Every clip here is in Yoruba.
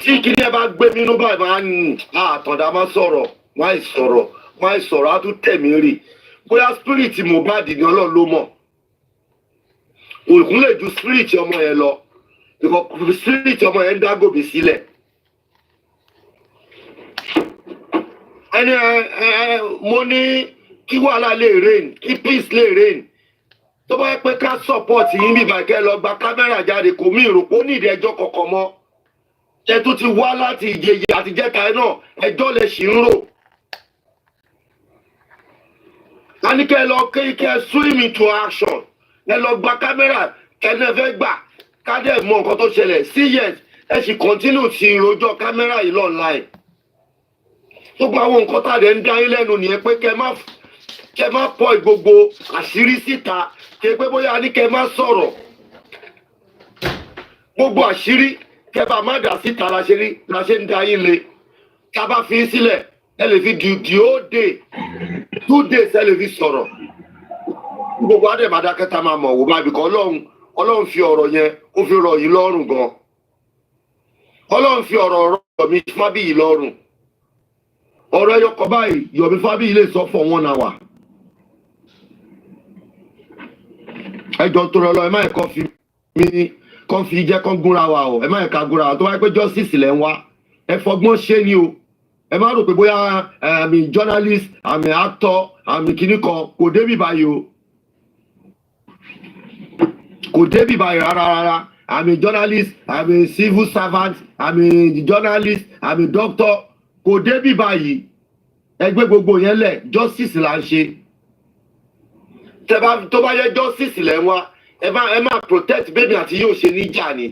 tí kìíní ẹ bá gbé mi inú báyìí máa ń àtọ̀dá máa sọ̀rọ̀ wọ́n sọ̀rọ̀ á tún tẹ̀mí rì bóyá spirit Mohbad ni Ọlọ́run ló mọ̀ òkun lè ju spirit ọmọ yẹn lọ because spirit ọmọ yẹn ń dá gòbè sílẹ̀ ẹni mo ní kí wàhálà lè reign kí peace lè reign tó bá yẹ pé ká support yín bíbá kẹ́ lọ gba kámẹ́rà jáde kò mí ìròpó ní ìdẹ́jọ́ kọ̀ọ̀kan mọ́ ẹ tó ti wá láti ìjẹyẹ àtijẹ́ta ẹ náà ẹjọ́ lè ṣì ń rò. a ní kẹ́ lọ kẹ́ swim into action ẹ lọ gba kámẹ́rà kẹ́lẹ́ fẹ́ gbà kádẹ́ mọ nǹkan tó ṣẹlẹ̀ sí yẹn ẹ sì continue sí ìròjọ́ kámẹ́rà yìí online. gbogbo àwọn nǹkan tá a dẹ̀ ń dá yín lẹ́nu nìyẹn pé kẹ́ má pọ̀ gbogbo àṣírí síta kẹ́ pé bóyá ní kẹ́ má sọ̀rọ̀ gbogbo àṣírí kẹ́ bá má dà síta la ṣe ń dá yín le ká bá fi sílẹ̀ ẹ lè fi the whole day 2 days ẹ lè fi sọ̀rọ̀ gbogbo adẹ́màdákẹ́ta máa mọ̀ wò báyìí bíkọ́ Ọlọ́run fi ọ̀rọ̀ yẹn ó fi rọ̀ yín lọ́rùn gan Ọlọ́run fi ọ̀rọ̀ Yọ̀mí Fábíyì lọ́rùn ọ̀rọ̀ ẹyọkọ̀ báyìí Yọ̀mí Fábíyì lè sọ for 1 hour ẹjọ́ tó rọ lọ ẹ má yẹ kàn fi jẹ́ kán gúnra wa o ẹ má yẹ ká gúnra wa tó wáyé pé justice lẹ́ ń wá ẹ fọgbọ́n ṣe ni o ẹ má rò pé bóyá àmì journalist àmì actor àmì kìíní kan kò débi báyìí o kò débi báyìí rárá àmì journalist àmì civil servant àmì journalist àmì doctor kò débi báyìí ẹgbẹ́ gbogbo yẹn lẹ̀ justice là ń ṣe tó bá yẹ justice lẹ́ ń wá ẹ máa protect bébí àti yóò ṣe níjà ni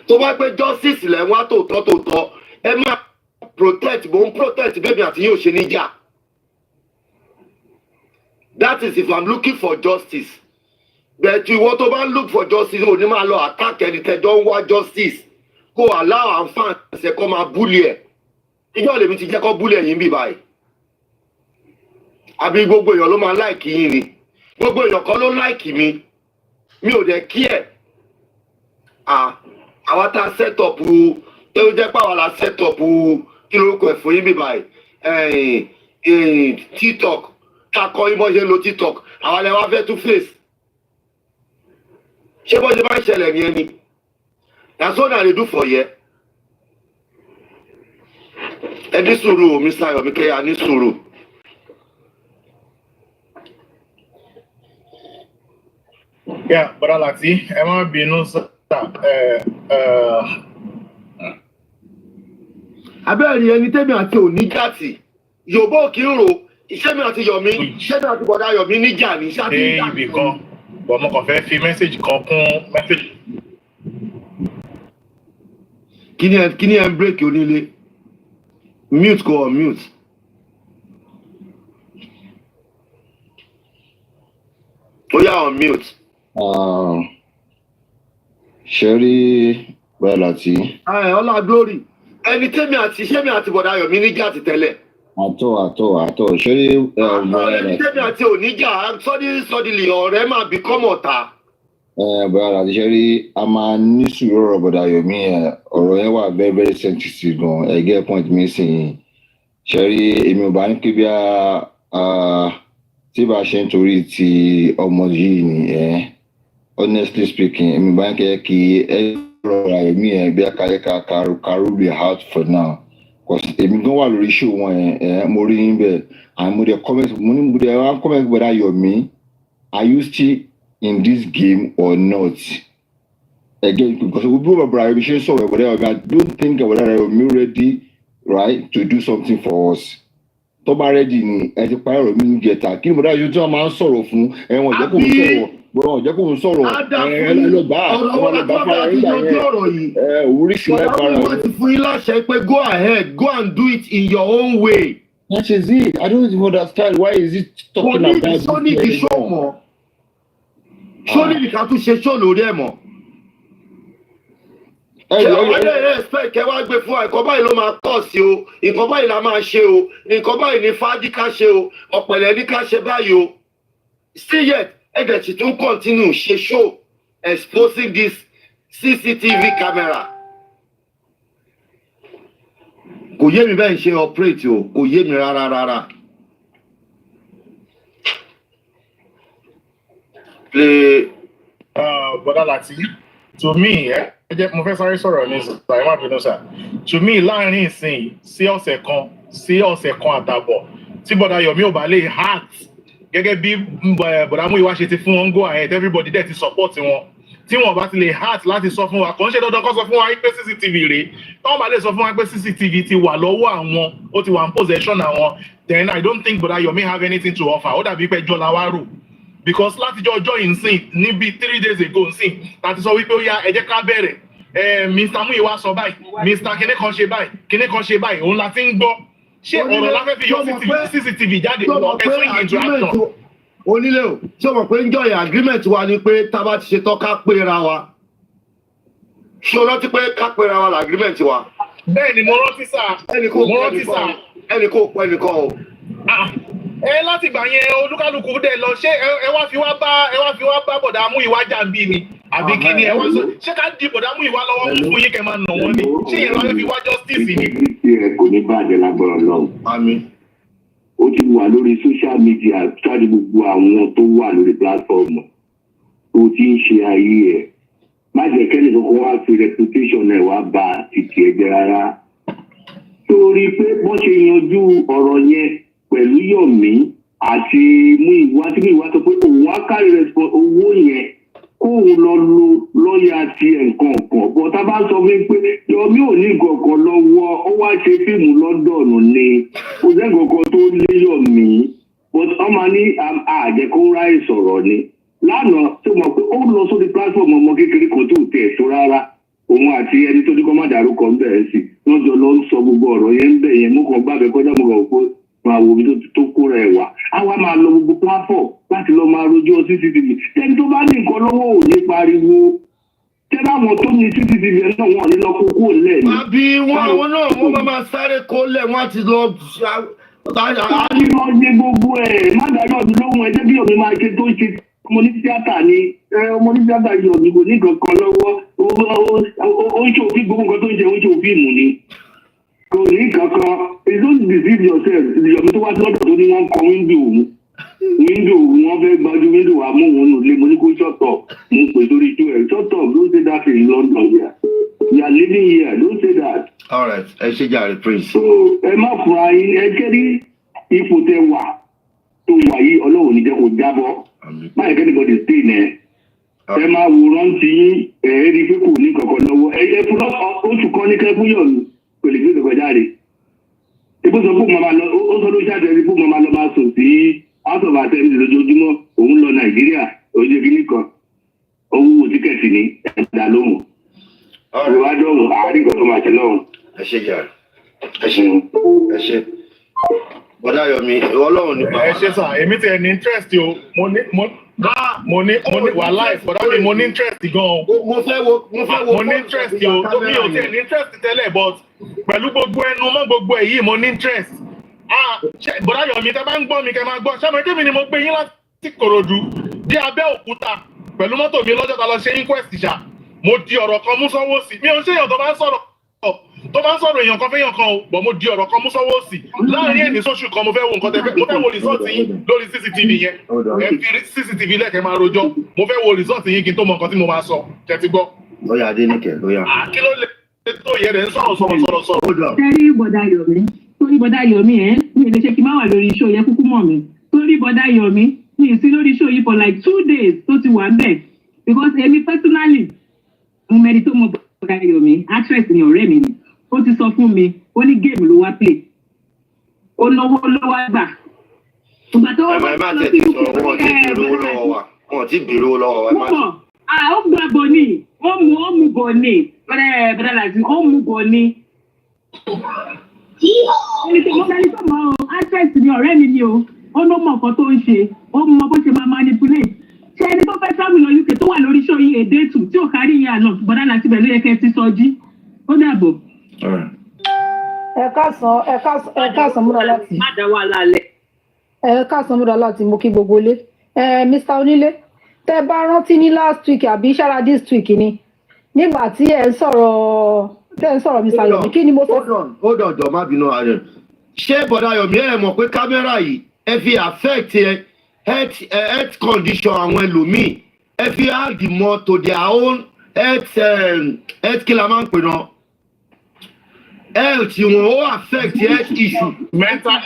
tó bá pé justice lẹ́ ń wá tòótọ́ ẹ máa protect bébí àti yóò ṣe níjà that is if I'm looking for justice but ìwọ tó bá ń look for justice ò ní máa lọ attack ẹni tẹjọ ń wá justice kó allow àǹfààní ẹsẹ kó máa bully ẹ ìjọ lèmi ti jẹ́ kó bully ẹ̀yin bí báyìí àbí gbogbo èèyàn ló máa like yín ni gbogbo èèyàn kan ló like mi ò dẹ̀ kí ẹ̀ àwa tá a set up tó jẹ́ pé àwa la set up kí lórúkọ ẹ̀ fún yín bí báyìí TikTok kakọ yín bọ́ ṣe lo TikTok àwa lẹ wá fẹ́ two face ṣé bọ́ ṣe máa ń ṣẹlẹ̀ ní ẹni that's what I dey do for yẹ ẹ ní sùúrù Mr. Yomi kẹ́yà ní sùúrù. Yeah, Brother Lati, ẹ má bínú sá. Abẹ́rẹ́ ẹni tẹ́mi àti oníjàtì Yorùbá ò kí ń ro iṣẹ́ mi àti Yomi iṣẹ́ mi àti bọ̀dá Yomi níjà ní iṣẹ́ àti níjà. Ibì kan bọ̀ mo kàn fẹ́ fi mẹ́sẹ̀gì kan kún mẹ́sẹ̀gì. Kí ni ẹ ń bírèkì onílé? Mute kò mute. Ó yá on mute. Ṣẹ́rí Brother Lati. Ọlá Glory ẹni tẹ́mi àti iṣẹ́ mi àti bọ̀dá Yomi níjà ti tẹ́lẹ̀. Àtọ̀ ṣẹ́rí ẹni tẹ́mi àti oníjà suddenly ọ̀rẹ́ máa become ọ̀tá. Brother Lati ṣẹ́rí a máa ní sùúrù ọ̀rọ̀ bọ̀dá Yomi ọ̀rọ̀ yẹn wà very very sensitive gan ẹ̀gẹ́ point mi sìn ṣẹ́rí èmi ò bá ní kí bí tí bá ṣe ń torí ti ọmọ yìí ni honestly speaking èmi bá ń kẹ́ kí ẹ rọra èmi bí akáyẹ karu be out for now because èmi gan wà lórí show wọn mo rí níbẹ̀ and mo dẹ̀ comment mo dẹ̀ wá comment bọ̀dá Yomi are you still in this game or not again because we bro bro Yomi ṣe sọ̀rọ̀ bọ̀dá Yomi I don't think bọ̀dá Yomi ready right to do something for us. Tó bá ready ni ẹ ti parí ọ̀rọ̀ mi ní jẹta kí ni bọ̀dá yóò tí wọ́n máa ń sọ̀rọ̀ fún ẹ̀wọ̀n jẹ́ kó ń sọ̀rọ̀ bọ̀dá jẹ́ kó ń sọ̀rọ̀ ẹlọ́gbà fara nígbà yẹn oríṣi lágbára. Wọ́n ti fún yín láṣẹ pé go ahead go and do it in your own way. That is it. I don't even understand why is it talking about this. Sọ́ni ti ṣó mọ́ sọ́ni ti ká tún ṣe ṣó lórí ẹ̀ mọ́. Respect kẹ wá gbé fún ẹ̀kọ́ báyìí ló máa tọ̀ sí o nǹkan báyìí la máa ṣe o nǹkan báyìí ní fájí ká ṣe o ọ̀pẹ̀lẹ̀ ní ká ṣe báyìí o still yet ẹ̀dẹ̀ sì tún continue ṣe show exposing this CCTV camera kò yé mi bẹ́ẹ̀ ṣe operate o kò yé mi rárá. Bọ́dá Lati, to me, mo fẹ́ sáré sọ̀rọ̀ ní ṣàìmọ́ àbínú sà. To me, láàrin ìsìn sí ọ̀sẹ̀ kan àtàbọ̀, tí bọ́dá Yomi ò bá lè hack gẹ́gẹ́ bí bọ́dá Múyìwá ṣe ti fún wọn go ahead, everybody dẹ̀ ti support wọn. Tí wọ́n bá ti lè hack láti sọ fún wa, kàn ṣe dandan kó sọ fún wa pé CCTV rèé. Tí wọ́n bá lè sọ fún wa pé CCTV ti wà lọ́wọ́ àwọn, ó ti wà in possession àwọn, then I don't think bọ́dá Yomi have anything to offer. Ó dàbí pé jọlá wá rò. Because látijọ́ ọjọ́ yìí ń sìn níbi 3 days ago ń sìn láti sọ wípé ó yá ẹ jẹ́ ká bẹ̀rẹ̀ Mr. Múyìwá sọ báyìí Mr. kíní kan ṣe báyìí òun la ti ń gbọ́ ṣé ọ̀rọ̀ la fẹ́ fi yọ CCTV jáde lọ ẹ̀sùn into action. Onílé o ṣé o mọ̀ pé ń jọ yẹ agreement wa ni pé tá a bá ti ṣe tán ká péra wa ṣé o rántí pé ká péra wa la agreement wa. Bẹ́ẹ̀ ni mo rántí sá. ẹnì kò pọ̀ ẹnìkan o. Láti gbà yẹn olúkálùkù dẹ̀ lọ ṣé ẹ wá fi wá bá bọ̀dá Múyìwá jà ń bí ni àbí kí ni ẹ wá sọ ṣé ká di bọ̀dá Múyìwá lọ́wọ́ mú fún yín kẹ́ máa nà wọ́n ni ṣé yẹn wá fi wá justice ni. Ẹ kò ní bàjẹ́ lágbára Ọlọ́run. Àmín. Ó ti wà lórí social media ṣáàdì gbogbo àwọn tó wà lórí platform tó ti ń ṣe ayé ẹ̀. Má jẹ́ kẹ́ni kankan wá fi reputation ẹ̀ wá ba títì ẹ̀jẹ̀ rárá. Torí pé wọ́n ṣe yanjú ọ̀rọ̀ yẹn pẹ̀lú Yomi àti Múyìwá tí Múyìwá sọ pé òun á kárí owó yẹn kóun lọ lo lọ́ọ̀yà ti nǹkan kan bọ́ tá a bá sọ fún pé Yomi ò ní nǹkan lọ́wọ́ ó wá ṣe fíìmù London ni kò sẹ́ nǹkan tó lé Yomi but ọmọ ní àjẹkó ráì sọ̀rọ̀ ni lánàá tó mọ̀ pé ó lọ sórí platform ọmọ kékeré kan tó tẹ̀ tó rárá òun àti ẹni tó ní kọ́ má dárúkọ ń bẹ̀rẹ̀ sí wọ́n jọ lọ ń sọ gbogbo ọ̀rọ̀ yẹn ń bẹ̀ yẹn mú kan gbàgbé kọjá mọ́ kàn pé máa wo ibi tó kóra ẹ̀ wá á wá máa lọ gbogbo platform láti lọ máa rojọ́ CCTV tẹ́ni tó bá ní nǹkan lọ́wọ́ ò ní pariwo tẹ́lá àwọn tó ní CCTV náà wọ́n ní lọ kókó lẹ̀ ní. àbí àwọn náà wọ́n máa sáré kó lẹ̀ wọ́n ti lọ. àbí wọ́n gbé gbogbo ẹ̀ má dájọ́ ọdún lóhùn ẹjẹ́ bí Yomi máa ṣe tó ṣe ọmọ ní tíátà ni ọmọ ní tíátà Yomi kò ní kankan lọ́wọ́ ó ń ṣe òfin gbogbo nǹkan tó ń ṣe ó ń ṣe òfin ìmù ni. Kò ní kankan, you don't deceive yourself. Yomi tó wá sí lọ́dọ̀ tó ní wọ́n kọ wíńdò wọ́n fẹ́ gbajú wíńdò amóhùn nù lé mo ní kó shut up mo pè sórí tó ẹ̀ shut up don't say that in London here. We are living here, don't say that. All right, ẹ ṣe jàre praise. So ẹ má fura yín ẹ kẹ́rí ipò tẹ wà tó wà yìí Ọlọ́run ní jẹ́ kó jábọ́. Báyìí kẹ́nìkan ti stay nẹ. Ẹ máa wòran tí ẹ rí pé kò ní kankan lọ́wọ́. Ẹ fún oṣù kan ní kẹ́kún Yomi. Kò lè gbé ìgbà jáde. Ibú sọ fún màmá lọ, ó sọ ló ṣáàtẹ̀ sí fún màmá lọ máa sùn sí House of Assembly lójoojúmọ́, òun lọ Nàìjíríà, ojú kìíní kan. Owó tíkẹ́ẹ̀tì ní ẹ̀dá lóhùn. Ìwádìí ọ̀hún, àárín kan tó máa ṣe lọ́hùn. Ẹ ṣe jàre. Ẹ ṣe. Bọ́dá Yomi, Ọlọ́run nípa. Ẹ ṣe sà, èmi ti ẹ̀ ní interest o, mo ní wà life bọ̀dá mi mo ní interest gan-an. Mo fẹ́ wo. Mo ní interest o, mi ò tiẹ̀ ní interest tẹ́lẹ̀ but pẹ̀lú gbogbo ẹnu mọ́ gbogbo èyí mo ní interest. Bọ̀dá Yomi tẹ́ bá ń gbọ́ mi kẹ́ máa gbọ́ ṣé mi ni mo gbé yín láti Kòròdú dé Abẹ́òkúta pẹ̀lú mọ́tò mi lọ́jọ́ ta lọ ṣe inquest ṣá mo di ọ̀rọ̀ kan mú sọ́wọ́ sí mi ò ń ṣèyàn tó bá ń sọ̀rọ̀ èèyàn kan fẹ́yàn kan o bọ̀ mo di ọ̀rọ̀ kan mú sọ́wọ́ sí láàrin ẹ̀ní sóṣù kan mo fẹ́ wo nǹkan tẹ́fẹ́ mo fẹ́ wo rìsọ́ọ̀tì yín lórí CCTV yẹn ẹ fi CCTV lẹ́kẹ̀ẹ́ máa rojọ́ mo fẹ́ wo rìsọ́ọ̀tì yín kí n tó mọ nǹkan tí mo máa sọ kẹ́ ti gbọ́. lọ́yà Adéníkẹ́ lọ́yà. Kí ló lè tó yẹ rẹ̀ ń sọ̀rọ̀. Tẹ́rí bọ̀dá Yomi torí bọ̀dá Yomi mi ò lè ṣe kí n má wà lórí iṣó yẹ kúkú mọ̀ mi torí bọ̀dá Yomi mi ì sí lórí iṣó yìí for like 2 days tó ti wà ń bẹ̀ because èmi personally mo mẹ́ni tó mọ bọ̀dá Yomi actress ni ọ̀rẹ́ mi ni ó ti sọ fún mi ó ní géèmù ló wá play ó náwó ló wá gbà. ìgbà tó wọ́n bá lọ sí wọn ti bèrè owó lọ́wọ́ wa. ó gbà bọ̀ ni ó mú bọ̀ ni bẹ́ẹ̀ láti ó mú bọ̀ ni. ẹni tó mọ actress ni ọ̀rẹ́ mi ni o ó ló mọ nǹkan tó ń ṣe ó mọ bó ṣe máa manipulate ṣé ẹni tó fẹ́ travel lọ UK tó wà lórí show yìí èdè tù tí ò kárí yẹn àná bọ́dá láti bẹ̀ ló yẹ kẹ́ ti sọ jí ó dàbọ̀. ẹ káàsán múra láti. má dá wà lálẹ́. ẹ káàsán múra láti mo kí gbogbo ilé. Mr. Onílé tẹ́ bá rántí ní last week àbí ṣára this week ni nígbà tí ẹ ń sọ̀rọ̀ tẹ́ ń sọ̀rọ̀ Mr. Yomi kí ni mo sọ. hold on jọ má bínú ààrẹ ṣé bọ̀dá Yomi ẹ̀ mọ̀ pé kámẹ́rà yìí ẹ fi affect health condition àwọn ẹlòmíì ẹ fi add more to their own health kí la máa ń pè náà health wọn ó affect health issue. mental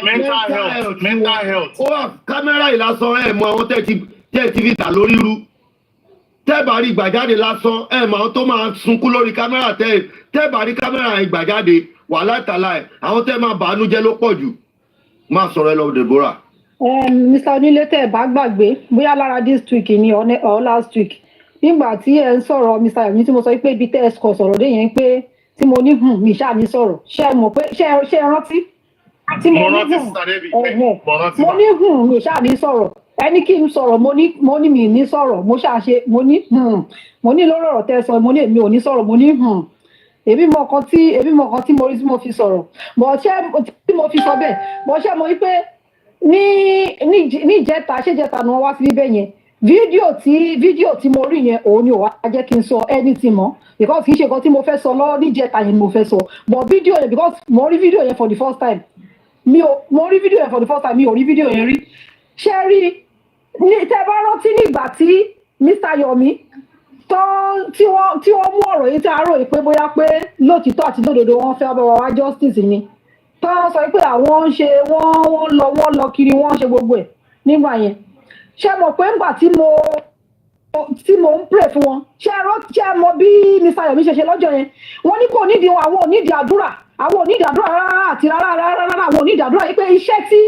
health. ó kámẹ́rà yìí lásán ẹ̀ mọ àwọn tẹ́ ti fi tà lórí rú tẹ́ẹ̀bà rí gbàjáde lásán ẹ̀ mọ àwọn tó máa sunkún lórí kámẹ́rà tẹ́ẹ̀bà rí kámẹ́rà yẹn gbàjáde wà látàlá ẹ̀ àwọn tẹ́ẹ̀ máa bàánú jẹ́ ló pọ̀ jù máa sọ̀rọ̀ ẹ lọ Deborah. Mr. Onílé tẹ́ ẹ̀ bá gbàgbé bóyá lára this week ni or last week nígbà tí ẹ ń sọ̀rọ̀ Mr. Yomi tí mo sọ pé ibi tẹ́ ẹ kọ̀ sọ̀rọ̀ dé yẹn pé tí mo ní mi ṣáà ní sọ̀rọ̀ ṣé ẹ mọ̀ pé ṣé ẹ rántí tí mo ní mo ní mi ṣáà ní sọ̀rọ̀ ẹni kí n sọ̀rọ̀ mo ní mi ní sọ̀rọ̀ mo ṣáà ṣe mo ní lórí ọ̀rọ̀ tẹ́ ẹ sọ mo ní èmi ò ní sọ̀rọ̀ mo ní èmi mọ kan tí mo rí tí mo fi sọ̀rọ̀ bọ̀ ṣé tí mo fi sọ bẹ́ẹ̀ bọ̀ ṣé mo rí pé ní ìjẹta ṣé ìjẹta ni wọ́n wá sí bíbẹ̀ yẹn fídíò tí mo rí yẹn òun ni ò wá jẹ́ kí n sọ anything mọ́ because kì í ṣe nǹkan tí mo fẹ́ sọ lọ́wọ́ níjẹta yẹn ni mo fẹ́ sọ but fídíò yẹn because mo rí fídíò yẹn for the first time mi ò rí fídíò yẹn rí ṣé rí tẹ́ bá rántí nígbà tí Mr. Yomi tí wọ́n mú ọ̀rọ̀ yìí tí a rò yìí pé bóyá pé lótìtọ́ àti lódodo wọ́n fẹ́ bá wa justice ni tó ń sọ pé àwọn ń ṣe wọ́n lọ kiri wọ́n ṣe gbogbo ẹ̀ nígbà yẹn ṣé mo pé ńgbà tí mo ń pray fún wọn ṣé mo bí Mr. Yomi ṣe lọ́jọ́ yẹn wọ́n ní kò nídìí wọn àwọn ò nídìí àdúrà rárá àti rárá àwọn ò nídìí àdúrà yìí pé iṣẹ́ tí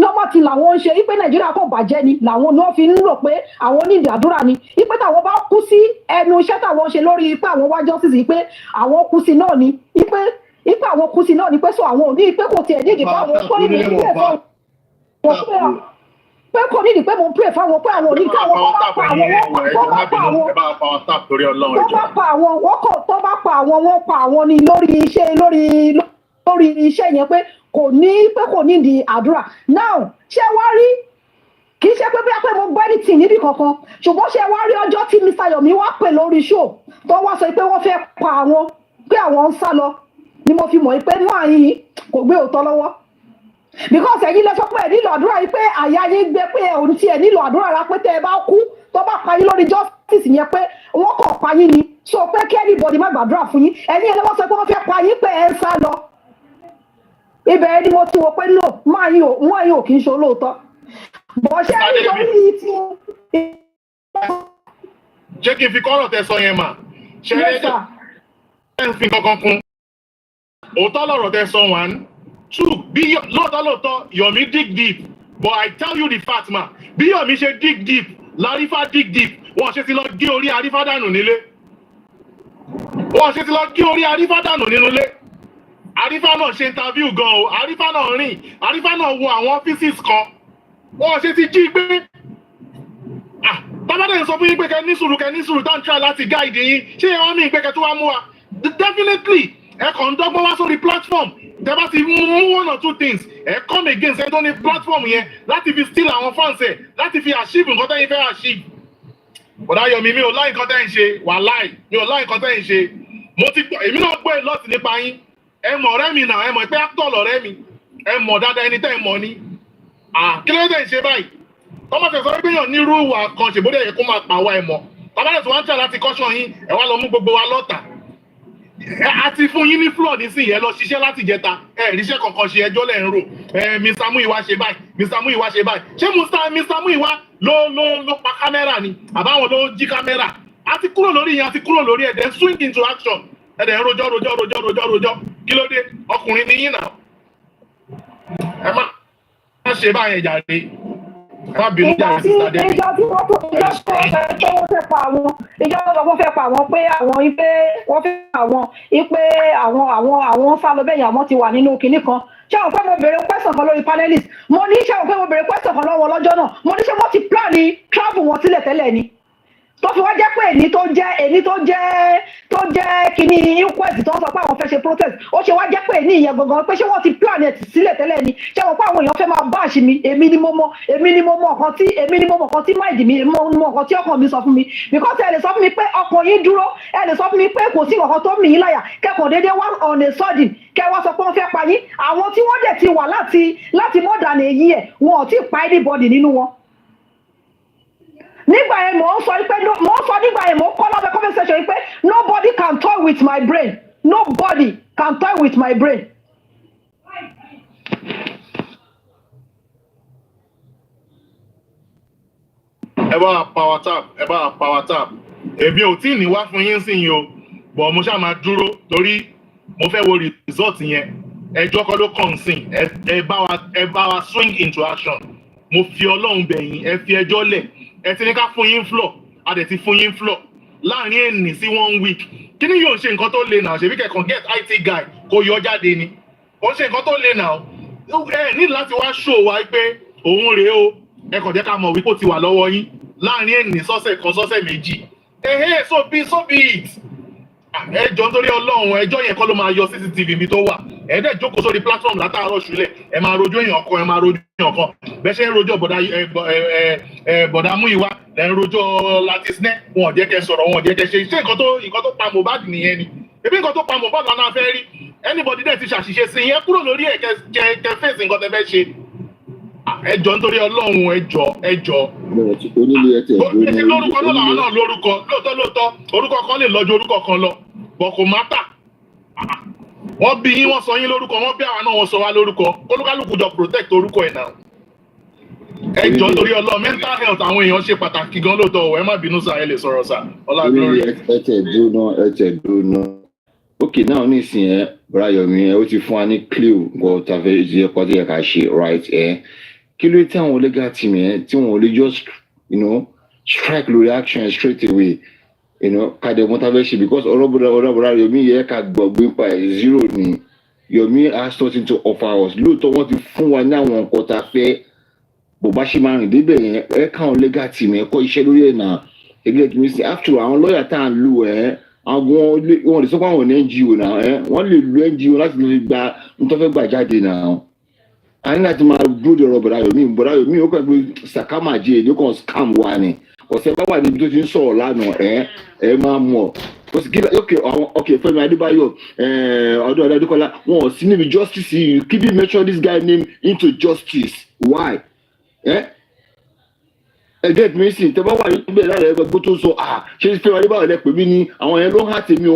normal ti làwọn ń ṣe wípé Nàìjíríà kò bàjẹ́ ni làwọn náà fi ń rò pé àwọn onídìí àdúrà ni wípé táwọn bá kú sí ẹnu iṣẹ́ táwọn ṣe lórí pé àwọn wá justice wípé àwọn kú sí náà ni wípé àwọn kú sí náà ni pé sọ àwọn ò ní pé kò tiẹ̀ nídìí pé àwọn kò nídìí pé kò nídìí pé mo ń pray fáwọn pé àwọn ò ní kí àwọn tó bá pa àwọn wọ́n pa àwọn ni lórí iṣẹ́ yẹn pé kò nídìí àdúrà now ṣé wá rí kì í ṣe pé bóyá pé mo gbọ́ ní tì níbì kankan ṣùgbọ́n ṣé wá rí ọjọ́ tí Mr. Yomi wá pè lórí show tó wá sọ pé wọ́n fẹ́ pa àwọn pé àwọn ń sá lọ ni mo fi mọ̀ pé máa yìí kò gbé òótọ́ lọ́wọ́ because ẹ̀yin lọ sọ pé ẹ̀ nílò àdúrà yìí pé àyà yín gbé pé òun tí ẹ̀ nílò àdúrà rà pé tẹ́ ẹ bá kú tó bá pa yín lórí justice yẹn pé wọ́n kàn pa yín ni so pé kí anybody má gbàdúrà fún yín ẹ̀yin ẹ̀ lọ́wọ́ sọ pé wọ́n fẹ́ pa yín pé ẹ̀ ń sá lọ ibẹ̀ ni mo ti wọ pé no máa yín ò kì í ṣe olóòótọ́ bọ̀ ṣé ẹ̀yin lórí yìí ti. ṣé kí n fi kọ́rọ̀ tẹ sọ yẹn mà ṣe é ń fi kankan kún òótọ́ lọ̀rọ̀ tẹ sọ one two bí lóòótọ́ Yomi dig deep but I tell you the fact ma bí Yomi ṣe dig deep lárífà dig deep wọ́n ṣe ti lọ gé orí arífà dànù nílé nínú ilé arífà náà ṣe interview gan o arífà náà rìn arífà náà wo àwọn ọ́fíìsì kan wọ́n ṣe ti jí gbé tábàdàn sọ fún yín pé kẹ́ ní sùúrù tá n try láti guide yín ṣé ẹ wọ́n ní ìpẹ́kẹ́ tó wá mú wa definitely ẹ kàn ń dọ́gbọ́n wá sórí platform tẹ́ bá ti mú one or two things ẹ come again ṣe tó ní platform yẹn láti fi steal àwọn fans ẹ láti fi achieve nǹkan tẹ́yìn fẹ́ achieve. bọ̀dá Yomi mi ò láì nǹkan tẹ́yìn ṣe wàláì mi ò láì nǹkan tẹ́yìn ṣe mo ti gbọ́ èmi náà gbọ́ ẹ lọ́ọ̀tì nípa yín ẹ mọ̀ ọ̀rẹ́ mi náà ẹ mọ̀ pé actor lọ̀rẹ́ mi ẹ mọ̀ dáadáa ẹni tẹ́ ẹ mọ̀ ni kí ló dé ṣe báyìí tọ́mọ̀ tẹ̀sán wípé yàn nírú ìwà kan ṣèbódé yẹ kó máa pa àwa ẹ mọ̀ tàbálẹ̀ tí wọ́n ń tẹ̀ láti kọ́ṣọ́ yín ẹ wá lọ mú gbogbo wa lọ́tà àti fún yín ní flood nísìnyí ẹ lọ ṣiṣẹ́ láti jẹta ẹ ríṣẹ́ kankan ṣe ẹjọ́ lẹ̀ ń rò Mr. Muyiwa ṣe báyìí Mr. Muyiwa ṣe báyìí ṣé Mr. Muyiwa ló pa kámẹ́rà ni àbáwọn ló jí kámẹ́rà àti kúrò lórí yẹn àti kúrò lórí ẹ̀dẹ̀ swing into action ẹ̀dẹ̀ ń rojọ́ kí ló dé ọkùnrin ni yín náà ẹ má ṣe báyẹn jàre. ìjọ tí wọ́n fẹ́ pa àwọn pé àwọn ipe wọ́n fẹ́ àwọn sá lọ bẹ́yìn àwọn ti wà nínú kinní kan ṣé àwọn pé mo bèrè question kan lórí panelist mo ní ṣé àwọn pé mo bèrè question kan lọ́wọ́ lọ́jọ́ náà mo ní ṣé wọ́n ti plan ní travel wọn sílẹ̀ tẹ́lẹ̀ ni tó fi wá jẹ́ pé èyí tó jẹ́ kíní inquest tó ń sọ pé àwọn fẹ́ ṣe protest ó ṣe wá jẹ́ pé èyí ìyẹn gangan pé ṣé wọ́n ti planet sílẹ̀ tẹ́lẹ̀ ni ṣé wọ́n pé àwọn èèyàn fẹ́ máa báàṣì mi èmi ni mo mọ nǹkan tí máìdì mi mo mọ nǹkan tí ọkàn mi sọ fún mi because ẹ lè sọ fún mi pé ọkàn yín dúró ẹ lè sọ fún mi pé kò sí nǹkan tó mì yín láyà kẹ́kọ̀ọ́ déédéé wá on a sudden kẹ́ wá sọ pé wọ́n fẹ́ pa yín àwọn tí wọ́n dẹ̀ ti wà láti more than a year wọn ò tí ì pa anybody nínú wọn nígbà yẹn mò ń sọ nígbà yẹn mò ń kọ́ lọ́bẹ̀ conversation pé nobody can toy with my brain nobody can toy with my brain. ẹ bá power tap èmi ò tí ì ní wá fún yín sí yín o bọ̀ mo ṣáà máa dúró torí mo fẹ́ wo result yẹn ẹjọ́ kọ́ ló kàn sí ẹ bá wa swing into action mo fi Ọlọ́run bẹ̀yìn ẹ fi ẹjọ́ lẹ̀ ẹ ti ní ká fún yín floor a dẹ̀ ti fún yín floor láàrin ẹnì sí 1 week kí ni yóò ṣe nǹkan tó le náà ṣèbí kẹ̀kọ́ get IT guy kó yọ jáde ni ó ṣe nǹkan tó le náà ẹ ní láti wá show wa pé òun rèé o ẹ kàn jẹ́ ká mọ̀ wípé ó ti wà lọ́wọ́ yín láàrin ẹnì sọ́sẹ̀ kan sọ́sẹ̀ méjì so be it ẹjọ́ nítorí Ọlọ́run ẹjọ́ yẹn kọ́ ló máa yọ CCTV mi tó wà ẹ̀ẹ́dẹ̀ jókòó sórí platform látàárọ̀ ṣúlẹ̀ ẹ máa rojọ́ èèyàn kan bẹ́ẹ̀ ṣe ń rojọ́ bọ̀dá Múyìwá ẹ̀ ń rojọ́ Lati snẹ́ wọn ò jẹ́ kẹ́ sọ̀rọ̀ wọn ò jẹ́ kẹ́ ṣe nǹkan tó pa Mohbad nìyẹn ni ebi nǹkan tó pa Mohbad lánàá fẹ́ rí anybody dẹ̀ ti ṣàṣìṣe sí yẹn kúrò lórí ẹ̀ kẹ́ fèsì nǹkan tẹ́ fẹ́ ṣe ẹjọ́ nítorí Ọlọ́run ẹjọ́ lórúkọ náà làwọn náà lórúkọ lóòótọ́ orúkọ kan lè lọ́jọ́ orúkọ kan lọ bọ̀ kò má tà wọ́n bí yín wọ́n sọ yín lórúkọ wọ́n bí àwọn náà wọ́n sọ wá lórúkọ olúkálùkù jọ protect orúkọ ẹ̀ náà ẹjọ́ nítorí Ọlọ́run mental health àwọn èèyàn ṣe pàtàkì gan lóòótọ́ ẹ má bínú sá ẹ lè sọ̀rọ̀ sá ọlá glory. ẹ tẹ̀ dúró okay now nísìnyẹn bọ́lá Yomi ó ti fún wa ní clue nǹkan tàfẹ́ ẹ̀kọ́ tí yẹ ká ṣe right kí ló tí àwọn legal team yẹn tí wọn ò lè just strike lórí action straight away kàdé mọ́tàfẹ́ because ọ̀rọ̀ Yomi yẹ ká gbọ̀gbé pa ẹ̀ 0 ni Yomi has nothing to offer us lóòótọ́ wọ́n ti fún wa ní àwọn nǹkan tá a fẹ́ bó bá ṣe máa rìn débẹ̀ yẹn káwọn legal team yẹn kọ́ iṣẹ́ lórí ẹ̀ náà ẹgbẹ́ kìíní sí after àwọn lọ́ọ̀yà tá à ń lò àwọn wọn lè sọ pé àwọn ní NGO náà wọ́n lè lo NGO láti lè gba nítorí gbà jáde náà a ní láti máa dúró de ọ̀rọ̀ bọ̀dá Yomi ó kàn pé sàkámàjẹ́ ní kàn scam wa ni ọ̀sẹ̀ bá wà níbi tó ti ń sọ̀rọ̀ lánàá ẹ máa mọ̀ okay Fẹ́mi Adébáyọ̀ ọdún Adékọ́lá wọn ò sí níbi justice yìí keep it mention this guy name into justice why get me sin tẹ́ bá wà níbẹ̀ lára ẹgbẹ́ tó sọ ṣé Fẹ́mi Adébáyọ̀ lẹ pè mí ní àwọn yẹn ló ń hàtì èmi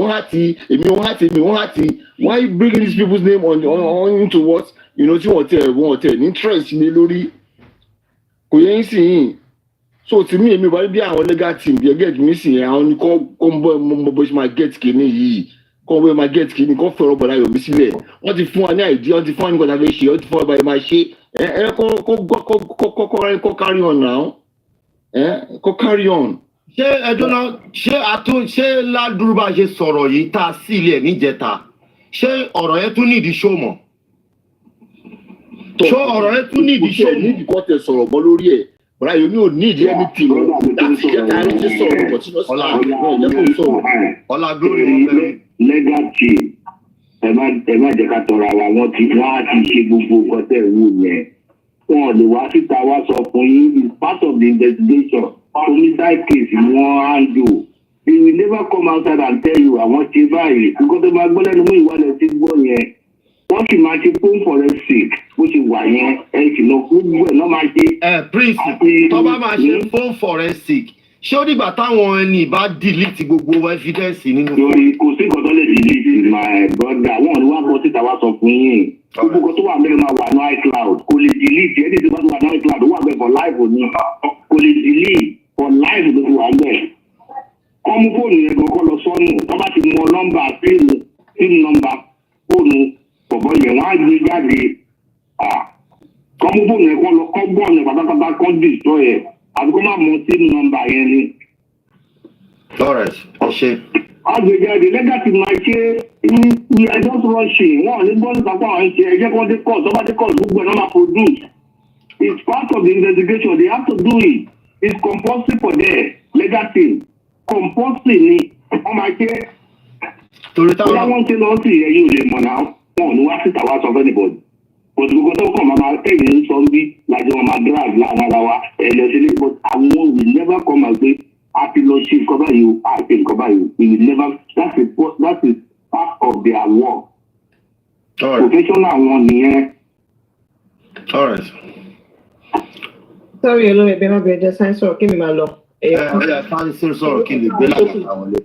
ò ń hàtì why you bringing these people's name on into what tí wọ́n tẹ̀ ní interest ní lórí kò yẹ ń sìn yìí so tí mi èmi wà bí àwọn legal team bí get me sin àwọn ní kọ́ ń bọ́ ọmọ bó ṣe máa get kìíní yìí kọ́ ń bọ́ máa get kìíní kọ́ fọ̀rọ̀ bọ̀dá Yomi sílẹ̀ wọ́n ti fún wa ní àìdí wọ́n ti fún wa ní kọ́ta fẹ́ ṣe wọ́n ti fún wa báyìí máa ṣe kọ́ carry on now kọ́ carry on. ṣé ẹjọ́ náà ṣé ládùúgbà ṣe sọ̀rọ̀ yìí tá a sí ilé ẹ̀ níjẹta ṣé ọ̀rọ̀ yẹn tún nídìí ṣó mọ̀ ṣó ọ̀rọ̀ yẹn tún nídìí ṣó mọ̀ nídìí kọ́ tẹ sọ̀rọ̀ mọ́ lórí ẹ̀ bọ̀dá Yomi ò nídìí anything láti kẹta ẹni tí sọ̀rọ̀ kọ̀ tí wọ́n sọ̀rọ̀ ọlá glory wọn bẹ̀rẹ̀. legal team ẹ má jẹ́ ká tọrọ àwa wọn á ti ṣe gbogbo nǹkan tẹ̀ wù yẹn wọn lè wá síta wá sọ fún yín is part of the investigation homicide case ni wọ́n handle they will never come outside and tell you àwọn ṣe báyìí nǹkan tó máa gbọ́ lẹ́nu mú ìwádìí tí gbọ́ yẹn wọ́n sì máa ṣe phone forensic bó ṣe wà yẹn sì lọ gbogbo ẹ̀ náà máa ṣe. prince tó bá máa ṣe phone forensic ṣé ó dìgbà táwọn ẹni bá delete gbogbo evidence nínú. lórí kò sí nǹkan tó lè delete my brother wọn ni wọn kọ síta wá sọ fún yín gbogbo nǹkan tó wà mẹ́rin máa wà ní iCloud kò lè delete ẹni tó bá ti wà ní iCloud ó wà bẹ́ẹ̀ for life òní kò lè delete for life ló ti wà bẹ́ẹ̀. kọ́mú fóònù yẹn kọ́kọ́ lọ sọ́nù tó bá ti mọ nọ́mbà pin nọ́mbà fóònù bọ̀bọ̀ yẹn wọ́n á gbé jáde kọ́mú fóònù yẹn kọ́ lọ kọ́ bọ́ọ̀nù pátápátá kọ́ destroy ẹ̀ àbí kó má mọ sim nọ́mbà yẹn ni. Alright, ṣe. Agbèjáde lẹ́gàtì máa ṣe ní ẹjọ́ tó wọ́n ṣe wọ́n ní bọ́ọ̀lù pápá àwọn ṣe ẹjẹ́ kan dé court tó bá dé court gbogbo ẹ̀ náà máa produce. It's part of the investigation they have to do it. It's compulsory for them legal team compulsory ni wọ́n máa jẹ́ torí bóyá táwọn wọ́n ti lọ sí ẹ̀yìn ò lè mọ̀ náà wọn ò ní wá síta wá sọ fẹ́ nìbọ̀dì gbogbo tó kàn máa ẹ̀yìn ń sọ bí lájọ wọn máa drive láàrin ara wa ẹ̀lẹ́ sílé but àwọn will never come and say a ti lọ ṣe nǹkan báyìí o a ṣe nǹkan báyìí o we will never that is part of their work professional wọn nìyẹn. all right. Sorry, hello, ẹ̀bẹ̀ má bẹ̀rẹ̀ jẹ́ sáyẹ́nsì sọ̀rọ̀ kí mi máa lọ. fáwọn sí sọ̀rọ̀ kí n lè gbé làgàtà wọlé.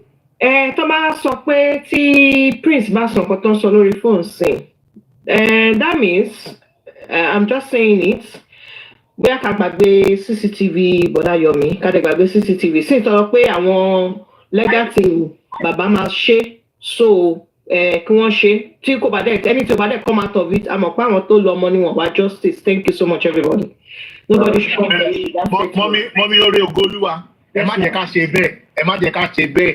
Tó bá sọ pé tí Prince bá sọ nǹkan tó ń sọ lórí fóònù sí, that means I'm just saying it. Bóyá ká gbàgbé CCTV bọ̀dá Yomi, ká dẹ̀ gbàgbé CCTV sí ìtọ́rọ pé àwọn legal team bàbá máa ṣe so kí wọ́n ṣe tí kò bá dẹ̀ ẹni tí ò bá dẹ̀ come out of it àmọ́ pé àwọn tó lọ ọmọ níwọ̀n wá justice. Thank you so much everybody. Nobody should come to me. Mọ́mí orí ògo Olúwa ẹ má jẹ́ ká ṣe bẹ́ẹ̀ ẹ má jẹ́ ká ṣe bẹ́ẹ̀.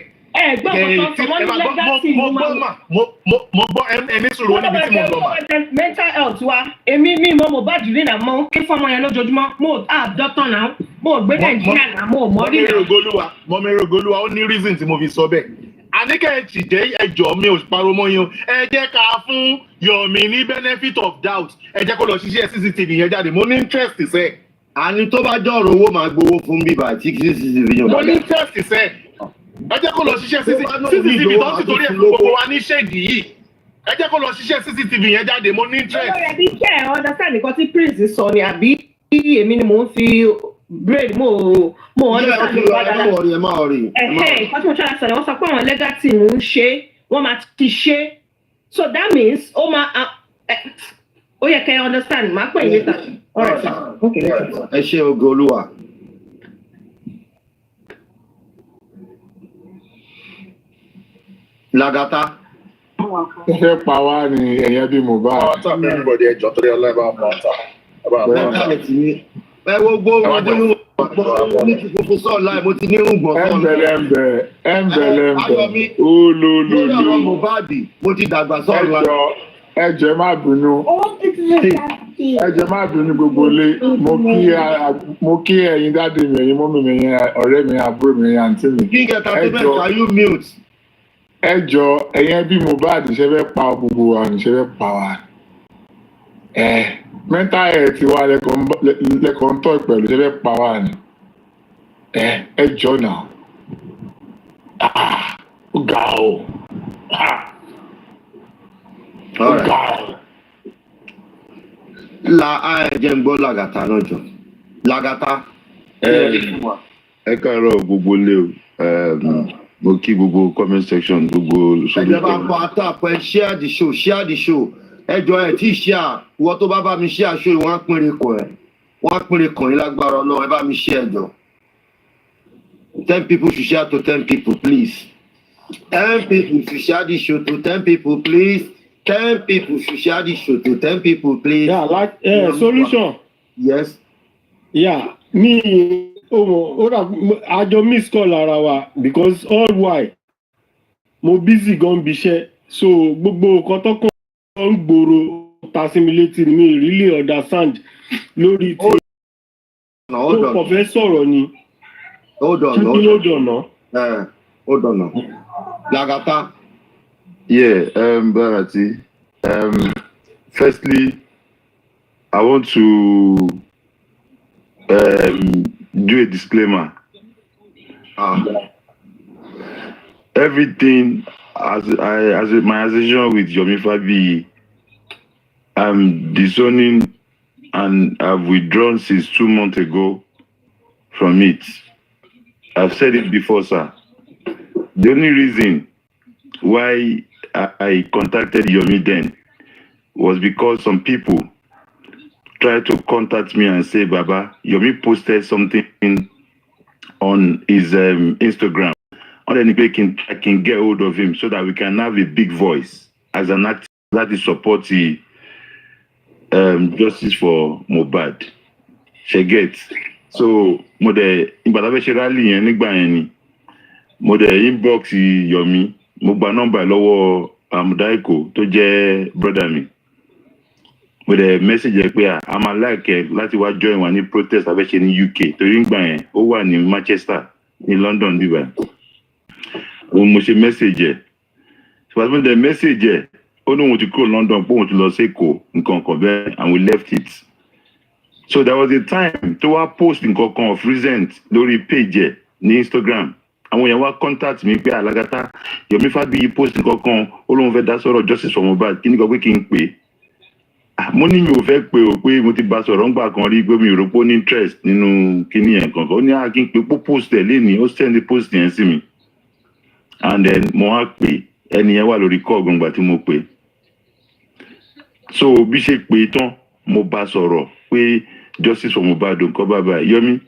Gbọ́dọ̀ sọ wọ́n ní legal team mo gbọ́ ẹni sọ̀rọ̀ níbi tí mo lọ mà. Mental health wa èmi mi mo Mohbad rí nà mọ́ kí fọ́mọ yẹn lójoojúmọ́ mo dọ́tọ̀ náà mo gbé Nàìjíríà náà mo mọ́ rí nà. Mọ́mí orí ògo Olúwa ó ní reason tí mo fi sọ bẹ́ẹ̀. Àníkẹ́ ẹ̀ ti dé ẹjọ́ mi ò parọ́ mọ́ yín o ẹ jẹ́ ká fún Yomi ní benefit of doubt ẹ jẹ́ kó lọ ṣiṣẹ́ CCTV yẹn jáde mo ní interest sẹ́. àní tó bá jọ̀rọ̀ owó máa gbowó fún bíbá tí CCTV yẹn mo ní interest sẹ́ ẹ jẹ́ kó lọ ṣiṣẹ́ CCTV tó ti torí ẹ̀ fún gbogbo wa ní ṣéèdì yìí ẹ jẹ́ kó lọ ṣiṣẹ́ CCTV yẹn jáde mo ní interest. Ọlọ́run ẹbí kẹ́ ẹ̀ understand nǹkan tí Prince sọ ni àbí èmi ni mò ń fi brain mo understand nípa dáadáa. nǹkan tí mo ṣáà sọ ni wọ́n sọ pé àwọn legal team ń ṣe wọ́n máa ti ṣe so that means ó máa ó yẹ kẹ́ ẹ understand máa pè é later. ẹ ṣe ògo Olúwa. Lagata. Ẹ fẹ́ pa wá ní ẹ̀yẹ́ bí Mohbad. Àwọn tó àmì everybody ẹjọ́ torí ọlọ́ọ̀bá ọmọ ọ̀tá. Ẹ wo gbó ọdún ní ti funfun sọ́ọ̀lá mo ti ní irúgbọ̀n sọ́ọ̀lá. Ẹ̀ǹbẹ̀lẹ̀ǹbẹ̀ olólùlù. lórí ọ̀rọ̀ Mohbad mo ti dàgbà sọ́ọ̀lá. Ẹjọ́ má bínú. Ẹjọ́ má bínú gbogbo ilé. Mo kí ẹ̀yin dáàdì mi, ẹ̀yin mọ́mì mi, ẹ̀yin ọ̀rẹ́ mi, àbúrò mi, àǹtí mi. Kí n kẹta tó bẹ́ẹ̀ ká you mute. Ẹjọ́ ẹ̀yin bí Mohbad ṣe fẹ́ pa gbogbo wa ní ṣe fẹ́ pa wa. Mental health wa lẹ́kọ̀ọ́ ń tọ́ pẹ̀lú ṣe fẹ́ pa wá ni. Ẹjọ́ náà. Ó ga o. Ó ga o. Jẹ́ ń gbọ́ Lagata náà jọ. Lagata. Ẹ káàárọ̀ gbogbo lé o. Mo kí gbogbo comment section gbogbo social media. Ẹ jẹ́ bá kọ́ àtàpọ̀ ẹ share the show. Ẹjọ́ ẹ̀ tí share wọ́n tó bá mi share show wọ́n á pínrin kàn ẹ̀. Wọ́n á pínrin kàn yín lágbára Ọlọ́run ẹ bá mi share ẹjọ́. 10 people should share to 10 people please. 10 people should share the show to 10 people please. 10 people should share the show to 10 people please. Yeah, like solution. Yes. Yeah, me àjọ miss call ara wa because all why mo busy gan bíṣẹ́ so gbogbo nǹkan tó kàn ń gbòòrò ta sí mi létí mi really understand lórí tí ó kàn fẹ́ sọ̀rọ̀ ni. Hold on. Lagata. Yeah, Barati. Firstly, I want to do a disclaimer. Everything as my association with Yomi Fabiyi, I'm disowning and I've withdrawn since 2 months ago from it. I've said it before, sir. The only reason why I contacted Yomi then was because some people tried to contact me and say, Baba, Yomi posted something on his Instagram. And then I can get hold of him so that we can have a big voice as an activist that is supporting justice for Mohbad. She gets. So, mo de ìgbà ṣe rally yẹn nígbà yẹn ni mo de inbox Yomi mo gba number lọ́wọ́ Amudaiko tó jẹ́ brother mi mo de message ẹ pé a máa like láti wá join wa ní protest abẹ́ṣe ní UK torí nígbà yẹn ó wà ní Manchester ní London bíbá mo ṣe message ẹ̀ ṣùgbọ́n the message ẹ̀ ó ní òun ti kúrò London pé òun ti lọ sí Èkó nǹkan kan bẹ́ẹ̀ and we left it. So there was a time tó wá post nǹkan kan of recent lórí page ẹ̀ ní Instagram. Àwọn èèyàn wá contact mi pé Alagata Yomi Fabiyi post nǹkan kan ó lóun fẹ́ dá sọ̀rọ̀ justice for Mohbad kí ni kan pé kí n pè é. Mo ní mi ò fẹ́ pé o pé mo ti bá sọ̀rọ̀ ńgbà kan rí pé mi ò rò pé ó ní interest nínú kíní yẹn kankan. Ó ní kí n pé pó post ẹ̀ lénìí ó send the post yẹn sí mi. And then mo wá pè ẹni yẹn wà lórí call gbọ̀ngbà tí mo pè. So bí ṣe pè tán mo bá sọ̀rọ̀ pé justice for Mohbad nǹkan bàbá Yomi.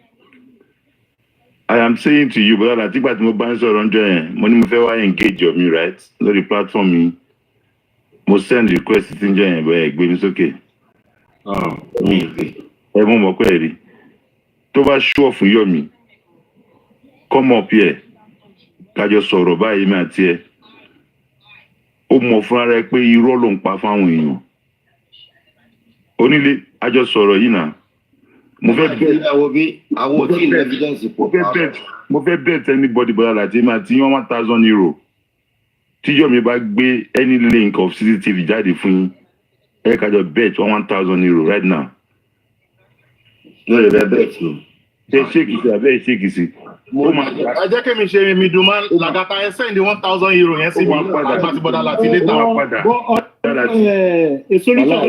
I am saying to you, brother, tí gbà tí mo bá ń sọ̀rọ̀ ọjọ́ yẹn, mo ní mo fẹ́ wá engage Yomi, right? Lórí platform mi, mo send request sí ń jẹ́ yẹn bẹ́ẹ̀ gbé mi sókè. Ẹ mọ̀ mọ̀ pé rí. Tó bá show fún Yomi, come up here, kájọ sọ̀rọ̀ báyìí mi àti ẹ. Ó mọ̀ fúnra rẹ̀ pé irọ́ ló ń pa fáwọn èèyàn. Onílé, àjọ sọ̀rọ̀ yìí náà. Mo fẹ́ bet anybody but Lati ma ti yan 1,000 euro. Tí Yomi bá gbé any link of CCTV jáde fún ẹ ká jọ bet 1,000 euro right now. No le bet no. Ṣé ṣéèkì sí. Ẹ jẹ́ kí mi ṣe mi dùn máa Lagata ẹ send 1,000 euro yẹn sí mi àgbà tí bọ́dá Lati later. A solution on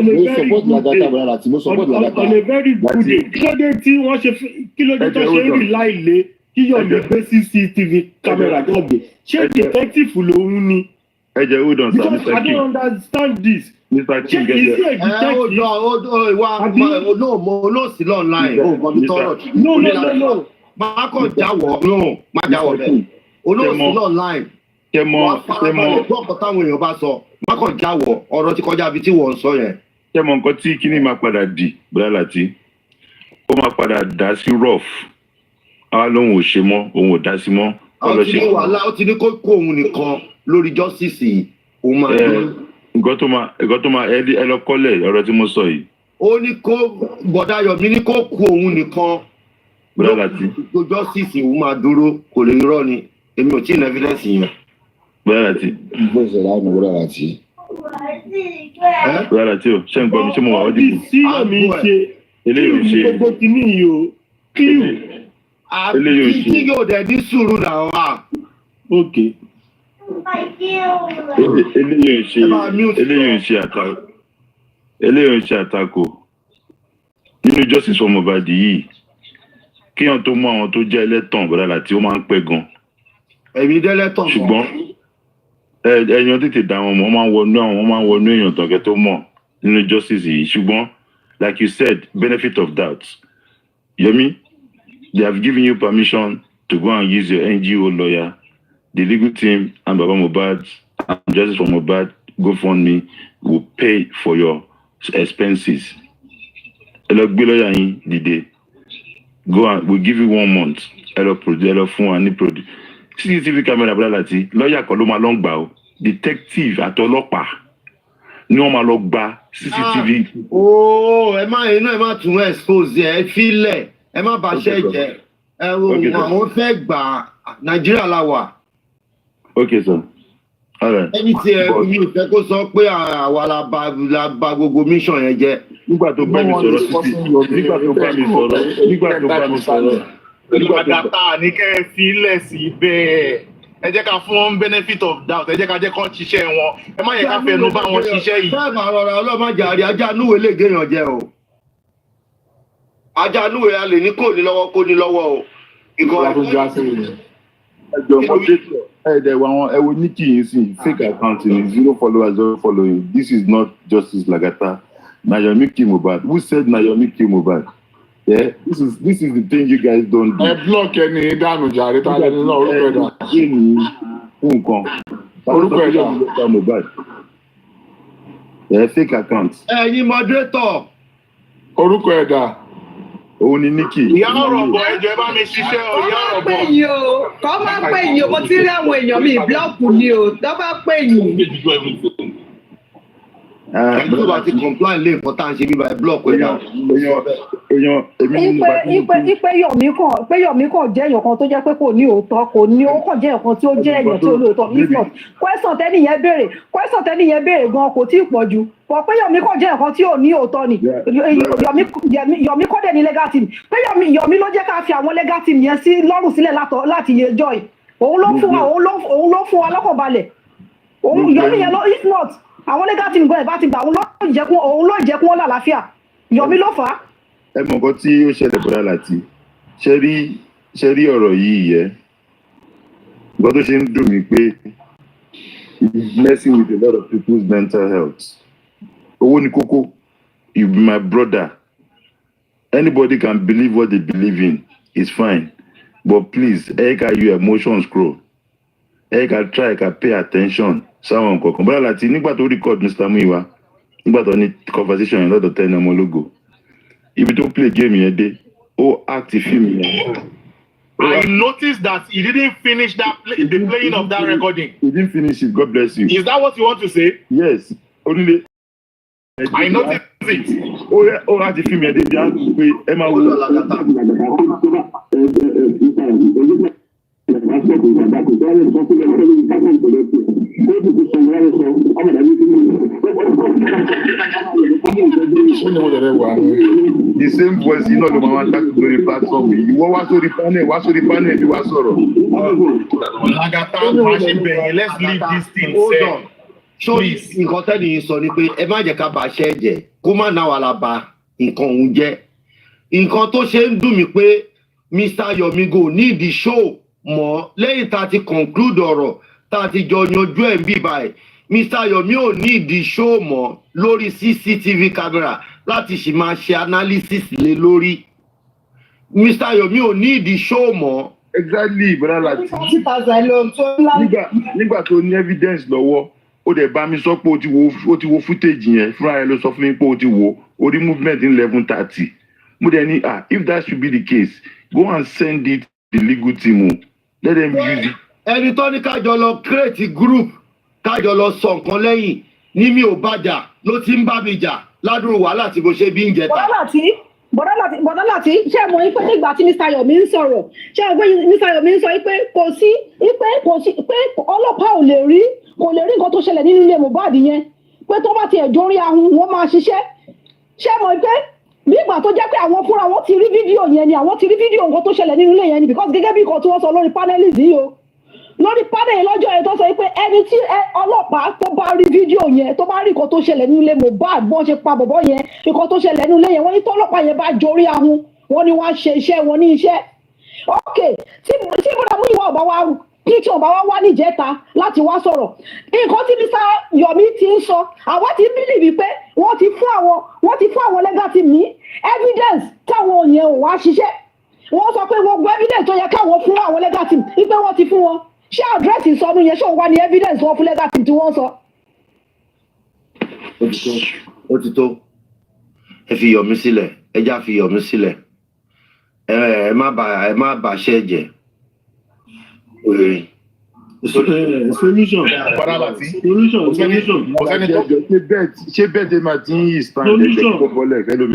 a very good day. Kí ló dé tí wọ́n ṣe kí ló dé tó ṣe ń rí láìlé kí Yomi gbé CCTV camera jáde? Ṣé detective lòun ni? Ẹ jẹ́ hold on sir, Because I don't understand this. Mr. King No. Má kàn jáwọ́ no má jáwọ́ bẹ́ẹ̀. Olóòsì online. Wọ́n farabalẹ̀ gbọ́ ọ̀kan táwọn èèyàn bá sọ. Má kàn jáwọ́ ọ̀rọ̀ ti kọjá bí tí wọ́n ń sọ yẹn. Ṣé mo nǹkan tí kíní máa padà di bọ́dá Lati? Ó máa padà dá sí rough. Àwa lóhun ò ṣe mọ́, òun ò dá sí mọ́. Ó ti ní kó kó òun nìkan lórí justice yìí. Òun máa dúró. Nǹkan tó máa ẹ lọ kọ́lẹ̀ ọ̀rọ̀ tí mo sọ yìí. Ó ní kó bọ̀dá Yomi ní kó kó òun nìkan. Bọ́dá Lati. Justice òun máa dúró kò lè rọ́ ni. Èmi ò tí ì ní evidence yẹn. Bọ́dá Lati. Bọ́dá Lati. Bọ́dá Lati o, ṣé ń gbọ́ mi ṣé mo wà ọ́ dìbò? Sí Yomi ṣe. Eléyìí ṣe. Gbogbo kìíní yìí o. Eléyìí ṣe. Kí yóò dẹ̀ ní sùúrù náà wà. Okay. Eléyìí ṣe àtakò. Nínú justice for Mohbad yìí, kíyàn tó mú àwọn tó jẹ́ ẹlẹ́tàn bọ́dá Lati ó máa ń pẹ́ gan. Èmi dẹ́lẹ́tàn. Ṣùgbọ́n ẹ̀yàn tètè dá wọn mọ̀, wọ́n máa ń wọnú èèyàn tán kẹ́ tó mọ̀ nínú justice yìí. Ṣùgbọ́n like you said, benefit of doubt. Yomi, they have given you permission to go and use your NGO lawyer, the legal team and Baba Mohbad and Justice for Mohbad GoFundMe will pay for your expenses. Hello, lawyer yín dìde. Go and we'll give you 1 month. Hello, fún wa ní produce. CCTV camera Bọ́dá Lati, lawyer kan ló máa lọ gbà o. Detective àtọlọ́pàá ni wọ́n máa lọ gba CCTV. Ẹ má tún expose ẹ fílẹ̀ ẹ má bàṣẹ jẹ́ ẹ wo àwọn fẹ́ gbà Nàìjíríà la wà. Okay sir. All right. Ẹni tí ẹ mi ò fẹ́ kó sọ pé àwa la bà gbogbo mission yẹn jẹ́. Nígbà tó bá mi sọ̀rọ̀. Lagata ní kẹ́ ẹ filẹ̀ sí bẹ́ẹ̀. Ẹ jẹ́ ká fún wọn benefit of doubt. Ẹ jẹ́ ká jẹ́ kán ṣiṣẹ́ wọn. Ẹ má yẹ ká fẹnu bá wọn ṣiṣẹ́ yìí. Bẹ́ẹ̀ máa rọra ọlọ́mọdé ajá núwèé lè géèyàn jẹ o. Ajá núwèé a lè ní kò ní lọ́wọ́ kó ní lọ́wọ́ o. Ẹjọ́ mọ́tẹ́tọ̀ ẹ̀ẹ́dẹ̀wọ̀ àwọn ẹ̀wọ̀ ní kì í sìn fake account ni 0 followers 0 following. This is not justice Lagata. Na Yomi kill Mohbad. Who said na Yomi kill Mohbad? Yeah, this is the thing you guys don't do. Block ẹni dànù jàre tá lẹni náà orúkọ ẹ̀dá. Nǹkan. Orúkọ ẹ̀dá. Mohbad. Fake account. Ẹ̀yin moderator. Orúkọ ẹ̀dá. Òun ni Nikki. Ìyá ọ̀rọ̀ bọ̀ ẹjọ́ ẹ bá mi ṣiṣẹ́ o, ìyá ọ̀rọ̀ bọ̀. Kọ́ máa pè yín o, mo ti rí àwọn èèyàn mi blọ́ọ̀kù ni o, tó bá pè yín. ẹni tó bá ti comply lé nǹkan tá à ń ṣe bíbá ẹ block ẹ náà. ipe Yomi kan jẹ́ èèyàn kan tó jẹ́ pé kò ní òótọ́ kò ní ó kàn jẹ́ èèyàn kan tí ó jẹ́ èèyàn tí ó lóòótọ́ if not question tẹ́ni yẹn béèrè gan kò tí ì pọ̀ jù pọ̀ pé Yomi kan jẹ́ èèyàn kan tí ò ní òótọ́ ni Yomi kọ́ dẹ̀ ní legal team pé Yomi ló jẹ́ ká fi àwọn legal team yẹn sí lọ́rùn sílẹ̀ láti yẹjọ́ yìí òun ló fún wa lọ́kàn balẹ̀ Yomi yẹn ló if not àwọn legal team gan ẹ̀ bá ti gbà òun ló jẹ́kún wọn lálàáfíà Yomi ló fà á. ẹ mọ̀ nǹkan tí ó ṣẹlẹ̀ bọ́dá Láti ṣe rí ọ̀rọ̀ yìí yẹ nǹkan tó ṣe ń dùn mí pé it's messing with a lot of people's mental health. Owó ni kókó, you be my brother. Anybody can believe what they believe in, it's fine. But please, ẹ ká you emotions grow. Ẹ ká try ká pay attention sáwọn nǹkan kan. Bọ́dá Láti nígbà tó record Mr. Muyiwa, nígbà tó ní conversation yẹn lọ́dọ̀ Tẹ́ni Ọmọlógo. Ibi tó play game yẹn dé, ó act film yẹn. I noticed that he didn't finish the playing of that recording. He didn't finish it. God bless you. Is that what you want to say? Yes. Only. I noticed it. Oh, láti film yẹn dé bí a ń pè ẹ máa wò. The same voice iná ló máa ń tàkì lórí platform yìí. Ìwọ wá sórí panel bí wá sọ̀rọ̀. Lagata máa ṣe bẹ̀yìn, let's leave this thing safe. So nǹkan tẹ́lẹ̀ yìí sọ ni pé ẹ má jẹ́ ká bá aṣẹ́ jẹ́ kó má náà wà lába nǹkan òun jẹ́. Nǹkan tó ṣe ń dùn mí pé Mr. Yomi go need the show mọ́ lẹ́yìn tá a ti conclude ọ̀rọ̀ tá a ti jọ yanjú ẹ̀ ń bí báyìí. Mr. Yomi ò need the show mọ́ lórí CCTV camera láti ṣì máa ṣe analysis lé lórí. Mr. Yomi ò need the show mọ́. Exactly, Bọ́dá Láti. Nígbà tó ní evidence lọ́wọ́, ó dẹ̀ bá mi sọ pé ó ti wo footage yẹn fúnra ẹ̀ ló sọ fún mi pé ó ti wo orí movement in 11:30. Mo dẹ̀ ní if that should be the case, go and send it to the legal team o. Let them use it. Ẹni tó ní kájọ lọ create group kájọ lọ sọ nǹkan lẹ́yìn ní mi ò bàjà ló ti ń bá mi jà ládùúrú wàhálà tí mo ṣe bí ń jẹta. Bọ́dá Láti ṣé mo pé nígbà tí Mr. Yomi ń sọ̀rọ̀ ṣé o gbé Mr. Yomi ń sọ pé kò sí pé ọlọ́pàá ò lè rí nǹkan tó ṣẹlẹ̀ nínú ilé Mohbad yẹn pé tó bá tiẹ̀ dórí ahun wọn máa ṣiṣẹ́ ṣé mo pé bí ìgbà tó jẹ́ pé àwọn fúnra wọn ti rí fídíò yẹn ni àwọn ti rí fídíò nǹkan tó ṣẹlẹ̀ nínú ilé yẹn ni because gẹ́gẹ́ bí nǹkan tí wọ́n sọ lórí panelist yìí o lórí panel lọ́jọ́ yẹn tó sọ pé ẹni tí ọlọ́pàá tó bá rí fídíò yẹn tó bá rí nǹkan tó ṣẹlẹ̀ nínú ilé Mohbad bọ́n ṣe pa bọ̀bọ́ yẹn nǹkan tó ṣẹlẹ̀ nínú ilé yẹn wọ́n ní tọ́lọ́pàá yẹn bá jorí ahun wọ́n ní wọ́n á ṣe iṣẹ́ wọn ní iṣẹ́ ok tí bọ́dà Muyiwa ọba wa píkì ọba wa wá níjẹta láti wá sọ̀rọ̀ nǹkan tí Mr. Yomi ti ń sọ àwa ti bílíìfì pé wọ́n ti fún àwọn legal team ní evidence táwọn yẹn ò wá ṣiṣẹ́ wọ́n sọ pé gbogbo evidence tó yẹ káwọn fún àwọn legal team wípé wọ́n ti fún wọn ṣé àdírẹ́sì ìsọnù yẹn ṣé òun wá ní evidence wọn fún legal team tí wọ́n sọ. Ó ti tó ẹ fi Yomi sílẹ̀ ẹ já fi Yomi sílẹ̀ ẹ má bàṣẹ́ jẹ́. Solution. Bọ́dá Láti. Solution. Ṣé bẹ́ẹ̀ tẹ́ máa ti ń yí stand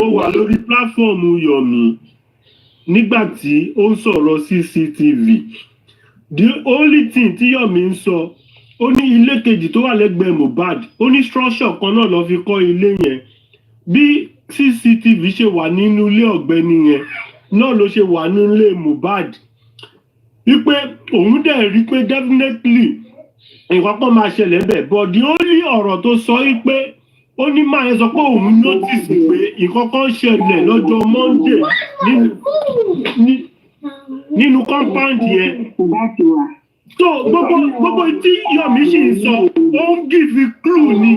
ó wà lórí platform Yomi nígbà tí ó ń sọ̀rọ̀ CCTV. The only thing tí Yomi ń sọ ó ní ilé kejì tó wà lẹ́gbẹ̀ẹ́ Mohbad ó ní structure kan náà lọ fi kọ́ ilé yẹn bí CCTV ṣe wà nínú ilé ọ̀gbẹ́ni yẹn náà ló ṣe wà nínú ilé Mohbad wípé òun dẹ̀ rí pé definitely nǹkan kan máa ṣẹlẹ̀ bẹ́ẹ̀ but the only ọ̀rọ̀ tó sọ wípé ó ní máa yẹn sọ pé òun notice pé nǹkan kan ṣẹlẹ̀ lọ́jọ́ Monday nínú compound yẹn so gbogbo tí Yomi ṣì ń sọ ó ń give clue ni.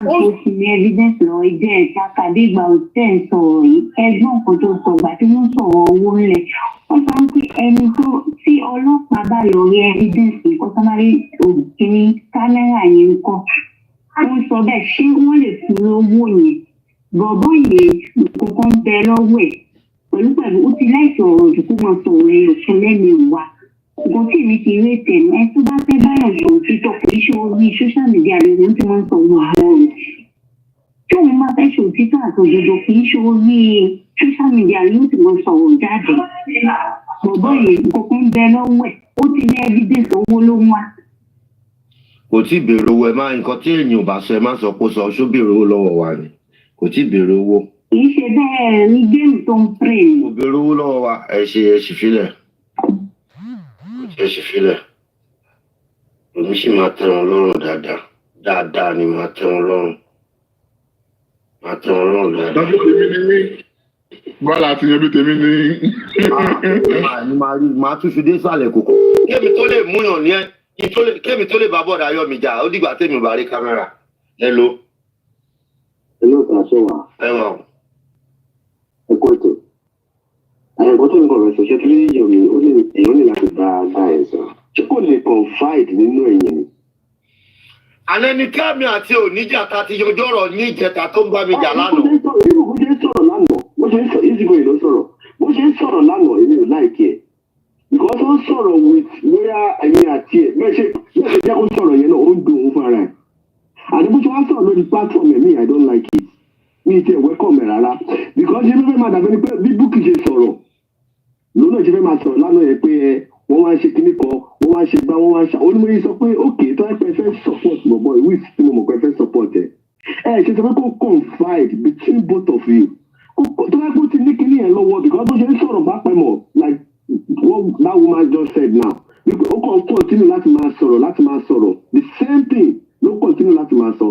ó sì ní evidence lọ ẹjẹ ẹka kàdé ìgbà òtẹ́ ń sọ̀rọ̀ yìí ẹgbọ́n nǹkan tó sọ gbà tí wọ́n sọ̀rọ̀ owó ńlẹ̀ wọ́n sọ pé ẹni tó tí ọlọ́pàá bá lọ rí evidence nǹkan tó máa rí òkìní kámẹ́rà yẹn ń kọ́ wọ́n sọ bẹ́ẹ̀ ṣé wọ́n lè fún owó yẹn bọ̀bọ́ yẹn nǹkan bẹ lọ́wọ́ ẹ̀ pẹ̀lú ó ti láìsí ọ̀rọ̀ jù kó máa sọ̀rọ̀ ẹ̀ fún lẹ́nu ìwà nǹkan tí èmi ti rí tẹ̀lé ẹ tó bá fẹ́ báyọ̀ sọ̀rọ̀ títọ́ kò ní ṣe orí social media rẹ̀ ló ti máa ń sọ gbogbo ọ̀rọ̀ òtítọ́ àtòdodo kì í ṣe orí social media yóò ti mọ sọ̀rọ̀ jáde. Bọ̀bọ́ yìí kókó ń bẹ lọ́wọ́ ẹ̀, ó ti ní evidence owó ló ń wá. Kò tí ì béèrè owó ẹ má nǹkan tí èèyàn ò bá sọ ẹ má sọ pé sọ ṣó béèrè owó lọ́wọ́ wa ni. Kò tí ì béèrè owó. Kì í ṣe bẹ́ẹ̀ ní géèmù tó ń pè é. Kò béèrè owó lọ́wọ́ wa ẹ ṣì filẹ̀. Ẹ ṣì filẹ̀. Èmi sì máa tẹ́ wọn lọ́rùn dáadáa. Dáadáa ni máa tẹ́ wọn lọ́rùn. Máa tẹ́ wọn lọ́rùn dáadáa. Bọ́lá ti yanjú tèmi ní. Màá tún fi dé sàlẹ̀ kòkó. Kémi tó lè múyàn ní ẹ. Kémi tó lè bá bọ̀dà yọ mi jà ó dìgbà tèmi bá rí kámẹ́rà. Hello. Hello, ṣe wà. Ẹ wà o. Ẹ kó ètò. Ẹ̀kọ́ tó ń kọ̀ rẹ̀ ṣọ̀ṣẹ́ tí Yomi ó lè èèyàn ní láti bá ẹ̀ sọ. Ṣé kò lè confide nínú ẹ̀yìn ni? Àná ni Kẹ́mi àti Oníjà ta ti yọjọ́ ọ̀rọ̀ ní ìjẹta tó ń bá mi jà lánàá. Bó ṣe ń sọ̀rọ̀ lánàá, bó ṣe ń sọ̀rọ̀ ìsìnkú ìlú sọ̀rọ̀, bó ṣe ń sọ̀rọ̀ lánàá èmi ò láìkí ẹ̀. Because ó ń sọ̀rọ̀ with bóyá ẹ̀yin àti ẹ̀ bẹ́ẹ̀ ṣe jẹ́ kó sọ̀rọ̀ yẹn náà ó ń dùn òun fúnra ẹ̀. Àti bó ṣe wá sọ̀rọ̀ lórí platform ẹ̀ mi I don't like it. Mi ti ẹ̀ welcome ẹ̀ rárá. Because ṣe ló fẹ́ máa dàbẹ́ ni pé bí Bukky ṣe sọ̀rọ̀ lónà ṣe fẹ́ máa sọ̀rọ̀ lánàá yẹn pé wọ́n wá ń ṣe kíní kan wọ́n wá ń ṣe gbá wọ́n wá ń ṣe olùmọ̀ye sọ pé okay tó ẹ pẹ́ fẹ́ support bọ̀bọ̀ ìwé tí mo mọ̀ pé fẹ́ support ẹ̀ ṣe sọ pé kó confide between both of you tó ẹ kó ti ní kíní yẹn lọ́wọ́ because bó ṣe ń sọ̀rọ̀ bá pẹ́ mọ̀ like what that woman just said now because ó kàn continue láti máa sọ̀rọ̀ the same thing ló continue láti máa sọ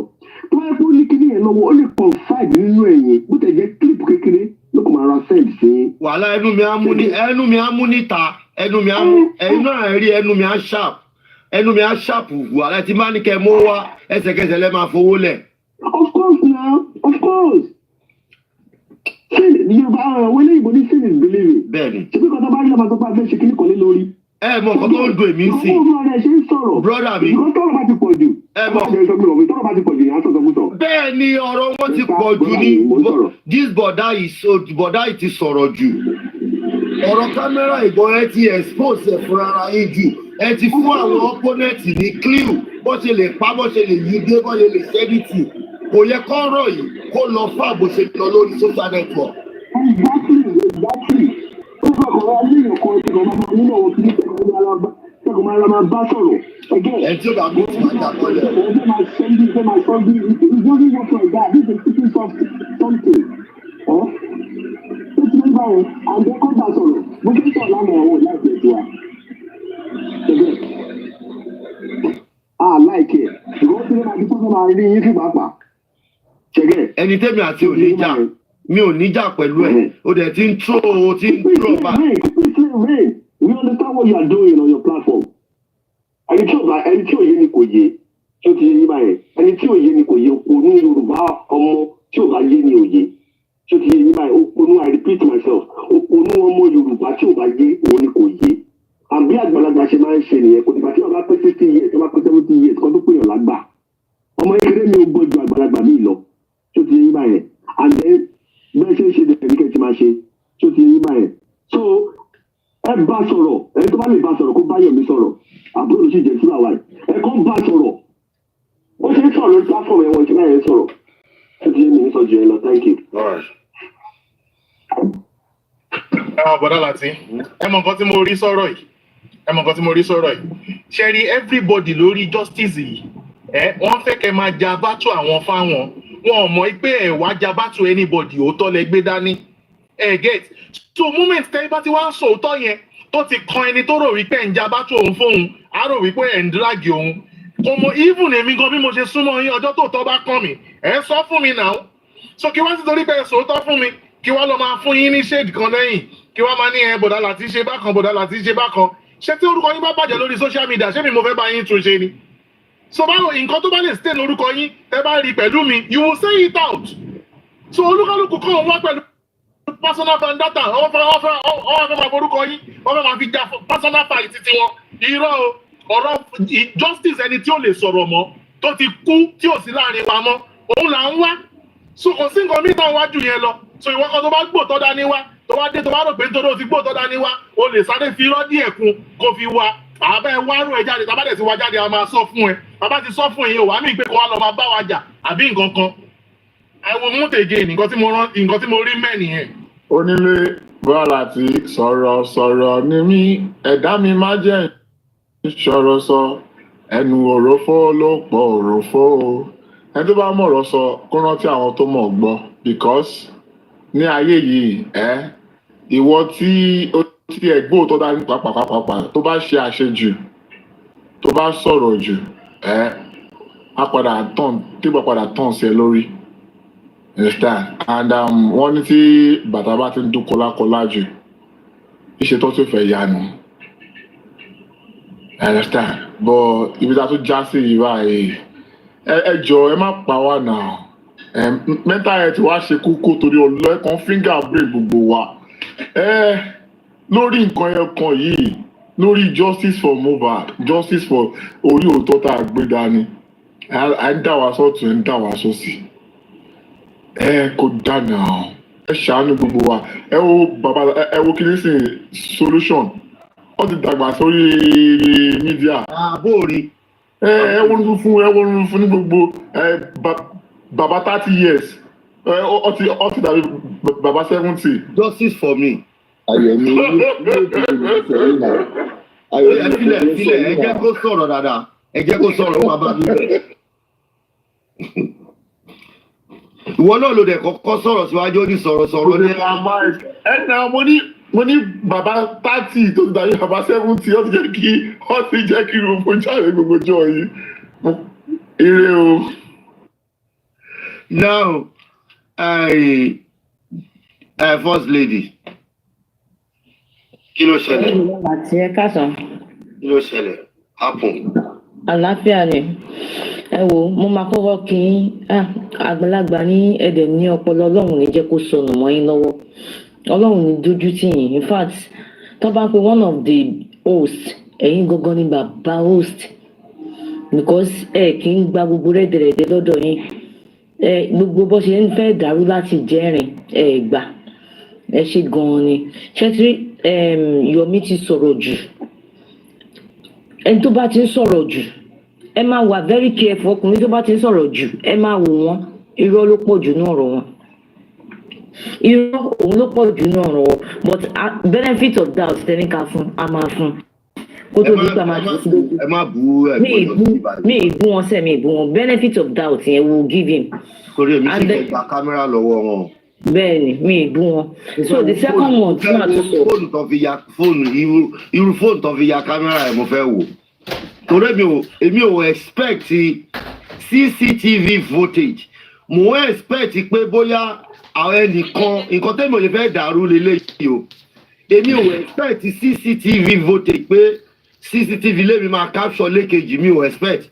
tó ẹ kó ní kíní yẹn lọ́wọ́ ó lè confide nínú ẹ̀yìn bó tẹ̀ jẹ́ clip kékeré ló kò máa ra send sí. Wàhálà ẹnu mi á mú níta ẹnu mi á mú ẹnu náà rí ẹnu mi á ṣàpù wàhálà tí má ní kẹ́ mú wá ẹsẹ̀kẹsẹ̀ lẹ́ máa fowó lẹ̀. Of course now, of course. Yorùbá wọlé ìbò ní sin is believing. Bẹ́ẹ̀ni. Ṣé pé kọ́tà bá rí ọmọ tó bá fẹ́ ṣe kíní kan lé lórí? Ẹ mọ nǹkan tó ń dùn èmi sí. Ọmọ ọmọ rẹ̀ ṣe ń sọ̀rọ̀. Brọ́dà mi. Ìkọ́ tọ́rọ̀ bá ti pọ̀ jù. Ẹ mọ. Tọ́rọ̀ bá ti pọ̀ jù yẹn á sọ̀tọ̀ fún sọ. Bẹ́ẹ̀ ni ọ̀rọ̀ wọn ti pọ̀ jù ní. This bọ̀dá yìí ti sọ̀rọ̀ jù. Ọ̀rọ̀ kámẹ́rà ìbọn ẹ ti expose ẹ̀ fúnra ara yín jù. Ẹ ti fún àwọn opponent ní clue bó ṣe lè pa bó ṣe lè yí dé bó ṣe lè ṣẹ́dítì. Kò yẹ kọ́rọ̀ yìí kó lọ fún àbòṣe lọ lórí social network. Exactly. Ó fẹ́ kọ̀ wá ní ìyọ̀kọ̀ ìgbà máa nínú àwọn kìíní tẹ̀kọ̀ máa bá sọ̀rọ̀. Ẹ tí ó bá gbé tí wọ́n jà kọ́lẹ̀. Ó máa sọ́ndí it's only work like that. This is speaking something. Ó ti ń bá wọn àgbẹ̀ kọ́ bá sọ̀rọ̀ bó ṣe ń sọ̀rọ̀ lánàá àwọn láìpẹ́ ètò wa. Láìkẹ́ ìwọ́n ti ní máa di tó máa rí yín fún pàápàá. Ẹni tẹ́mi àti Oníjà mi ò níjà pẹ̀lú ẹ̀ ó dẹ̀ ti ń tró bá. We understand what you are doing on your platform. Ẹni tí òye ni kò yé tí ó ti yé yín báyẹn ẹni tí òye ni kò yé òpònú Yorùbá ọmọ tí ò bá yé ni òye tí ó ti yé yín báyẹn òpònú I repeat myself òpònú ọmọ Yorùbá tí ò bá yé òun ni kò yé àbí àgbàlagbà ṣe máa ń ṣe nìyẹn kò dìgbà tí wọn bá pé 60 years tí wọn bá pé 70 years kan tó pè yàn lágbà ọmọ kékeré mi ò gbọ́ ju àgbàlagbà mi lọ tí ó ti yé yín báyẹn and then bẹ́ẹ̀ ṣe ń ṣe dẹ̀rẹ̀ kẹ́ ti máa ṣe tí ó ti yé yín báyẹn so ẹ bá sọ̀rọ̀ ẹ tó bá lè bá sọ̀rọ̀ kó bá Yomi sọ̀rọ̀ àbúrò sì jẹ́ sílà wáyé ẹ kọ́ bá sọ̀rọ̀ ó ṣe ń sọ̀rọ̀ lórí platform ẹ̀wọ̀n ìṣẹ́ báyẹn sọ̀rọ̀ ẹ ti yé mi ní sọ jù ẹ lọ thank you. Bọ̀dá Láti ẹ mọ nǹkan tí mo rí sọ̀rọ̀ yìí ṣe rí everybody lórí justice yìí wọ́n fẹ́ kẹ́ máa ja bátù àwọn fáwọn wọn ò mọ̀ pé ẹ̀ wá ja bátù anybody òótọ́ lẹ gbé dání get so moment tẹ́ bá ti wá ń sọ òótọ́ yẹn tó ti kan ẹni tó rò wípé ẹ̀ ń ja bátù òun fóun á rò wípé ẹ̀ ń drag òun kò mọ even èmi gan bí mo ṣe súnmọ́ yín ọjọ́ tó tọ́ bá kàn mí ẹ̀ sọ fún mi now so kí wá sí torí pé ẹ̀ sòótọ́ fún mi kí wá lọ máa fún yín ní shade kan lẹ́yìn kí wá máa ní Bọ̀dá Láti ṣe bákan Bọ̀dá Láti ṣe bákan ṣé tí orúkọ yín bá bàjẹ́ lórí social media ṣé mi mo fẹ́ bá yín tún ṣe ni so báwo nǹkan tó bá lè stay lórúkọ yín tẹ́ bá rí pẹ̀lú mi you will say it out so olúkálùkù kan wá pẹ̀lú personal vendetta wọ́n fẹ́ máa forúkọ yín wọ́n fẹ́ máa fi ja personal fight ti wọn irọ́ ọ̀rọ̀ justice ẹni tí ó lè sọ̀rọ̀ mọ́ tó ti kú tí ò sí láàrin wa mọ́ òun là ń wá so kò sí nǹkan mìíràn wájú yẹn lọ so ìwọ kan tó bá gbòòtọ́ dání wá tó wá dé tó bá rò pé nítorí o ti gbòòtọ́ dání wá o lè sáré fi irọ́ díẹ̀ kún kó fi wá àbẹ́ wárò ẹ jáde tàbá dẹ̀ ti wá jáde a máa sọ fún ẹ bàbá ti sọ fún ẹ̀yin ò wá mí pé kó wá lọ máa bá wa jà àbí nǹkan kan I will mute again. Nǹkan tí mo rí mẹ́rin yẹn. Onílé bọ́lá ti sọ̀rọ̀ ni mí, ẹ̀dá mi má jẹ́ ìṣọ̀rọ̀ sọ, ẹnu òrófó ló pọ̀ òrófó. Ẹni tó bá mọ̀rọ̀ sọ kó rántí àwọn tó mọ̀ gbọ́ because ní ayé yìí ìwọ tí ó ti ẹ̀gbọ́n tó dá ní pàápàá tó bá ṣe àṣejù tó bá sọ̀rọ̀ jù á padà tàn sí ẹ lórí. Understand? And wọ́n ní tí bàtà bá ti ń dún kọlákọlá jù ìṣe tó tún fẹ́ yá ni. Understand? But ibi tá a tún já sí yìí báyìí ẹ jọ ẹ má pa wá náà. Mental health wa ṣe kókó torí ọlọ́ẹ̀kan finger brain gbogbo wa. Lórí nǹkan ẹ̀kan yìí lórí justice for Mohbad justice for orí òótọ́ tá a gbé dání à ń dà wá sọ́tún ẹ̀ ń dà wá sósì. Kò dáná ẹ ṣàánú gbogbo wa ẹ wo kí ní sìn solution wọ́n ti dàgbà sórí mídíà. àbórí. ẹ wọ́n fún ní gbogbo bàbá 30 years ó ti dàbí bàbá 70. justice for me. Ayọ̀mí filẹ̀ ẹ jẹ́ kó sọ̀rọ̀ dáadáa ẹ jẹ́ kó sọ̀rọ̀ wà bá mi bẹ̀. ìwọ náà ló dẹ̀ kọ́kọ́ sọ̀rọ̀ síwájú ó ní sọ̀rọ̀ ní. ẹnà mo ní bàbá 30 tó dàbí bàbá 70 ó ti jẹ́ kí irun fún jáde gbogbo jọ yìí. Ire o. Now, first lady. Kí ló ṣẹlẹ̀? Àti ẹ káàsán. Kí ló ṣẹlẹ̀? Happen. Àlàáfíà ni. Ẹ wo, mo máa kọ́kọ́ kí àgbàlagbà ní ẹ̀dẹ̀ ní ọpọlọ Ọlọ́run ní jẹ́ kó sọnù mọ́ yín lọ́wọ́. Ọlọ́run ní dójú tì yín. In fact, tó bá pe one of the host, ẹ̀yin gangan ni bàbá host. Because kì í gba gbogbo rẹ́dẹ̀rẹ̀dẹ̀ lọ́dọ̀ yín. Gbogbo bó ṣe ń fẹ́ dàrú láti jẹ́rìn gbà. Ẹ ṣe gan-an ni. Ṣé tí Yomi ti sọ̀rọ̀ jù? Ẹni tó bá ti ń sọ̀rọ̀ jù ẹ máa wà very careful. Ọkùnrin tó bá ti ń sọ̀rọ̀ jù ẹ máa wò wọ́n. Irọ́ ló pọ̀ jù ní ọ̀rọ̀ wọn. Irọ́ òun ló pọ̀ jù ní ọ̀rọ̀ wọn. But benefit of doubt tẹ́ni ká fún a máa fún. Kó tó di pa máa tó sí lójú. Ẹ má bú mi ìbú wọn sẹ́ mi ìbú wọn. Benefit of doubt yẹn will give him. Torí èmi sì fẹ́ gba kámẹ́rà lọ́wọ́ wọn. Bẹ́ẹ̀ni mi ìbú wọn. So the second one tí màá tó sọ. Fóònù tó fi ya irú fóònù tó fi ya kámẹ́rà ẹ̀ mo fẹ́ wò. Torí èmi ò expect CCTV footage. Mo expect pé bóyá àwọn ẹnìkan nǹkan tẹ́mi ò lè fẹ́ dàrú lélẹ́yìí o. Èmi ò expect CCTV footage pé CCTV lèmi máa capture lékejì mi ò expect.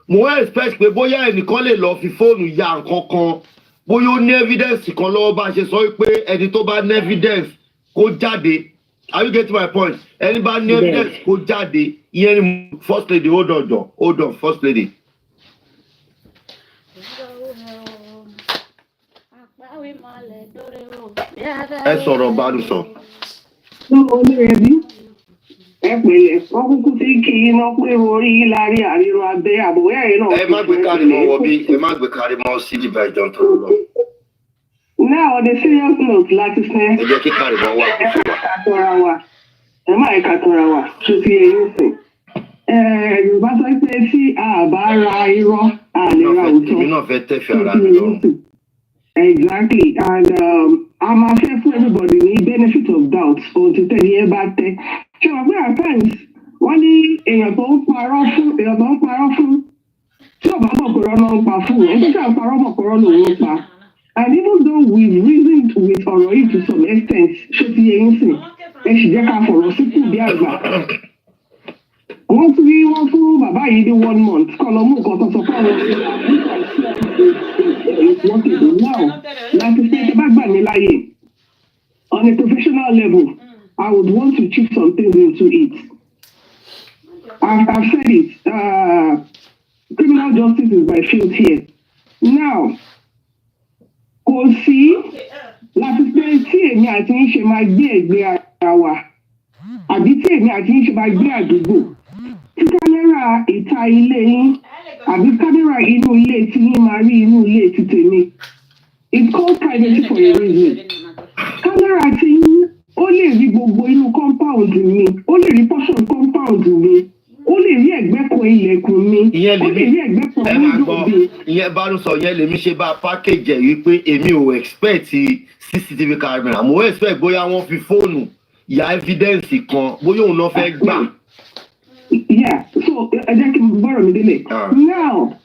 Mo expect pé bóyá ẹnìkan lè lọ fi fóònù ya nǹkan kan. Bóyá ó ní evidence kan lọ́wọ́ bá ṣe sọ pé ẹni tó bá ní evidence kó jáde. Are you getting my point? Ẹni bá ní evidence kó jáde. Ìyẹn ni first lady hold on first lady. Ẹ sọ̀rọ̀ bá sọ. Olúrẹ̀bí ẹ pẹ̀lẹ́ wọ́n kúkú tí kì í ná pé orí lárí àríro abẹ́ àbòwẹ́ ẹ̀yìn náà. Ẹ má gbé kárí mọ́ wọ bí ẹ má gbé kárí mọ́ sí ìdìbò ìjọ tó lọ. Now on a serious note láti fẹ́. Ẹ jẹ́ kí kárí mọ́ wá kó fún wa. Ẹ má ẹ̀ka tọra wa tó ti ẹ̀yìn sìn. Yorùbá sọ pé tí a bá ra irọ́ a lè ra òótọ́. Èmi náà fẹ́ tẹ̀fẹ̀ ara mi lọ. Exactly and a máa fẹ́ fún everybody ní benefit of doubt ohun tí tẹ̀lé ẹ bá tẹ́. Ṣé wọ́n pé at times wọ́n ní èèyàn tó ń parọ́ fún tí ọ̀bá mọ̀kọ́rọ́ náà ń pa fún ẹ̀ tó ṣàn parọ́ mọ̀kọ́rọ́ lòun ń pa. And even though we reasoned with ọ̀rọ̀ yìí to some extent ṣé ti yẹ yín sìn ẹ sì jẹ́ ká fọ̀rọ̀ síkù bí àgbà. Wọ́n fún bàbá yìí ní 1 month kọ́ lọ mú nǹkan tó sọ fún àwọn wọ́n ti dùn náà láti ṣe é bá gbà mí láàyè. On a professional level, I would want to chip some things into it. I've said it. Criminal justice is by field here. Now, kò sí láti pé tí èmi àti ń ṣe máa gbé ẹgbẹ́ ara wa àbí tí èmi àti ń ṣe máa gbé àdúgbò tí kámẹ́rà ìta ilé yín àbí kámẹ́rà inú ilé tí yín máa rí inú ilé ti tèmi It's called privacy for a reason. Camera ti ó lè rí gbogbo inú compound mi, ó lè rí portion compound mi, ó lè rí ẹ̀gbẹ́ kan ilẹ̀kùn mi, ó lè rí ẹ̀gbẹ́ kan window mi. Ìyẹn bá ń sọ yẹn lèmi ṣe bá package ẹ̀ wípé èmi ò expect CCTV camera. Mo expect bóyá wọ́n fi fóònù ya evidence kan bóyá òun náà fẹ́ gbà. Yeah, so ẹ jẹ́ kí n bọ̀rọ̀ mi délé. Now,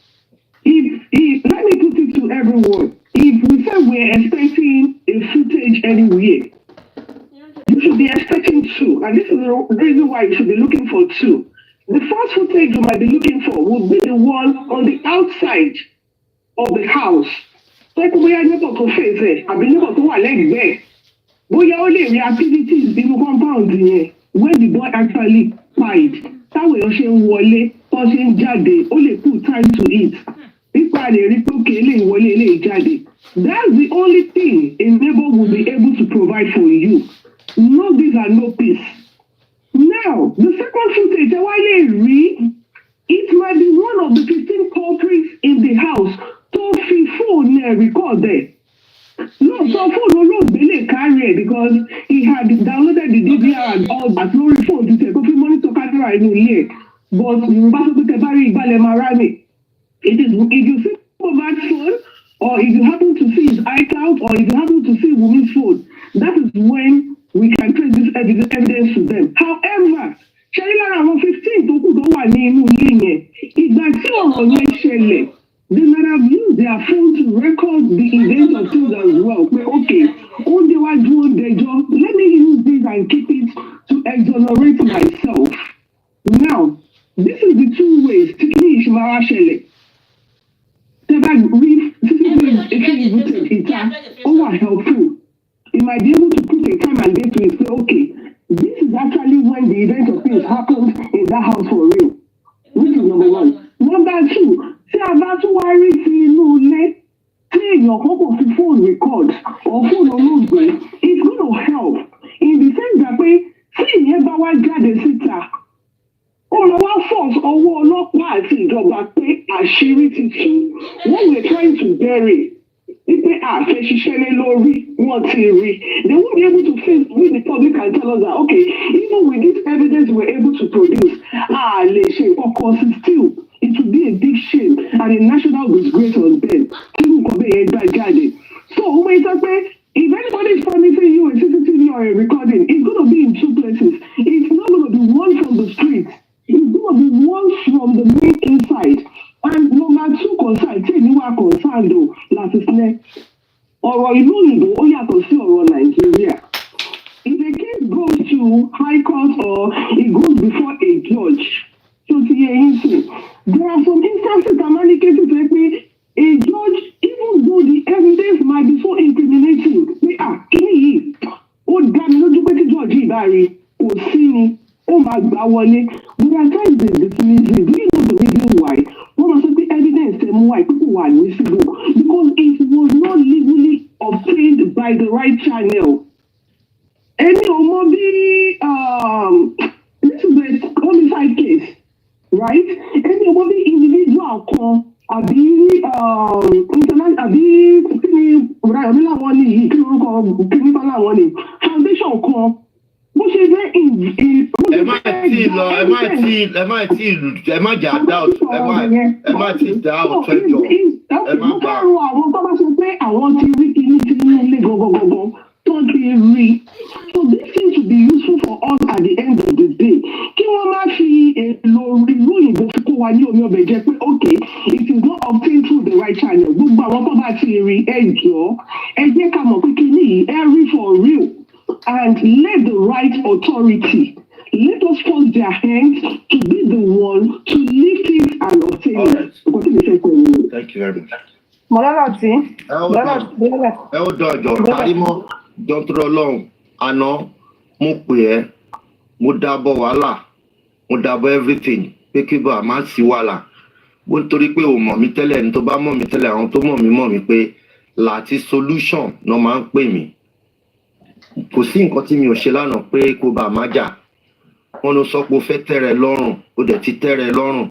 if let me put it to everyone. If we say we're expecting a footage anywhere, you should be expecting two. And this is the reason why you should be looking for two. The first footage you might be looking for will be the one on the outside of the house. Like bóyá neighbor tó face ẹ̀, àbí neighbor tó wà lẹ́gbẹ̀ẹ́. Bóyá ó lè rí activities nínú compound yẹn when the boy actually fight. Táwọn èèyàn ṣe ń wọlé, tó ṣe ń jáde, ó lè put time to it. Nípa lè rí pé òkè lè wọlé lè jáde. That's the only thing a neighbor will be able to provide for you. No this and no peace. Now, the second footage, it might be one of the 15 culprits in the house to fi phone record there. No, so phone alone they carry it because he had downloaded the DVR and all that. No phone to take off monitor camera in here. But it is if you see mobile phone or if you happen to see his iCloud or if you happen to see woman's phone, that is when we can trace this evidence to them. However, Ṣẹ́yìn àwọn 15 tó kù tó wà ní inú ilé yẹn, ìgbà tí ọ̀rọ̀ yẹn ṣẹlẹ̀, they might have used their phone to record the event of things as well. Pé okay, ó déwájú ó dẹjọ́, let me use this and keep it to exonerate myself. Now, this is the two ways tí kí ní ìṣúná wá ṣẹlẹ̀. Tẹ́bá rí títí ní ìta, ó wà helpful. You might be able to put a time and date to it. Say, okay, this is actually when the event of things happened in that house for real. Which is number one. Number two, tí a bá tún wá rí sí inú ilé tí èèyàn kan kò fi phone record or phone olóògbé, it's gonna help in the sense that pé tí ìyẹn bá wá jáde síta, ó lọ wá force ọwọ́ ọlọ́pàá àti ìjọba pé àṣírí ti tú. What we're trying to bury. They won't be able to face with the public and tell us that okay, even with this evidence we're able to produce, of course still it would be a big shame and a national disgrace on them. So if anybody is promising you a CCTV or a recording, it's going to be in two places. It's not going to be one from the street. It's going to be one from the main inside. And number two concern, tí èmi wà concerned o láti sílẹ̀. Ọ̀rọ̀ ìlú òyìnbó ó yàtọ̀ sí ọ̀rọ̀ Nàìjíríà. If a case goes to high court or it goes before a judge, tó ti yẹ yín sìn, there are some instances and many cases where a judge, even though the evidence might be so incriminating, pé kíni yìí, ó dá mi lójú pé tí judge yìí bá rí kò sí ni, ó máa gbà wọlé. But at times they dismiss it. Do you know the reason why? Evidence why people were admissible because it was not legally obtained by the right channel. Any this is a homicide case, right? Any individual can foundation kan bó ṣe jẹ́ ẹ má jà doubt ẹ má ti doubt ẹjọ́ ẹ má gbà. Àwọn tó bá sọ pé àwọn ti rí kíní tí ní ilé gangan tó ti rí. So this thing should be useful for us at the end of the day. Kí wọ́n má fi èlò ìlú òyìnbó fi kó wa ní omi ọbẹ̀ jẹ́ pé okay, it is not obtained through the right channel. Gbogbo àwọn tó bá ti rí ẹjọ́ ẹ jẹ́ ká mọ̀ pé kíní yìí ẹ rí for real. And let the right authority, let us force their hands to be the one to lift it and obtain it. Thank you very much. Lati. Ẹ ó dọ̀jọ̀ Kárímọ́ dọ́túrọ̀ lọ́hùn àná mo pè ẹ́ mo dábọ̀ wàhálà mo dábọ̀ everything pé kí bá má sí wàhálà bó nítorí pé o mọ̀ mí tẹ́lẹ̀ ní tó bá mọ̀ mí tẹ́lẹ̀ àwọn tó mọ̀ mí pé Lati solution náà máa ń pè mí. Kò sí nǹkan tí mi ò ṣe lánàá pé kó bá má jà. Wọ́n ló sọ pé o fẹ́ tẹ́rẹ̀ lọ́rùn, o dẹ̀ ti tẹ́rẹ̀ lọ́rùn.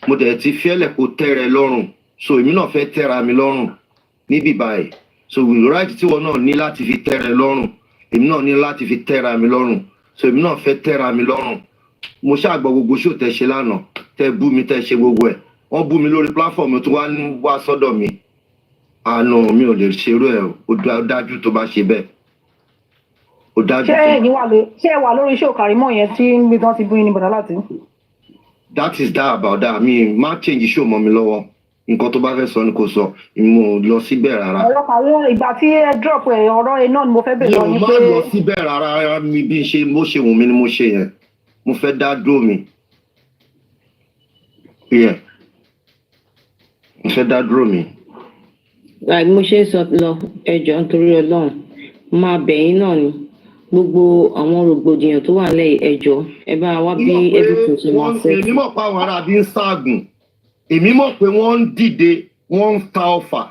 Mo dẹ̀ ti fẹ́lẹ̀ kó tẹ́rẹ̀ lọ́rùn. So èmi náà fẹ́ tẹ́ra mi lọ́rùn níbí báyìí. so right tí wọn náà ní láti fi tẹ́rẹ lọ́rùn èmi náà ní láti fi tẹ́ra mi lọ́rùn so èmi náà fẹ́ tẹ́ra mi lọ́rùn mo ṣàgbọ́ gbogbo ṣó tẹ́ ṣe lánàá tẹ́ bú mi tẹ́ ṣe gbogbo ẹ̀ wọ́n bú mi lórí platform tó wá sọ́dọ̀ mi àná mi ò lè ṣerú ẹ̀ ó dájú tó bá ṣe bẹ́ẹ̀ ó dájú. ṣé ẹ wà lórí ṣó Karimo yẹn tí ń gbé tán ti bú yín ní bọ̀dá láti. that is that about that mi má change ṣó mọ́ mi lọ́wọ́ nǹkan tó bá fẹ́ sọ ni kò sọ mo lọ síbẹ̀ rárá. ọ̀rọ̀ Karimo ìgbà tí ẹ drop ẹ̀ ọ̀rọ̀ ẹ̀ náà ni mo fẹ́ bẹ̀rẹ̀ lọ ní pé. mi ò má lọ síbẹ̀ rárá mi bí ṣe mo ṣe wù mí ni mo ṣe yẹn mo fẹ́ dá dúró mi. mo fẹ́ dá dúró mi. àbí mo ṣe ń sọ lọ ẹjọ́ nítorí Ọlọ́run máa bẹ̀yìn náà ni gbogbo àwọn rògbòdìyàn tó wà lẹ́yìn ẹjọ́ ẹ bá wá bí everything ṣe máa ṣe. èmi mọ̀ pé àwọn ará bí ń ságùn èmi mọ̀ pé wọ́n ń dìde wọ́n ń ta ọfà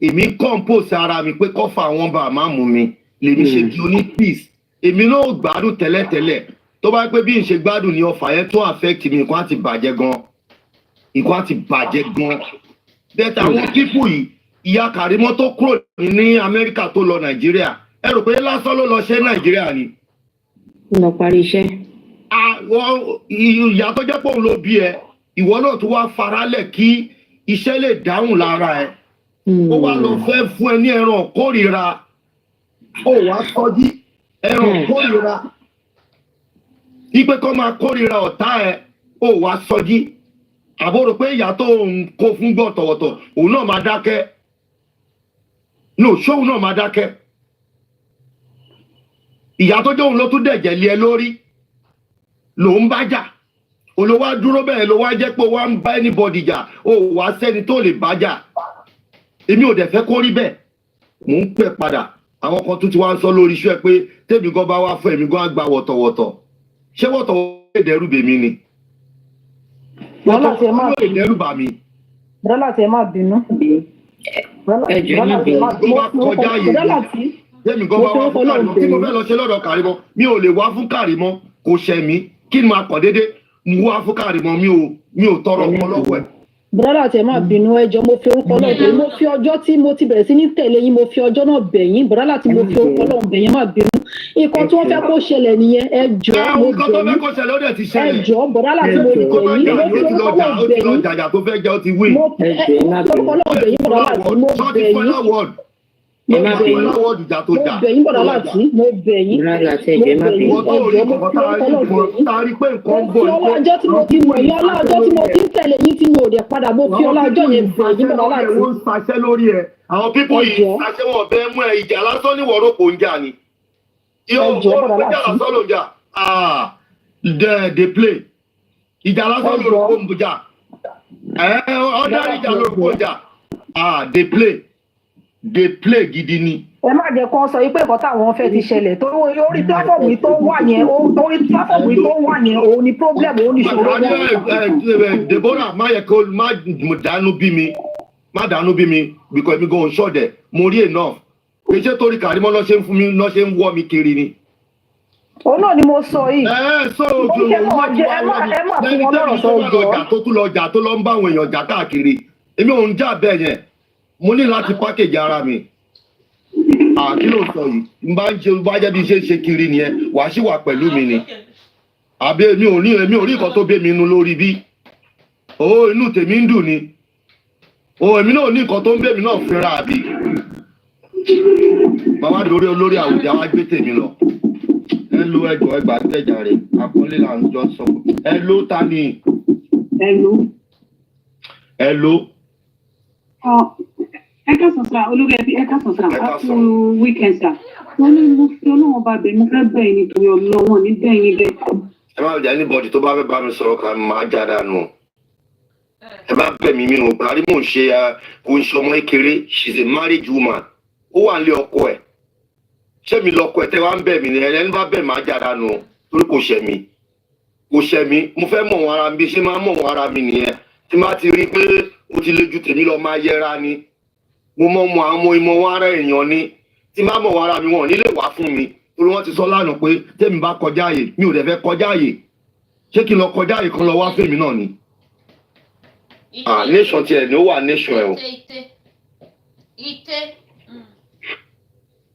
èmi compose ara mi pé kọ́fà wọn bá máa mú mi lèmi ṣe kí oní peace èmi náà gbádùn tẹ́lẹ̀tẹ́lẹ̀ tó bá pẹ́ bí n ṣe gbádùn ní ọfà yẹn tó affect mi nǹkan á ti bàjẹ́ gan bẹ́ẹ̀ àwọn pípù yìí ìyá Karimo tó kúrò ní Amẹ́ríkà tó lọ Nàìjíríà ẹ rò pé lásán ló lọ ṣe Nàìjíríà ni. lọ parí iṣẹ́. ìyá tó jẹ́ pé òun ló bí ẹ ìwọ náà tó wá faralẹ̀ kí iṣẹ́ lè dáhùn lára ẹ ó wá lọ fẹ́ fún ẹ ní ẹran kórìíra ó wá sọjí ẹran kórìíra ipe kọ́ máa kórìíra ọ̀tá ẹ ó wá sọjí àbúrò pé ìyá tó ń kó fún gbọ̀tọ̀wọ̀tọ̀ òun náà máa dákẹ́ ṣóun náà máa dákẹ́ ìyá tó jẹ́ òun ló tún dẹ̀jẹ̀ lé ẹ lórí ló ń bá jà olówó dúró bẹ́ẹ̀ ló wá jẹ́ pé wá ń bá anybody jà ó wá sẹ́ni tó lè bá jà èmi ò dẹ̀ fẹ́ kó rí bẹ́ẹ̀ mò ń pẹ́ padà àwọn kan tún ti wá ń sọ lórí iṣẹ́ pé tèmi gan bá wá fún èmi gan á gba wọ̀tọ̀wọ̀tọ̀ ṣé wọ̀tọ̀wọ̀tọ̀ lè dẹ́rù bèmí ni wọ̀tọ̀wọ̀tọ̀ lè dẹ́rù bà mí. bọ́lá tí ẹ má bínú. ẹjọ́ ní bínú. kọjá yìí tèmi gan bá wá fún Karimo kí mo fẹ́ lọ ṣe lọ́dọ̀ Karimo mi ò lè wá fún Karimo kò ṣẹ̀ mí kí ni máa kọ̀ déédéé mo wá fún Karimo mi ò tọrọ ọmọ lọ́wọ́ ẹ̀. bọ́lá tí ẹ má bínú ẹjọ́ mo fi orúkọ náà bẹ̀ yín mo fi ọjọ́ tí mo ti bẹ̀rẹ̀ sí ní tẹ̀lé yín mo fi ọjọ́ náà bẹ̀ yín bọ́lá tí mo fi orúkọ náà bẹ̀ yín má bínú nǹkan tí wọ́n fẹ́ kó ṣẹlẹ̀ nìyẹn ẹjọ́ mo bẹ̀ yín ẹjọ́ bọ́lá tí mo bẹ̀ yín mo fi orúkọ náà bẹ̀ yín mo fi orúkọ náà bẹ̀ yín bọ́lá tí mo bẹ̀ yín mo bẹ̀ yín bọ̀dá láti mo bẹ̀ yín ọjọ́ mo fi ọlọ́jọ́ tí mo ti mọ̀ yín ọlọ́jọ́ tí mo ti ń tẹ̀lé yín tí mo dẹ̀ padà mo fi ọlọ́jọ́ yẹn bẹ̀ yín bọ̀dá láti. wọ́n ń ṣaṣẹ́ lórí ẹ̀ àwọn pípọ̀ yìí ṣaṣẹ́ wọn bẹ́ẹ̀ mú ẹ ìjà lásán ní wọ́rọ̀ kò ń jà ni. ìjà lásán ló ń jà dey play ìjà lásán ló ń jà ọ̀dà ìjà ló ń jà dey play gidi ni. ẹ má jẹ́ kó sọ pé nǹkan táwọn fẹ́ ti ṣẹlẹ̀ tó orí pílátọọmù yìí tó wà yẹn òun ni problem òun ni ìṣòro wọn. Deborah má yẹ kó má dànù bí mi because mi gan ṣọdẹ mo rí enough pé ṣé torí Karimo lọ ṣe ń fún mi lọ ṣe ń wọ́ mi kiri ni. òun náà ni mo sọ yìí. sọ ojú ẹ má fi wọn lọ́rọ̀ sọ jọ. tó tún lọ jà tó lọ ń bá àwọn èèyàn jà káàkiri èmi ò ń jà bẹ́ẹ̀ yẹn mo ní láti package ara mi kí ló sọ yìí n bá ń ṣe bá jẹ́ bí ṣe kiri nìyẹn wàá sì wà pẹ̀lú mi ni àbí èmi ò rí nǹkan tó bẹ́ mi inú lórí bí inú tèmi ń dùn ni èmi náà ní nǹkan tó ń bẹ́ mi náà fẹ́ra àbí bàbá lórí olórí àwùjọ àwọn agbé tèmi lọ ẹ lo ẹjọ́ ẹgbàá tẹjà rẹ àpọ́nlé là ń jọ sọ ẹ ló ta ni ẹ ló. ẹ káàsán sá olórí ẹbí ẹ káàsán sá á kú weekend sá wọn ní mo fi Ọlọ́run bá bẹ̀ mo fẹ́ bẹ̀ yín nítorí Ọlọ́run ní bẹ̀ yín bẹ́ẹ̀. ẹ má jẹ́ anybody tó bá fẹ́ bá mi sọ̀rọ̀ ká máa já dànù ẹ bá bẹ̀ mí mi ò parí mò ń ṣe kò ń ṣe ọmọ kékeré she's a married woman ó wà nílé ọkọ ẹ̀ ṣé mi lọkọ ẹ̀ tẹ́ wá ń bẹ̀ mí ni ẹni bá bẹ̀ máa já dànù torí kò ṣẹ̀ mí mo fẹ́ mọ̀ wọn ara mi ṣé máa mọ̀ wọn ara mi nìyẹn tí má ti rí pé ó ti lé ju tèmi lọ máa yẹra ni mo mọ àwọn ìmọ̀ wọn ara èèyàn ni tí má mọ̀ wọn ara mi wọn nílé wá fún mi torí wọ́n ti sọ lánàá pé tèmi bá kọjá àyè mi ò dẹ̀ fẹ́ kọjá àyè ṣé kí n lọ kọjá àyè kan lọ wá fèmí náà ni. nation tiẹ̀ ni ó wà nation ẹ̀ o.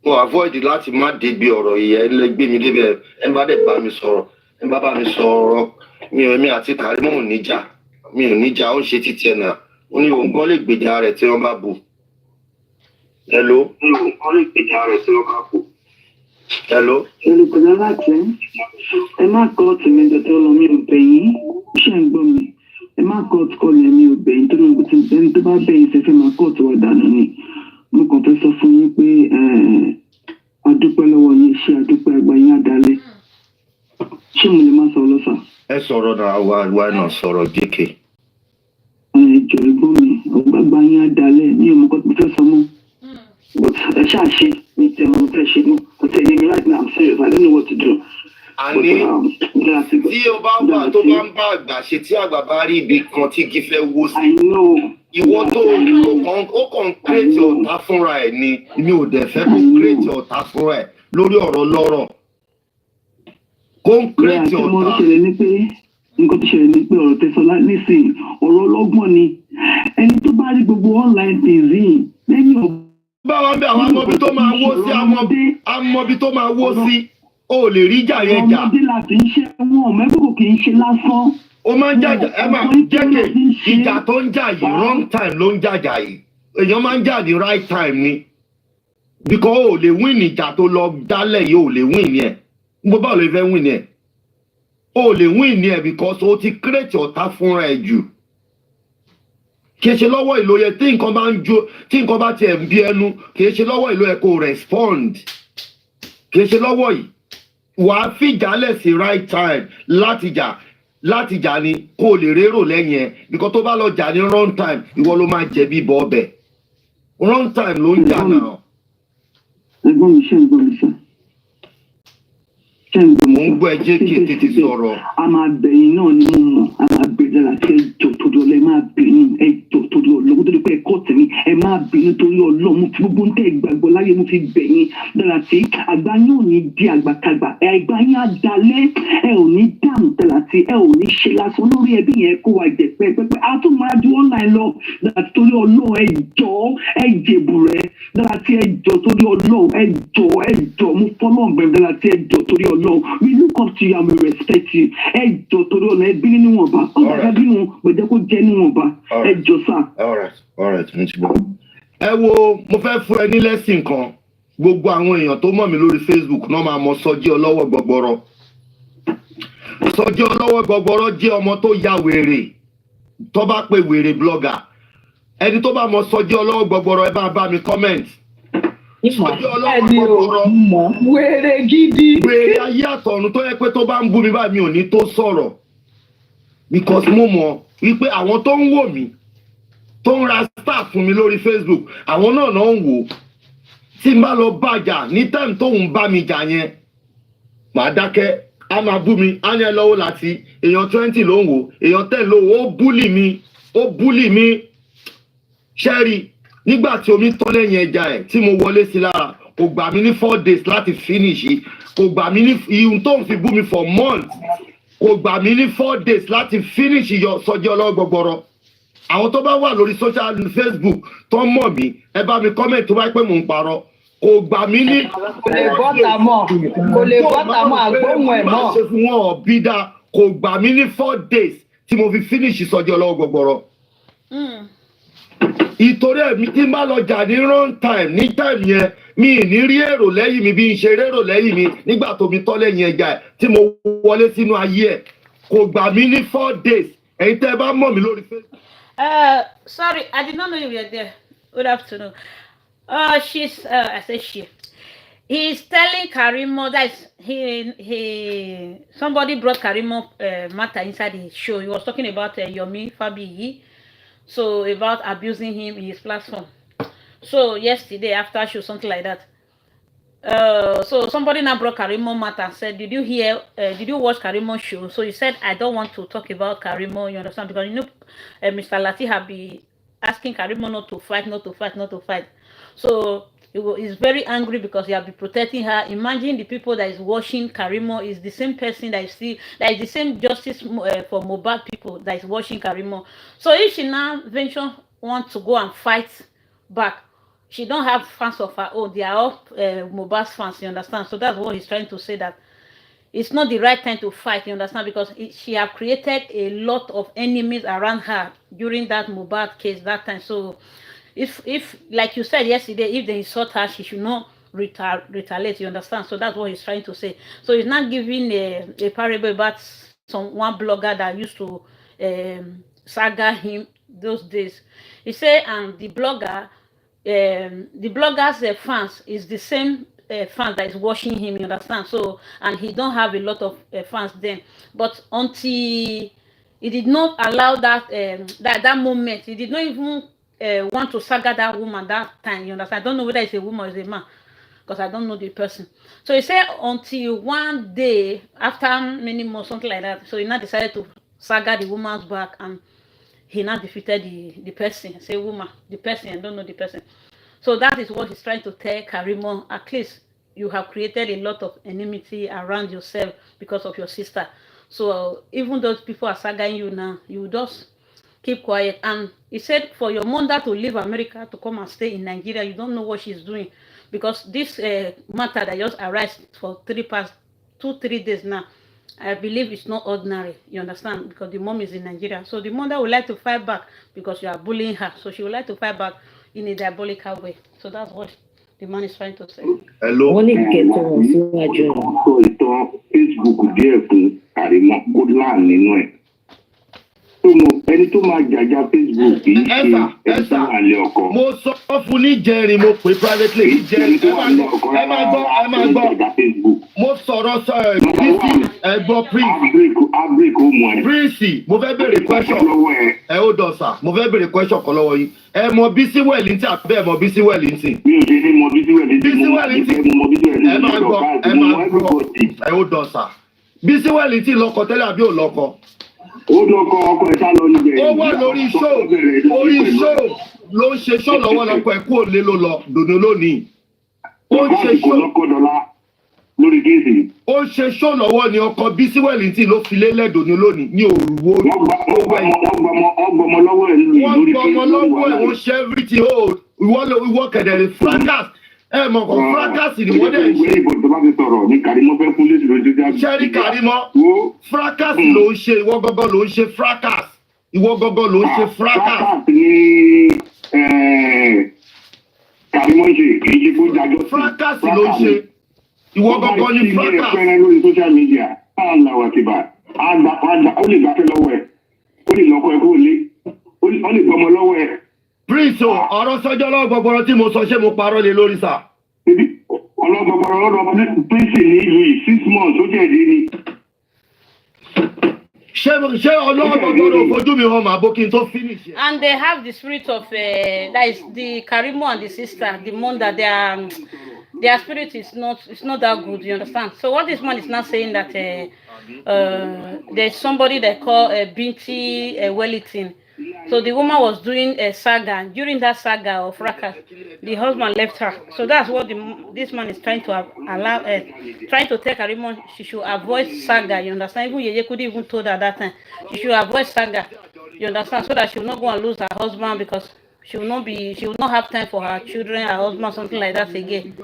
mo avoid láti má débi ọ̀rọ̀ yìí ẹ lè gbé mi débẹ̀ ẹ bá dẹ̀ bá mi sọ̀rọ̀ ẹ bá mi sọ̀rọ̀ mi ò èmi àti Karimo ò níjà mi ò níjà ó ń ṣe títí ẹ̀ náà ó ní òun gan lè gbèjà rẹ̀ tí wọ́n bá bù. Hello. Òun gan lè gbèjà rẹ̀ tí wọ́n bá bù. Hello. Olùkọ́ni láti ẹ má kọ́ tèmi dọ̀tọ́ lọ mi ò bẹ̀ yín ṣe ń gbọ́ mi ẹ má kọ́ kọ́ lẹ̀ mi ò bẹ̀ yín torí mo ti bẹ́ni tó bá bẹ̀ yín ṣe fẹ́ máa kọ́ tó ọ̀dà náà ni mo kàn fẹ́ sọ fún yín pé adúpẹ́ lọ́wọ́ yín ṣe adúpẹ́ àgbà yín àdálẹ́ ṣé mo lè má sọ lọ́sà. Ẹ sọ̀rọ̀ náà wá náà sọ̀rọ̀ JK. Jọ ẹ̀gbọ́n mi àgbà yín àdálẹ́ ní ọmọ kan tó fẹ́ sọ mọ́ ẹ ṣáà ṣe ní tẹ̀ mo fẹ́ ṣe mọ́ kò tẹ̀lé mi right now I'm serious I don't know what to do. Àní tí o bá wà tó bá ń bá àgbà ṣe tí àgbà bá rí ibi kan tí igi fẹ́ wó sí. Ìwọ tó ó kàn kírètì ọ̀tá fúnra ẹ̀ ni mi ò dẹ̀ fẹ́ kó kírètì ọ̀tá fúnra ẹ̀ lórí ọ̀rọ̀ lọ́rọ̀. Kó ń kírètì ọ̀tá. Nǹkan tó ṣẹlẹ̀ ni pé ọ̀rọ̀ tẹ̀sọ́lá nísìnyí ọ̀rọ̀ ọlọ́gbọ́n ni ẹni tó bá rí gbogbo online things yìí lẹ́yìn ọ̀gbọ́n. Báwa bẹ àwọn amọ̀bí tó máa wó sí amọ̀bí tó máa wó sí o lè rí jà yẹn jà. Ọmọdé la fi ń ṣe wọn mẹ́kọ̀ọ́ kì í ṣe lásán. Ó máa ń jàjà ẹ máa jẹ́kẹ̀ ìjà tó ń jà yìí wrong time ló ń jàjà yìí èèyàn máa ń jà ní right time ni because o lè win ìjà tó lọ dálẹ̀ yìí o lè win yẹn gbogbo báwo lè fẹ́ win yẹn o lè win yẹn because o ti create ọ̀tá fúnra ẹ̀ jù kì í ṣe lọ́wọ́ ìlò yẹn tí nǹkan bá tiẹ̀ ń bí ẹnu kì í ṣe lọ́wọ́ ìlò yẹn kò respond kì í ṣe lọ́wọ́ yìí wàá fìjálẹ̀ sí right time láti jà ni kó o lè rérò lẹ́yìn ẹ̀ because tó bá lọ jà ní wrong time ìwọ ló máa jẹ̀bi bọ́ ọbẹ̀ wrong time ló ń jà náà. ẹ̀gbọ́n mi ṣe ń gbọ́ mi sọ. Mo ń gbọ́ ẹjẹ́ kí tètè sọ̀rọ̀. A máa bẹ̀yìn náà ni mo mọ̀, a máa bẹ̀rẹ̀ láti ẹjọ́ torí ọlọ́ ẹ máa bẹ̀yìn ẹjọ́ torí ọlọ́ kó tó di pé ẹ̀kọ́ tẹ̀mí ẹ máa bẹ̀yìn torí ọlọ́ mo fi gbogbo ń tẹ́ ìgbàgbọ́ láyé mo fi bẹ̀yìn dára sí àgbà yín ò ní di àgbàkagbà àgbà yín á dalẹ̀ ẹ ò ní dààmú dára sí ẹ ò ní ṣe lásán lórí ẹbí yẹn kó wa jẹ pẹ́pẹ́pẹ́ a tún máa ju online lọ dára sí torí ọlọ́ ẹjọ́ ẹjẹ̀bù rẹ dára sí ẹjọ́ torí ọlọ́ ẹjọ́ mo fọ́lọ́ bẹ̀rẹ̀ dára sí ẹjọ́ torí ọlọ́ we look up to you and we respect you. Ẹ jọ torí ọ̀nà ẹbí níwọ̀nba. Ọ̀gá bí wọn kò jẹ́ kó jẹ́ níwọ̀nba. Ẹ jọ sá. All right, mo ti gbọ́. Ẹ wo mo fẹ́ fún ẹ ní lẹ́sìn kan. Gbogbo àwọn èèyàn tó mọ̀ mí lórí Facebook náà máa mọ Sọjí ọlọ́wọ́ gbọgbọrọ. Sọjí ọlọ́wọ́ gbọgbọrọ jẹ́ ọmọ tó ya wèrè. Tó bá pe wèrè blogger. Ẹni tó bá mọ Sọjí ọlọ́wọ́ gbọgbọrọ ẹ bá mi comment. Wèrè gidi. Wèrè ayé àtọ̀run tó yẹ pé tó bá ń bú mi báyìí mi ò ní tó sọ̀rọ̀ because mo mọ̀ wípé àwọn tó ń wò mí tó ń ra star fún mi lórí Facebook àwọn náà ń wò tí n bá lọ bàjà ní time tó ń bá mi jà yẹn màá dákẹ́ á máa bú mi á ní ẹ lọ́wọ́ láti èèyàn 20 ló ń wò èèyàn 10 ló wò ó búlì mi ṣẹ́rí nígbà tí omi tán lẹ́yìn ẹja ẹ̀ tí mo wọlé sí lára kò gbà mí ní 4 days láti finish kò gbà mí ní ihun tó ń fi bú mi for months kò gbà mí ní 4 days láti finish Sọjí ọlọ́wọ́ gbọgbọrọ àwọn tó bá wà lórí social Facebook tó mọ̀ mí ẹ bá mi comment tó bá pẹ́ mò ń parọ́ kò gbà mí ní. kò lè bọ́tà mọ́ àgbóhùn ẹ̀ mọ́. ṣe fún wọn ọ̀bídà kò gbà mí ní 4 days tí mo fi finish Sọjí ọlọ́wọ́ gbọgbọrọ. Ìtorí ẹ̀mí tí n bá lọ jà ní wrong time ní time yẹn mi ì ní rí èrò lẹ́yìn mi bí n ṣe rérò lẹ́yìn mi nígbà tó mi tọ́ lẹ́yìn ẹja ẹ̀ tí mo wọlé sínú ayé ẹ̀ kò gbà mí ní 4 days ẹ̀yin tẹ́ ẹ bá mọ̀ mí lórí Facebook. Sorry, I did not know you were there. Good afternoon. I said she. He's telling Karimo that somebody brought Karimo matter inside his show. He was talking about Yome Fabiyi. So about abusing him in his platform. So yesterday after show something like that. So somebody now brought Karimo matter and said, did you watch Karimo's show? So he said, I don't want to talk about Karimo, you understand? Because you know Mr. Lati have been asking Karimo not to fight. So he's very angry because he has been protecting her. Imagine the people that is watching Karimo is the same person that is the same justice for Mohbad people that is watching Karimo. So if she now venture want to go and fight back, she don't have fans of her own. They are all Mohbad's fans, you understand? So that's what he's trying to say, that it's not the right time to fight, you understand? Because she have created a lot of enemies around her during that Mohbad case that time. So if like you said yesterday, if they insult her, she should not retaliate, you understand? So that's what he's trying to say. So he's not giving a parable about one blogger that used to saga him those days. He said, and the blogger's fans is the same fans that is watching him, you understand? So, and he don't have a lot of fans then. But until he did not allow that moment, he did not even want to saga that woman that time, you understand? I don't know whether it's a woman or it's a man, because I don't know the person. So he said until one day, after many months, something like that, so he now decided to saga the woman's back, and he now defeated the person. Say woman, the person, I don't know the person. So that is what he's trying to tell Karimo. At least you have created a lot of enmity around yourself because of your sister. So even those people are sagaing you now, you just keep quiet. And he said for your mother to leave America to come and stay in Nigeria, you don't know what she's doing. Because this matter that just arose for 2-3 days now, I believe it's not ordinary, you understand, because the mom is in Nigeria. So the mother would like to fight back because you are bullying her. So she would like to fight back in a diabolical way. So that's what the man is trying to say. Hello. Facebook díẹ̀ fún Karimo kó láàánú nínú ẹ̀. Ẹni tó máa jàjà Facebook kì í ṣe ẹni tó wà lé ọkọ. Mo sọ fún ní jẹrin, mo pè privately. Ìjẹrin ẹ máa gbọ́. Mo sọ̀rọ̀ Bísí ẹ̀gbọ́n Prince. Mo fẹ́ bèrè question. Ẹ ó dọ̀sà. Mo fẹ́ bèrè question kan lọ́wọ́ yín. Ẹ mọ Bísí Wellington àbí ẹ mọ Bísí Wellington? Mi ò ṣe ní mọ Bísí Wellington. Ẹ máa gbọ́. Ẹ ó dọ̀sà. Bísí Wellington lọ́kọ tẹ́lẹ̀ àbí ò lọ́kọ? Ó lọ́kọ ọkọ ẹ̀ sá lọ níbẹ̀. Ó wà lórí show ló ń ṣe show lọ́wọ́lọ́pọ̀ ẹ̀kú òlé ló lọ dòdò lónìí. Ó ń ṣe show lórí géèsì. Ó ń ṣe show lọ́wọ́ ni ọkọ Bísí Wellington ló fi lélẹ̀ dòdò lónìí ní òrùwó. Ọgbọmọ lọ́wọ́ ẹ̀ lórí wọ́n gbọmọ lọ́wọ́ ẹ̀ wọ́n ṣe everything ìwọ kẹ̀dẹ̀rẹ̀ fracas. Ẹ mọ̀ kàn fracas ni wọ́n dẹ̀ ń ṣe. Ṣẹ́rí Karimo, fracas ló ń ṣe, ìwọ gọ́gọ́ ló ń ṣe fracas. Ìwọ gọ́gọ́ ló ń ṣe fracas. Karimo ṣe kì í ṣe kó dájọ́ sí. Fracas ló ń ṣe. Ìwọ gọ́gọ́ ní fracas. Lórí social media, aláwọ̀ àti bá ó lè gbafẹ́ lọ́wọ́ ẹ̀, ó lè lọ́kọ̀ ẹ̀ kó lé, ó lè gbọmọ lọ́wọ́ ẹ̀. Prince o, ọ̀rọ̀ sọ́jọ́ lọ́wọ́ gbọgbọrọ tí mo sọ ṣé mo parọ́ lé lórí sà. Ọlọ́gbọgbọrọ lọ́dọ̀ Prince ní ìlú yìí 6 months ó jẹ́ ìdí ni. Ṣé ọlọ́gbọgbọrọ fojú mi hàn màá bó kí n tó finish. And they have the spirit of that is the Karimo and the sister, the mother, their spirit is not that good, you understand? So what this man is not saying that there's somebody they call Binti Wellington. So the woman was doing a saga. During that saga of fracas, the husband left her. So that's what this man is trying to trying to tell Karimo she should avoid saga. You understand? Even Yeye could even told her that time she should avoid saga. You understand? So that she will not go and lose her husband, because she will not have time for her children, her husband, something like that again.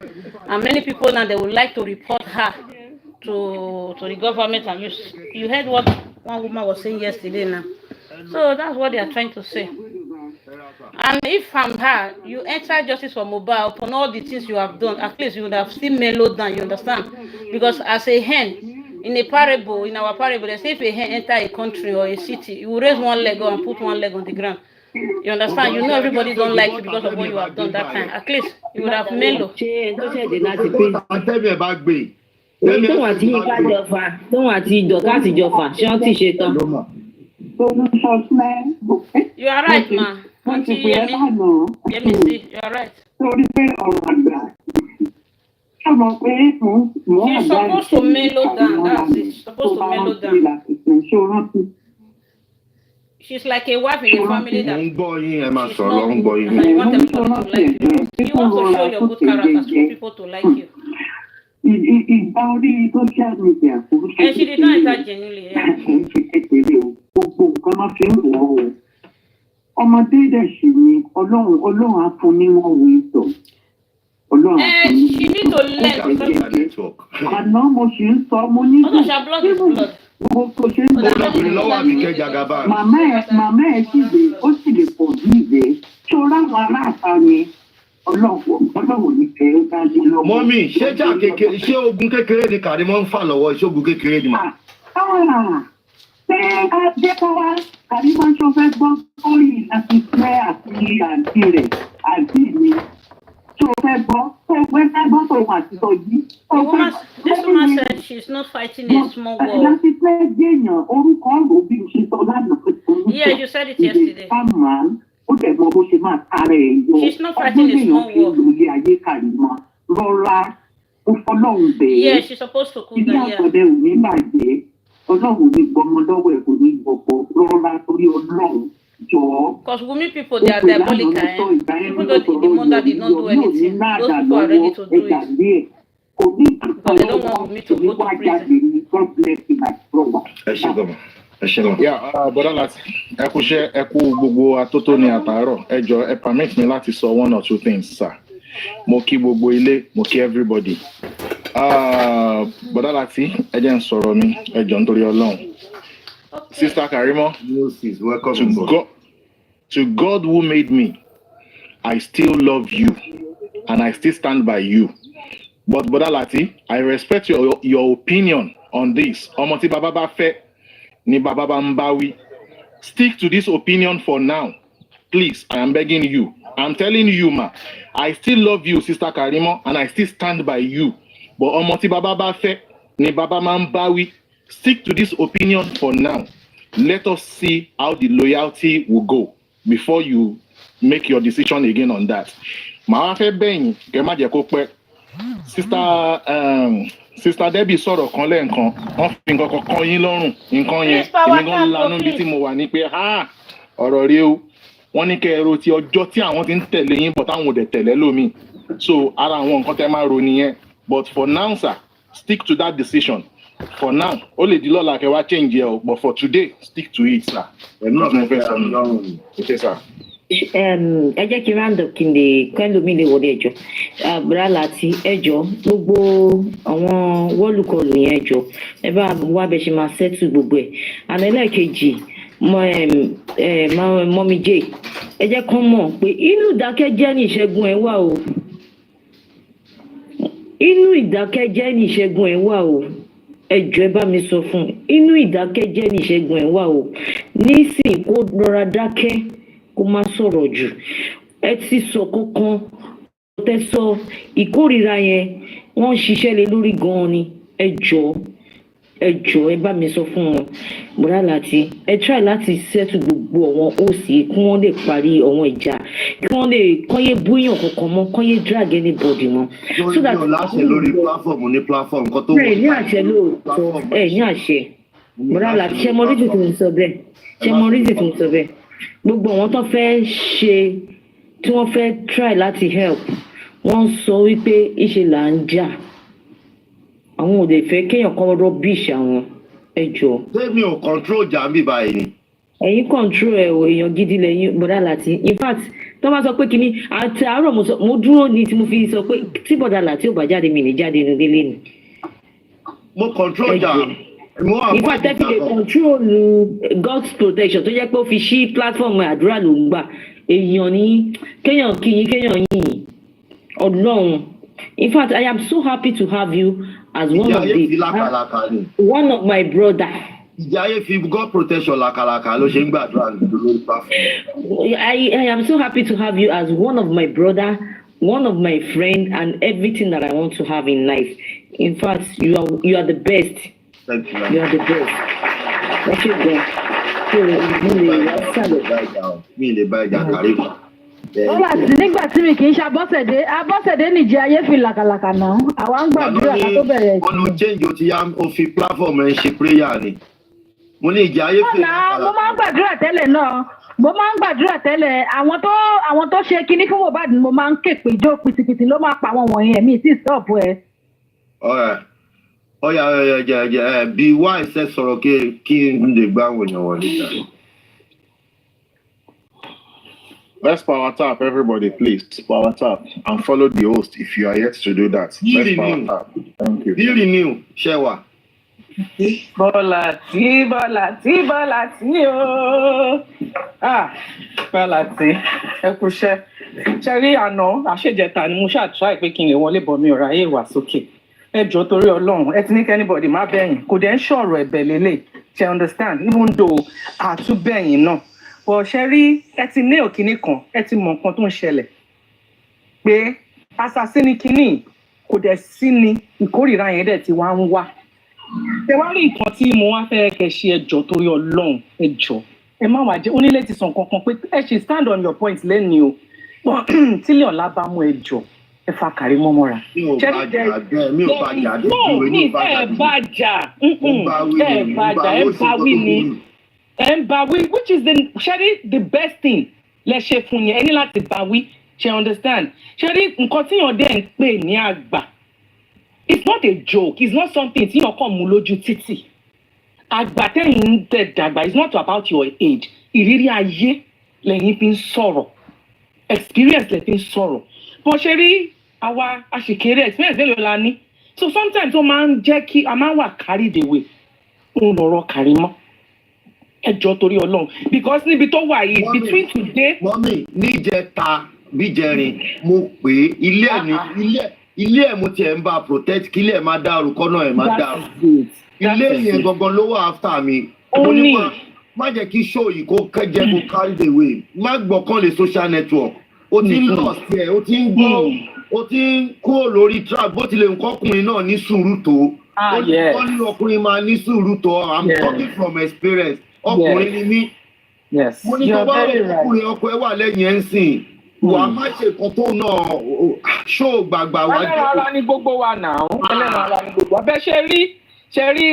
And many people now they would like to report her to the government. And you heard what one woman was saying yesterday now. So that's what they are trying to say. And if I'm her, you enter justice for Mohbad upon all the things you have done. At least you would have still mellowed down, you understand? Because as a hen, in our parable, they say if a hen enter a country or a city, you will raise one leg and put one leg on the ground. You understand? You know everybody don't like you because of what you have done that time. At least you would have mellowed. You are right, ma. Auntie Yemi, see, you are right. She's supposed to mellow down. That's it. Supposed to mellow down. She's like a wife in a family that you want them to like you. You want to show your good character for people to like you. And she did not enter genuinely. ọmọdé dẹ̀ ṣì ni ọlọ́run á fún ní wọn wisdom ọlọ́run á fún ní She need to learn. àná mo ṣì ń sọ mo ní Also, her blood is blood. gbogbo ṣe ń Obìnrin lọ́wọ́ Àbíkẹ́ Jagaba. màmá ẹ̀ sì lè pọ̀ bí ìwé tó ráwọn aráàta ni ọlọ́run ní fẹ́ ó dájú lọ́wọ́. Mọ́mí, ṣé ogun kékeré ni Kàrímọ́ ń fà lọ́wọ́? Ṣé ogun kékeré ni mà? Ṣé Adékọ́wá Kàrímọ́ ṣó fẹ́ gbọ́ sórí láti fẹ́ àti àǹtí rẹ̀ àǹtí mi? Ṣó fẹ́ gbọ́? Ṣó fẹ́ gbọ́ tó wà sí ọjí? This woman said she's not fighting a small war. Láti fẹ́ gbèyàn orúkọ ọ̀rọ̀ bí o ṣe sọ lánàá. Yeah, you said it yesterday. Ó dẹ̀ mọ bó ṣe máa tara ẹ̀ yọ. She's not fighting a small war. Lórí ayé Kàrímọ́ rọra ó fọlọ́run bẹ̀ẹ́. Yeah, she's supposed to cool Ibi down. Yeah. àgbọ̀dẹ ò ní bàjẹ́. Ọlọ́run ní gbọmọ lọ́wọ́ ẹ̀ kò ní gbọ̀pọ̀ rọra torí ọlọ́run jọ. Because Wumi people, they are diabolical. People don't, the mother did not do anything. Those people are ready to do it. Because they don't want Wumi to go to prison. God bless you, my brother. Bọ́dá láti ẹ kú iṣẹ́ ẹ kú gbogbo atótó ní àtàárọ̀ ẹ jọ ẹ permit me láti sọ one or two things sir. Mo kí gbogbo ilé mo kí everybody. Bọ́dá láti ẹ jẹ́ ń sọ̀rọ̀ mi ẹ jọ nítorí Ọlọ́run. Sister Karimo, to God who made me, I still love you and I still stand by you. But Bọ́dá Lati, I respect your opinion on this. Ọmọ tí bàbá bá fẹ́ ni bàbá bá ń bá wí. Stick to this opinion for now. Please, I am begging you. I'm telling you, ma, I still love you, Sister Karimo, and I still stand by you. But ọmọ tí bàbá bá fẹ́ ni bàbá máa ń bá wí. Stick to this opinion for now. Let us see how the loyalty will go before you make your decision again on that. Màá fẹ́ bẹ̀yìn kẹ́ má jẹ́ kó pẹ́. Sister Debbie sọ̀rọ̀ kan lẹ́ẹ̀kan, wọ́n fi nǹkan kan kọ́ yín lọ́rùn, nǹkan yẹn, èmi gan lanu bí tí mo wà ní pé ọ̀rọ̀ rí o, wọ́n ní kẹ́ ẹ ro ti ọjọ́ tí àwọn ti ń tẹ̀lé yín bọ̀ táwọn ò dẹ̀ tẹ̀lé lómi. So ara àwọn nǹkan tẹ́ máa ro nìyẹn. But for now, sir, stick to that decision. For now, ó lè di lọ́la kẹ́ wá change ẹ o, but for today, stick to it, sir. Okay, sir. Ẹ jẹ́ kí round up kí n lè kẹ́ lómi lè wọlé ẹjọ́. Bọ́dá Láti ẹjọ́ gbogbo àwọn wọ́lùkọlù yẹn ẹjọ́ ẹ bá wá bẹ ṣe máa settle gbogbo ẹ̀. Àná ẹlẹ́ẹ̀kejì mọ́mí J ẹ jẹ́ kán mọ̀ pé inú ìdákẹ́jẹ́ ní ìṣẹ́gun ẹ̀ wà o. Inú ìdákẹ́jẹ́ ní ìṣẹ́gun ẹ̀ wà o. Ẹjọ́ ẹ bá mi sọ fún un. Inú ìdákẹ́jẹ́ ní ìṣẹ́gun ẹ̀ wà o. Nísìn kó rọra dákẹ́ kó má sọ̀rọ̀ jù. Ẹ ti sọ kankan tẹ sọ ìkórìíra yẹn wọ́n ń ṣiṣẹ́ lé lórí gan-an ni. Ẹjọ́ ẹ bá mi sọ fún wọn. Bọ́dá Láti ẹ try láti settle gbogbo àwọn òsì kí wọ́n lè parí àwọn ìjà kí wọ́n lè kọ́yé búyàn kankan mọ́ kọ́yé drag anybody mọ́. So that láṣẹ lórí platform kan tó wọ́n ní àṣẹ lóòótọ́ ní àṣẹ. Bọ́dá Láti ṣe mọ rídìí tó ń sọ bẹ́ẹ̀ gbogbo àwọn tó fẹ́ ṣe tí wọ́n fẹ́ try láti help wọ́n sọ wípé ìṣe là ń jà àwọn ò lè fẹ́ kéèyàn kan rubbish àwọn ẹjọ́. Tẹ́mi ò control jà ń bì báyìí ni. Ẹ̀yin control ẹ̀ o èèyàn gidi lẹ́yìn Bọ́dá Láti in fact tó bá sọ pé kínní àti àárọ̀ mo dúró ní tí mo fi sọ pé tí Bọ́dá Láti ò bá jáde mi ní jáde inú délé ni. Mo control jà. In fact ẹ fi lè control God's protection tó jẹ́ pé ó fi ṣí platform àdúrà ló ń gbà èèyàn ní kéèyàn kíyìn kéèyàn yìn Ọlọ́run. In fact I am so happy to have you as one of my brother. Ìjáyé fi God protection làkàlàkà ló ṣe ń gbàdúrà lórí platform. I am so happy to have you as one of my brother, one of my friend and everything that I want to have in life. In fact you are the best. Thank you. You are the best. Let you go. Mi lè bá ìjà kárí mọ́. Nígbà tí mi kì í ṣe abọ́sẹ̀dé nìjẹ́ ayé fi làkàlàkà náà àwa ń gbàdúrà ká tó bẹ̀rẹ̀. Ọ̀nà change o ti yá o fi platform ẹ̀ ṣe prayer ni. Mo ní ìjà ayé fi làkàlàkà. Mo máa ń gbàdúrà tẹ́lẹ̀ náà. Àwọn tó ṣe kinní fún Mohbad ni mo máa ń ké pé ijó pìtìpìtì ló máa pa àwọn wọ̀nyẹn mi sí stop ẹ. Ọ̀yà bí wá ẹsẹ̀ sọ̀rọ̀ kí n lè gbá àwọn èèyàn wọlé jà. Let's power tap, everybody, please. Power tap and follow the host if you are yet to do that. Let's power tap. Thank you. Really new, Shewa. Bọ́lá tí o. Bọ́lá tí ẹ kú iṣẹ́. Ṣé rí àná àṣejẹta ni mo ṣàtúrà pé kí n lè wọlé bọ̀ mi ò ráyè wá sókè. Ẹ jọ̀ọ́ torí Ọlọ́run ẹ ti ní kí anybody má bẹ̀yìn kò dẹ̀ ń ṣọ̀rọ̀ ẹ̀bẹ̀ lélẹ̀ ṣe understand even though àtúbẹ̀yìn náà. Bọ̀ ṣe rí ẹ ti ní òkìní kan ẹ ti mọ nǹkan tó ń ṣẹlẹ̀ pé asasini kìíní kò dẹ̀ sí ni ìkórìíra yẹn dẹ̀ ti wá ń wá. Ṣé wá rí nǹkan tí mo wá fẹ́ kẹ́ ṣe ẹ jọ̀ọ́ torí Ọlọ́run ẹ jọ̀ọ́ ẹ má wá jẹ́ onílé ti sàn kankan pé ẹ ṣe stand on your point lẹ́ni o tílé ọ̀la bá mú ẹ jọ̀ọ́ ẹ fa kàrí mọ́mọ́ra. mi ò bá jà ẹ bá jà ẹ bá wí ni ẹ ń bá wí which is the best thing lẹ ṣe fún yẹn ẹ ní láti bá wí ṣe understand ṣe rí nǹkan tíyàn dẹ̀ ń pè ní àgbà it's not a joke it's not something tíyàn kàn mú lójú títì àgbà tẹ̀yìn ń tẹ̀ dàgbà it's not about your age ìrírí ayé lẹ́yìn fi ń sọ̀rọ̀ experience lẹ fi ń sọ̀rọ̀ bó ṣe rí àwa àṣìkéré experience mélòó la ní so sometimes ó máa ń jẹ́ kí a máa ń wà carried away ń lọ́rọ̀ kárí mọ́ ẹ jọ̀ọ́ torí Ọlọ́run because níbi tó wà yìí between today. mọ́mì níjẹta bíjẹrin mo pè é ilé ẹ̀ mo tiẹ̀ ń bá protect kí ilé ẹ̀ máa dá orúkọ náà ẹ̀ máa dá ilé yẹn gangan ló wà after mi. ó ní má jẹ́ kí show yìí kó kẹ́jẹ́ kó carry the way má gbọ́kàn lé social network ó ti ń lọ sí ẹ̀ ó ti ń gbọ́ ó ti ń kúrò lórí track bó tilẹ̀ nǹkan ọkùnrin náà ní sùúrù tó ó ní kọ́ ní ọkùnrin máa ní sùúrù tó I'm talking from experience ọkùnrin ni mí mo ní tó bá ọkùnrin ọkọ ẹ wà lẹ́yìn ẹ̀ ń sìn wà á má ṣe nǹkan tó náà show gbàgbà wá. ẹlẹ́ran ara ni gbogbo wa náà ẹlẹ́ran ara ni gbogbo wa bẹ́ẹ̀ ṣe rí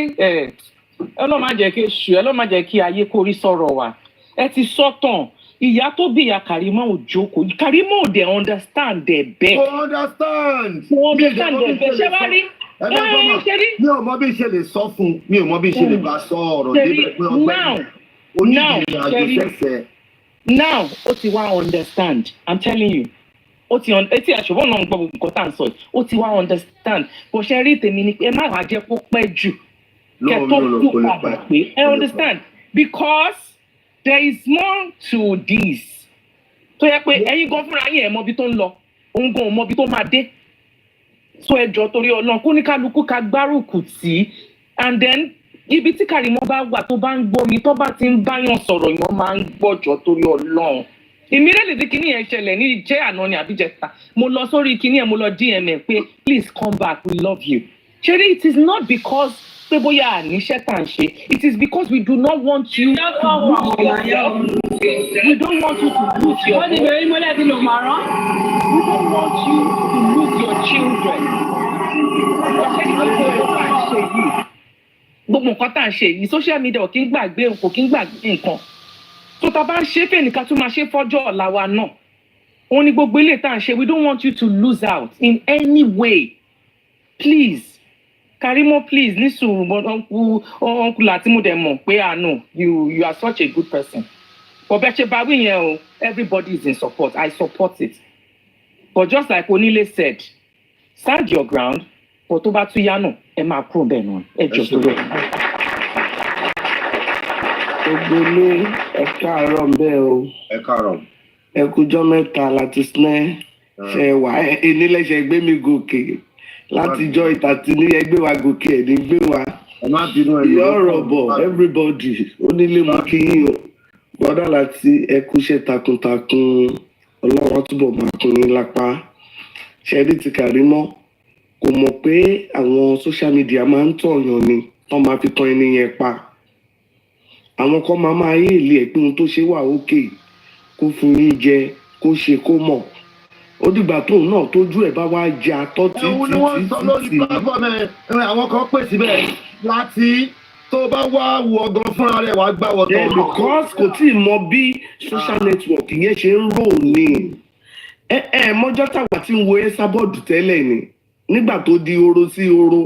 ọlọ́run má jẹ́ kí èṣù ọlọ́run má jẹ́ kí ayé kórí sọ̀rọ̀ wa ẹ ti sọ́tàn ìyá tó bí ìyá Kàrímọ́ ò jókòó Kàrímọ́ ò dẹ̀ understand ẹ̀ bẹ́ẹ̀. kò understand ẹ̀ bẹ́ẹ̀ ṣé wá rí mi ò mọ bí ṣe lè sọ fún mi ò mọ bí ṣe lè bá sọ ọ̀rọ̀ débẹ̀ pé ọgbẹ́ni onídìrí àjò sẹ́sẹ̀. Now ó ti wá understand I'm telling you ó ti etí àṣọwọ́ náà ń gbọ́ gbogbo nǹkan tá à ń sọ yìí ó ti wá understand bó ṣe rí tèmi ni ẹ má wàá jẹ́ kó pẹ́ jù kẹ́ tó kú padà pé I understand because there is more to this tó yẹ pé ẹ̀yin gan fúnra yín ẹ̀ mọ ibi tó ń lọ òun gan ò mọ ibi tó máa dé so ẹ jọ̀ọ́ torí Ọlọ́run kó ní kálukú ká gbárùkù tì and then ibi tí Kàrímọ́ bá wà tó bá ń gbómi tó bá ti ń báyàn sọ̀rọ̀ yẹn máa ń gbọ́jọ́ torí Ọlọ́run immediately tí kinní yẹn ṣẹlẹ̀ ní jẹ́ àná ni àbíjẹta mo lọ sórí kinní yẹn mo lọ DM ẹ̀ pé please come back we love you ṣeré it is not because pé bóyá àníṣẹ́ tà ń ṣe it is because we do not want you to lose yourself we don't want you to lose yourself we don't want you to lose your children gbogbo nǹkan tá à ń ṣe yìí social media kò kí ń gbàgbé nǹkan tó ta bá ń ṣe fẹ́nìkan tó máa ṣe fọ́jọ́ ọ̀la wa náà òun ni gbogbo ilé tá à ń ṣe we don't want you to lose out in any way please Kàrímọ́ please ní sùúrù uncle Lati mo dẹ̀ mọ̀ pé no you are such a good person but bẹ́ẹ̀ ṣe bá wí yẹn o everybody is in support I support it but just like Onílé said stand your ground but tó bá tún yá náà ẹ máa kúrò bẹ́ẹ̀ náà ẹ jọ tó rẹ̀. Ogbole ẹ káàárọ̀ ńbẹ̀ o. ẹ káàárọ̀. ẹ kújọ́ mẹ́ta láti sinẹ́ ṣe wà enílẹ̀ṣẹ̀ gbé mi gòkè látijọ́ ìtàtí ní ẹgbẹ́ wa gòkè ẹ̀ ní gbé wa. ìyá ọ̀rọ̀ bọ̀ everybody onílé mú kí yín o gbọ́dọ̀ láti ẹ kúṣẹ́ takuntakun Ọlọ́run túbọ̀ máa kún yín lápá ṣẹ́rí ti Kàrímọ́ kò mọ̀ pé àwọn social media máa ń tọ̀yàn ni wọ́n máa fi tan ẹni yẹn pa àwọn kan máa yé ilé ẹ̀ pé ohun tó ṣe wà òkè kó fún yín jẹ kó ṣe kó mọ̀ ó dìgbà tóun náà tójú ẹ̀ bá wá jẹ àtọ́ tí ẹ̀hún ni wọ́n sọ lórí platform ẹ̀ àwọn kan pè síbẹ̀ láti tó bá wá wọ ọgàn fúnra rẹ̀ wá gbà wọ tọ̀. because kò tí ì mọ bí social network yẹn ṣe ń rò ní mọ́jọ́ tàwa tí ń wo Ẹsábọ́ọ̀dù tẹ́lẹ̀ ni nígbà tó di oro sí oro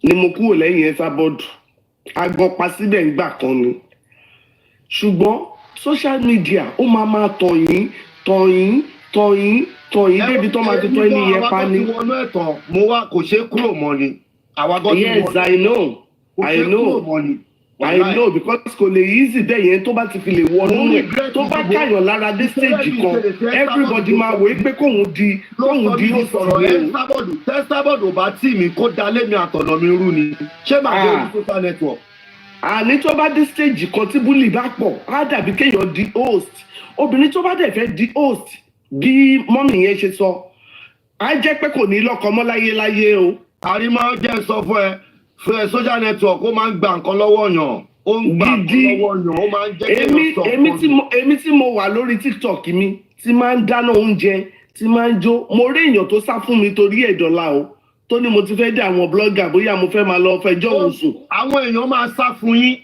ni mo kúrò lẹ́yìn Ẹsábọ́ọ̀dù agbọ́n pa síbẹ̀ nígbà kan ni ṣùgbọ́n social media ó máa tọ̀yìn débi tó máa ti tọ́ ẹni yẹn pa ni. àwọn tó ti wọnú ẹ̀tàn mo wá kò ṣeé kúrò mọ́ ni. Yes, I know. I know because kò lè easy bẹ́ẹ̀ yẹn tó bá ti fi lè wọnú ẹ̀ tó bá káyọ̀ lára dé stage kan everybody máa wò ó pé kóhun di ó sọ̀rọ̀ ẹ̀ tẹ́sítábọ̀dù bá tì mí kó dalé mi àtọ̀nà mi rú ni ṣé màá dé orí social network. Àní tó bá dé stage kan tí búlì bá pọ̀ á dàbí kéèyàn di host obìnrin tó bá dẹ̀ fẹ́ di host bí mọ́mì yẹn ṣe sọ á jẹ́ pé kò ní lọ́kọ mọ́ láyé o. àrímọ́ jẹ́ sọ fún ẹ social network ó máa ń gba nǹkan lọ́wọ́ yàn ó ń gba nǹkan lọ́wọ́ yàn ó máa ń jẹ́ kéèyàn sọ fún èmi tí mo wà lórí TikTok mi tí máa ń dáná oúnjẹ tí máa ń jó mo rí èèyàn tó sá fún mi torí ẹ̀dọ́là o tó ní mo ti fẹ́ dé àwọn blogger bóyá mo fẹ́ máa lọ fẹjọ́ òun sùn. àwọn èèyàn máa sá fún yín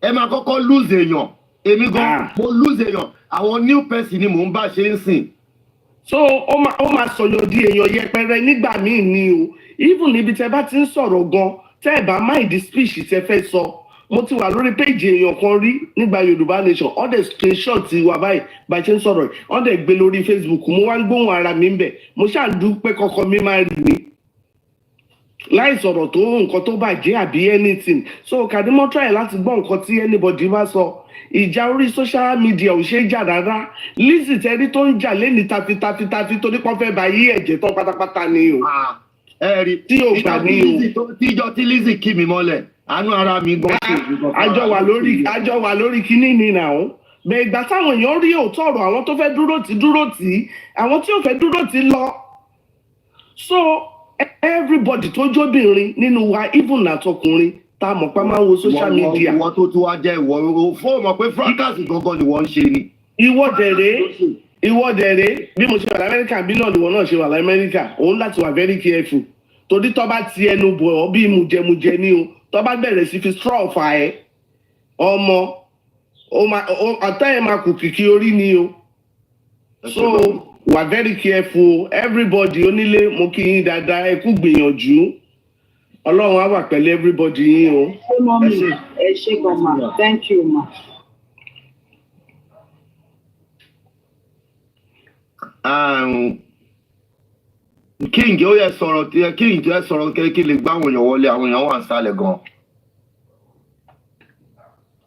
ẹ máa kọ́kọ́ lose èèyàn èmi gan mo lose èèyàn àwọn new person ni mò ń bá ṣe ń sìn. So ó máa sọ̀yọ̀ di èèyàn yẹpẹrẹ nígbà míì ni o even níbi tẹ bá ti ń sọ̀rọ̀ gan tẹ́ ẹ̀ bá mind speech tẹ fẹ́ sọ mo ti wà lórí péjì èèyàn kan rí nígbà Yorùbá Nation ọ̀dẹ̀ screenshot wà báyìí bá ṣe ń sọ̀rọ̀ ọ̀dẹ̀ gbé lórí Facebook mo wá ń gbóhùn ara mi ń bẹ̀ mo ṣàdúpẹ́ kọ́kọ́ mi máa rí mi láì sọ̀rọ̀ tó nǹkan tó bàjẹ́ àbí anything so Kadimo try láti gbọ́ nǹkan tí anybody bá sọ ìjà orí social media ò ṣe é jà rárá Lizzy tẹ́rí tó ń jà lẹ́ni tafi torí pọ́n fẹ́ bá yí ẹ̀jẹ̀ tán pátápátá ni o. Ẹ̀rí tí o gbà ní o. tíjọ tí Lizzy kí mi mọ́lẹ̀ àánú ara mi gan ṣe ìgbìmọ̀. àjọ wà lórí kinní ni nà ó bẹ́ẹ̀ ìgbà táwọn èèyàn rí òótọ́ ọ̀rọ̀ àwọn tó fẹ́ dúró tì àwọn tí ò fẹ́ dúró tì lọ. So everybody tó jóbìnrin nínú wa even àtọkùnrin tá a mọ̀ pé máa ń wo social media. ìwọ tó tún wá jẹ́ ìwọ fún ọmọ pé fracas gangan ni wọ́n ń ṣe ni. ìwọ dẹ̀rẹ̀ bí mo ṣe wà lamẹ́ríkà bí náà ìwọ náà ṣe wà lamẹ́ríkà òun láti wà very careful torí tó bá ti ẹnu bọ̀ ọ́ bí mujẹmujẹ ní o tó bá bẹ̀rẹ̀ sí fi straw fà ẹ́ ọmọ ọ̀tá ẹ̀ máa kù kìkì orí ni o. So wà very careful everybody onílé mo kí yín dáadáa ẹ kú gbìyànjú Ọlọ́run á wà pẹ̀lú everybody yín o. ẹ ṣé gan ma thank you ma. King ó yẹ sọ̀rọ̀ tí King jẹ́ sọ̀rọ̀ kí lè gbá àwọn èèyàn wọlé àwọn èèyàn wà ń sálẹ̀ gan.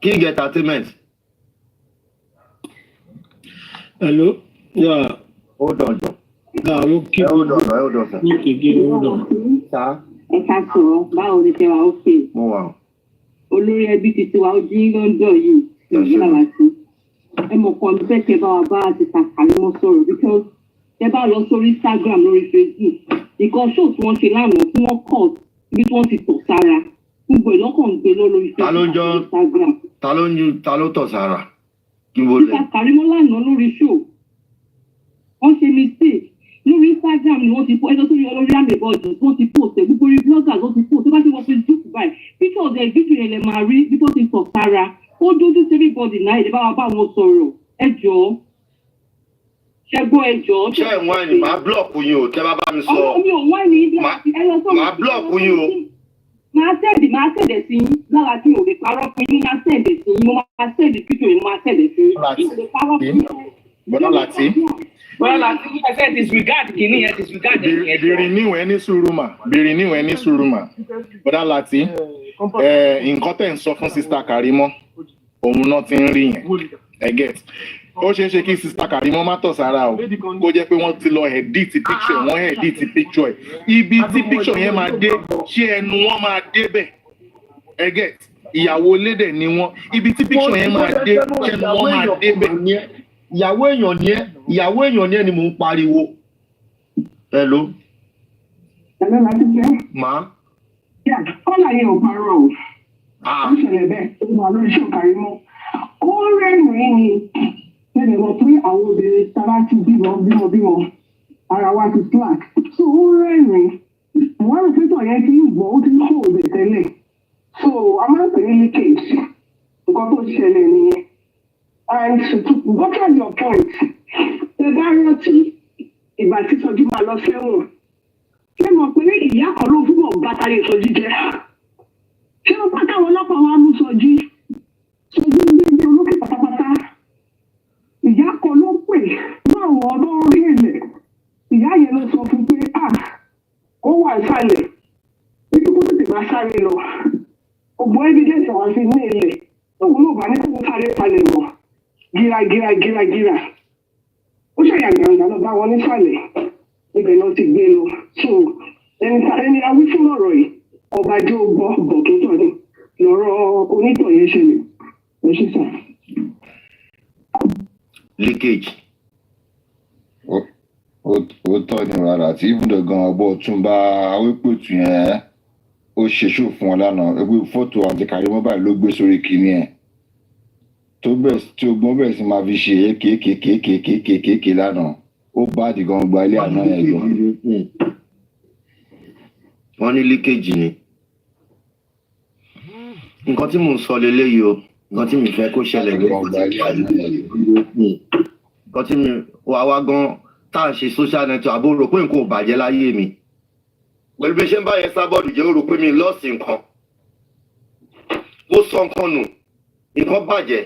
King entertainment. Hello. Yeah. Hold on. Okay. Hold on. Ẹ ká sọ̀rọ̀ báwo ni tẹ́wà ó pè. Mo wà. Olórí ẹbí ti tiwa ojú lọ́dọ̀ yìí ìjọba láti. Ẹ mọ̀ kan ló fẹ́ kẹ́ bá wa bá àti Kadimo sọ̀rọ̀ because tẹ́ bá lọ sórí Instagram lórí Facebook. Ìkan show tí wọ́n ṣe lánàá tí wọ́n kọ̀ ibi tí wọ́n ti tọ̀ sára. Gbogbo ìlọ́kàn ń gbé lórí Facebook Instagram. Ta ló tọ̀ sára? Kí wo lẹ? Kadimo lánàá lórí show. Wọ́n ṣe mistake. Lórí Instagram ni wọ́n ti pọ̀ ẹjọ́ tó yọ lórí àmì bọ́ọ̀dù wọ́n ti post ẹ̀ gbogbo orí bloggers wọ́n ti post ẹ̀ bá ti wọ́n Facebook báyìí pictures ẹ̀ fídíò yẹn lè máa rí bí tó ti sọ̀ sára ó dójú sí everybody náà èdè bá wa bá wọn sọ̀rọ̀ ẹ jọ̀ọ́ ṣẹ́gbọ́ ẹ jọ̀ọ́. ṣé ẹ̀ wọ́n ẹni màá blọọ̀kù yín o tẹ́ bá bá mi sọ. ọmọ mi ò wọ́n ní ibi àti ẹ lọ sọ́run. màá blọọ̀kù yín o. máa tẹ̀dẹ̀ sí yín lára tí ò lè parọ́ fún yín máa tẹ̀dẹ̀ sí yín mo máa tẹ̀dẹ̀ fídíò yín mo máa tẹ̀dẹ̀ sí yín. Bọ́lá Lati. Bọ́lá Lati ẹ fẹ́ disregard kìíní yẹn disregard yẹn. Bèrè níwọ̀n ẹni sùúrù mà. Bọ́lá Lati nǹkan tẹ̀ ń sọ fún sista Karimo òun náà ti ń rí yẹn ẹ get. Ó ṣeé ṣe kí sista Karimo má tọ̀ sára o kó jẹ́ pé wọ́n ti lọ edit picture ẹ̀. Ibi tí picture yẹn máa dé ṣé ẹnu wọn máa dé bẹ̀ ẹ get. Ìyàwó lédè ni wọ́n ibi tí picture yẹn máa dé ṣé ẹnu wọn máa dé bẹ̀. Ìyàwó èèyàn ni ẹ ni mò ń pariwo. Hello. Hello láti jẹ́. Màá. Kọ́lá yẹn ò parọ́ o. Ó ṣẹlẹ̀ bẹ́ẹ̀ ó máa lórí show Karimo. Ó rẹ́rìn-ín ni bẹ́ẹ̀ mọ̀ pé àwọn obìnrin sábà ti bímọ ara wa ti slack. So ó rẹ́rìn-ín. Wọ́n rò pé tọ̀ yẹn ti ń gbọ́ ó ti ń kó òbẹ̀ tẹ́lẹ̀. So a máa ń pè ní leakage. Nǹkan tó ṣẹlẹ̀ nìyẹn. And to go to your point, the guarantee ìgbà tí Sọjí máa lọ sẹ́wọ̀n. Ṣé mo pé ìyá kan ló fún ọ̀gá táyé Sọjí jẹ́? Ṣé mo pátá àwọn ọlọ́pàá wa mú Sọjí? Sọjí ilé ilé olókè pátápátá. náà wọ́n ló rí ilẹ̀ ìyá yẹn ló sọ fún pé ó wà sálẹ̀ ibi kó tètè máa sáré lọ ọgbọ́n evidence àwọn fi ní ilẹ̀ òun náà bá ní kó sáré palẹ̀ mọ́ gíra ó ṣàyà gbàǹgbà lọ bá wọn nísàlẹ̀ ibẹ̀ náà ti gbé lọ so ẹni awí fún ọ̀rọ̀ yìí ọba jẹ́ ogbọ́ bọ̀ tó tọ̀ ní lọ́rọ̀ onítọ̀ yẹn ṣẹlẹ̀ ẹ ṣe sàn. leakage. ó tọ́ ni rárá tí ibùdó gan ọgbọ́n tún bá awépòtù yẹn ó ṣe ṣó fún wọn lánàá ẹgbẹ́ fọ́tò àti Karimo báyìí ló gbé sórí kìíní ẹ̀ tó bẹ̀rẹ̀ tí ogun bẹ̀rẹ̀ sí máa fi ṣe kéékèèké lánàá ó bá àdì gan gba ilé àná yẹn gan. wọ́n ní leakage ni nǹkan tí mò ń sọ leléyìí o nǹkan tí mi fẹ́ kó ṣẹlẹ̀ nǹkan tí mi wá gan tá à ń ṣe social network àbó rò pé nǹkan ò bàjẹ́ láyé mi pẹ̀lú bí ṣe ń bá yẹn sábọ́ọ̀dù jẹ́ ó rò pé mi lọ́ọ̀sì nǹkan ó sọ nǹkan nù nǹkan bàjẹ́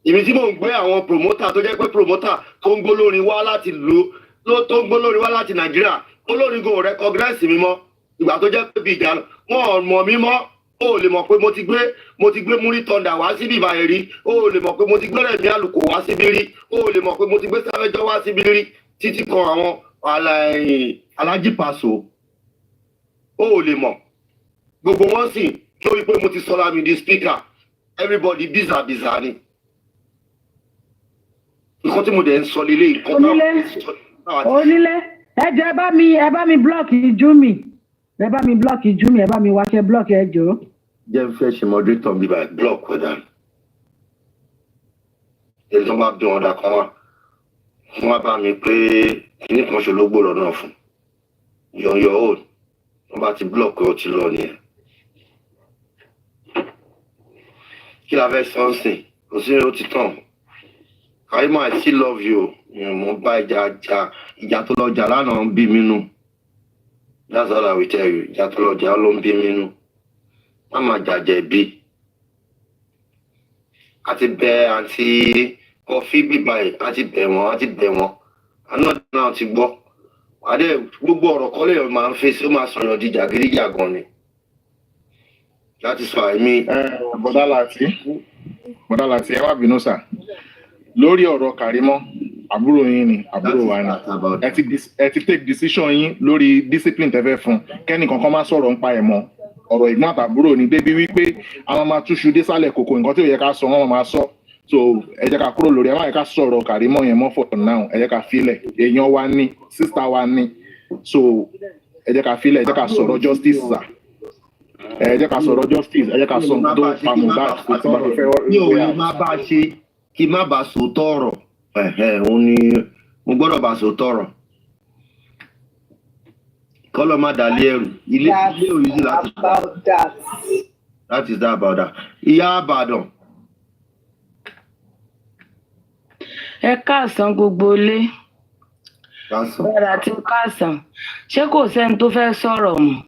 ìmí tí mò ń gbé àwọn promoter tó jẹ́ pé promoter tó ń gbólórin wá láti tó ń gbólórin wá láti Nàìjíríà olórin go recognize mi mọ́ ìgbà tó jẹ́ pé bí ìjà wọn ò mọ̀ mí mọ́ ó lè mọ̀ pé mo ti gbé múrí thunder wá síbi ìbàyẹ̀ rí ó lè mọ̀ pé mo ti gbé rẹ̀mí àlùkò wá síbi rí ó lè mọ̀ pé mo ti gbé sáfẹ́jọ́ wá síbi rí títí kan àwọn alájí pàṣọ ó lè mọ̀ gbogbo wọn sì lórí pé mo ti sọra mi di speaker everybody biza ni nǹkan tí mo dẹ̀ ń sọ lílé nǹkan onílé ẹ jẹ́ ẹ bá mi blọọkì Júmi ẹ bá mi blọọkì Júmi ẹ bá mi wáṣẹ blọọkì ẹ jọ. jẹ́ ń fẹ́ ṣe moderator bí báyìí block wẹ̀dà èyí tó bá bí wọn dà kan wá wọ́n bá mi pé kíní kan ṣe ló gbòòrò náà fún yọ̀ọ̀yọ̀ ò wọ́n bá ti block ó ti lọ nìyẹn. kí la fẹ́ sọ́nsìn kò sí ó ti tàn. Karimo, I still love you. Mo bá ìjà tó lọ jà lánàá ń bí mi nù. That's all I will tell you. Ìjà tó lọ jà ló ń bí mi nù. Má máa jàjẹ́ bí. Àti bẹ àti kọfí bíbá yìí, àti bẹ̀ wọ́n. Àná náà ti gbọ́. Adé gbogbo ọ̀rọ̀ kọ́lé máa ń fèsì, ó máa sọ̀rọ̀ di jàgídíjàgan ni. Láti sọ àìmí. Bọ́dá Lati, ẹ wá bínú sà. Lórí ọ̀rọ̀ Karimo àbúrò yín ni àbúrò wa ni ẹ ti take decision yín lórí discipline tẹ́fẹ́ fún kẹ́ni kankan má sọ̀rọ̀ nípa ẹ̀ mọ́ ọ̀rọ̀ ìgbọ́n àtàbúrò ni débi wípé àwọn máa túṣu désàlẹ̀ kòkò nǹkan tí ò yẹ ká sọ wọ́n máa sọ so ẹ jẹ́ ká kúrò lórí ẹ má yẹ ká sọ̀rọ̀ Karimo yẹn mọ́ for now ẹ jẹ́ ká filẹ̀ èèyàn wa ní sister wa ní so ẹ jẹ́ ká filẹ̀ ẹ jẹ́ ká sọ̀rọ̀ justice sir ẹ jẹ́ ká sọ̀rọ̀ justice ẹ jẹ́ ká sọ nǹkan tó pa Mohbad tí bá fi fẹ́ mi ò ní má bá a ṣe kí má bàa sòótọ́ ọ̀rọ̀ òun ni mo gbọ́dọ̀ bá sòótọ́ ọ̀rọ̀ kọ́lọ́ má dalé ẹrù ilé òyìnbí that is that about that ìyá Ìbàdàn. ẹ káàsán gbogbo ilé bẹ́ẹ̀ àti káàsán ṣé kò sẹ́ni tó fẹ́ sọ̀rọ̀ mọ́.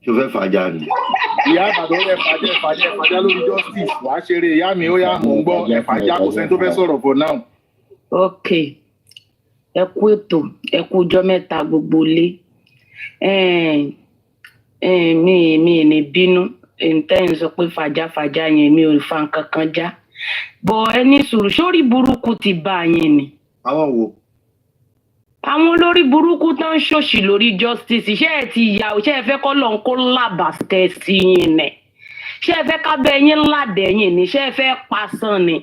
ṣó fẹ́ fàjà ni. ìyá Ìbàdàn ẹ̀fàjà lórí justice wàá ṣeré ìyá mi ó yá mò ń gbọ́ ẹ̀fàjà kò sẹ́ni tó fẹ́ sọ̀rọ̀ for now. ok ẹ kú ètò ẹ kú ọjọ́ mẹ́ta gbogbo ilé mi ní bínú ntẹ́yìn sọ pé fàjà yẹn mi ò fa nǹkan kan já bọ̀ ẹni sùúrù sórí burúkú ti bá yẹn ni. àwọn wo. àwọn olórí burúkú tó ń ṣòṣì lórí justice ṣé ẹ ti yà ó ṣé ẹ fẹ́ kọ́ lọ́n kó lábàtẹ́ sí yín nẹ̀ ṣé ẹ fẹ́ kábẹ́ yín ládẹ́yìn ni ṣé ẹ fẹ́ pasán ni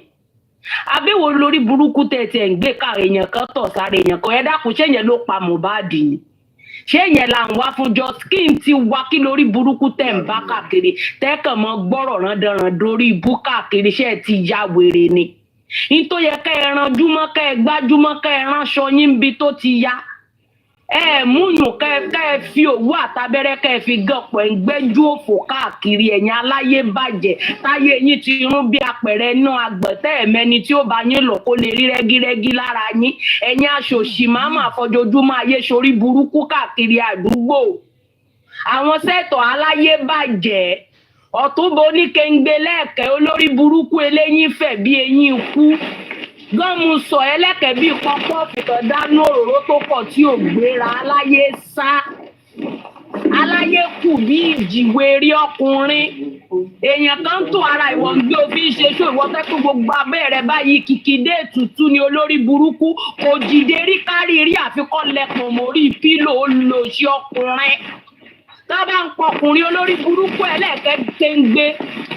abẹ́wò lórí burúkú tẹ̀tẹ̀ ń gbé ká èèyàn kan tọ̀ sáré èèyàn kan ẹ dákun ṣé yẹn ló pa Mohbad ni ṣé yẹn là ń wá fún just kí n ti wá kí lórí burúkú tẹ̀ ń bá káàkiri tẹ́kàn mọ́ gbọ́rọ̀ rándanran dórí ibú káàkiri ṣé ẹ ti ya wèrè ni nítorí yẹ kẹ́ ẹ ranjúmọ́ kẹ́ ẹ gbájúmọ́ kẹ́ ẹ ránṣọ yín bí tó ti ya múnú kẹ́ ẹ fi òwú àtàbẹ́rẹ́ kẹ́ ẹ fi gànpọ̀ ẹ̀ ń gbẹ́jú òfò káàkiri ẹ̀yin aláyé bàjẹ́ táyé yín ti rún bí apẹ̀rẹ̀ iná àgbọ̀tẹ́ ẹ̀mẹ́ni tí ó bá yín lọ kó lè rí rẹ́gírẹ́gí lára yín ẹ̀yin aṣòṣì máàmá àfọjọjúmọ́ ayé sorí burúkú káàkiri àdúgbò àwọn sẹ́tọ̀ aláyé bàjẹ́ ọ̀túnbọ̀ oníkẹ́ńgbé lẹ́ẹ̀kẹ́ olórí burúkú eléyín fẹ̀ bí eyín ikú gọ́ọ̀mù sọ ẹlẹ́kẹ̀ bíi pọ́pọ́ fìtọ̀ dánú òróró tó pọ̀ tí ò gbéra aláyé sá aláyé kù bí ìjìwérí ọkùnrin èèyàn kan tó ara ìwọ ń gbé òfin ṣe ṣó ìwọ fẹ́ kó gbogbo abẹ́ rẹ báyìí kìkìdé ètùtù ni olórí burúkú kò jìde rí kárí rí àfikọ́ lẹ́pọ̀n mórí pílò olóṣì ọkùnrin tá bá ń pọkùnrin olórí burúkú ẹlẹ́ẹ̀kẹ́ téńgbé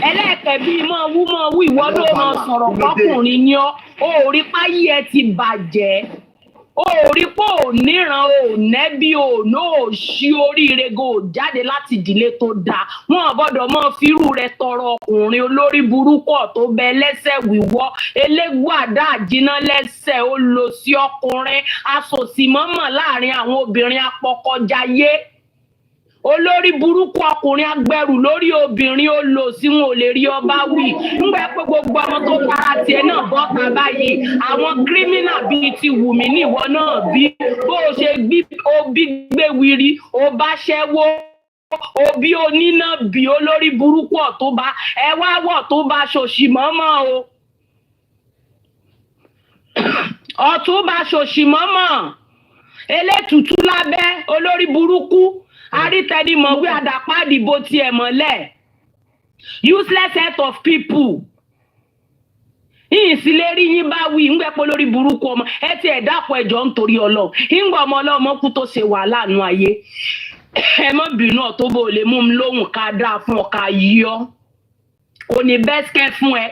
ẹlẹ́ẹ̀kẹ́ bíi mọ́ wú ìwọ ló máa sọ̀rọ̀ pọ́kùnrin ni ọ́ ó rí páyé ẹ ti bàjẹ́ ó rí pé ò níran ò nẹ́bí ò ní ò ṣí oríire go jáde láti ìdílé tó dáa wọn ò gbọ́dọ̀ mọ fírú rẹ tọrọ ọkùnrin olórí burúkú tó bẹ lẹ́sẹ̀ wíwọ́ elégbò àdá àjínà lẹ́sẹ̀ ó lọ sí ọkùnrin asòsì mọ́mọ́ láàrin àwọn obìnrin apọkọjayé olórí burúkú ọkùnrin agbẹrù lórí obìnrin ó lò sí wọn ò lè rí ọba wí ńgbẹ pé gbogbo ọmọ tó para tiẹ̀ náà bọ́ta báyìí àwọn kírímínà bíi ti Wùmí níwọ náà bí bó o ṣe bí gbé wiri ó bá ṣẹ́wó òbí oníná bí olórí burúkú ọ̀túnba ẹ wá wọ̀ tó bá ṣòṣì mọ́mọ́ o ọ̀túnba ṣòṣì mọ́mọ́ elétùtù lábẹ́ olórí burúkú arítẹnimọ̀wé àdàpá àdìbò tiẹ̀ mọ́lẹ̀ useless set of people ìsìlérí yín bá wí ńgbẹ́ pé lórí burúkú ọmọ ẹ ti ẹ̀ dápọ̀ ẹ̀jọ̀ nítorí ọlọ́run ìgbà ọmọ ọlọ́mọ kú tó ṣe wàhálà nù ayé ẹ mọ́ bínú ọ̀ tó bó lè mú mi lóhùn ká dáa fún ọ ká yí ọ kò ní bẹ́sikẹ́ fún ẹ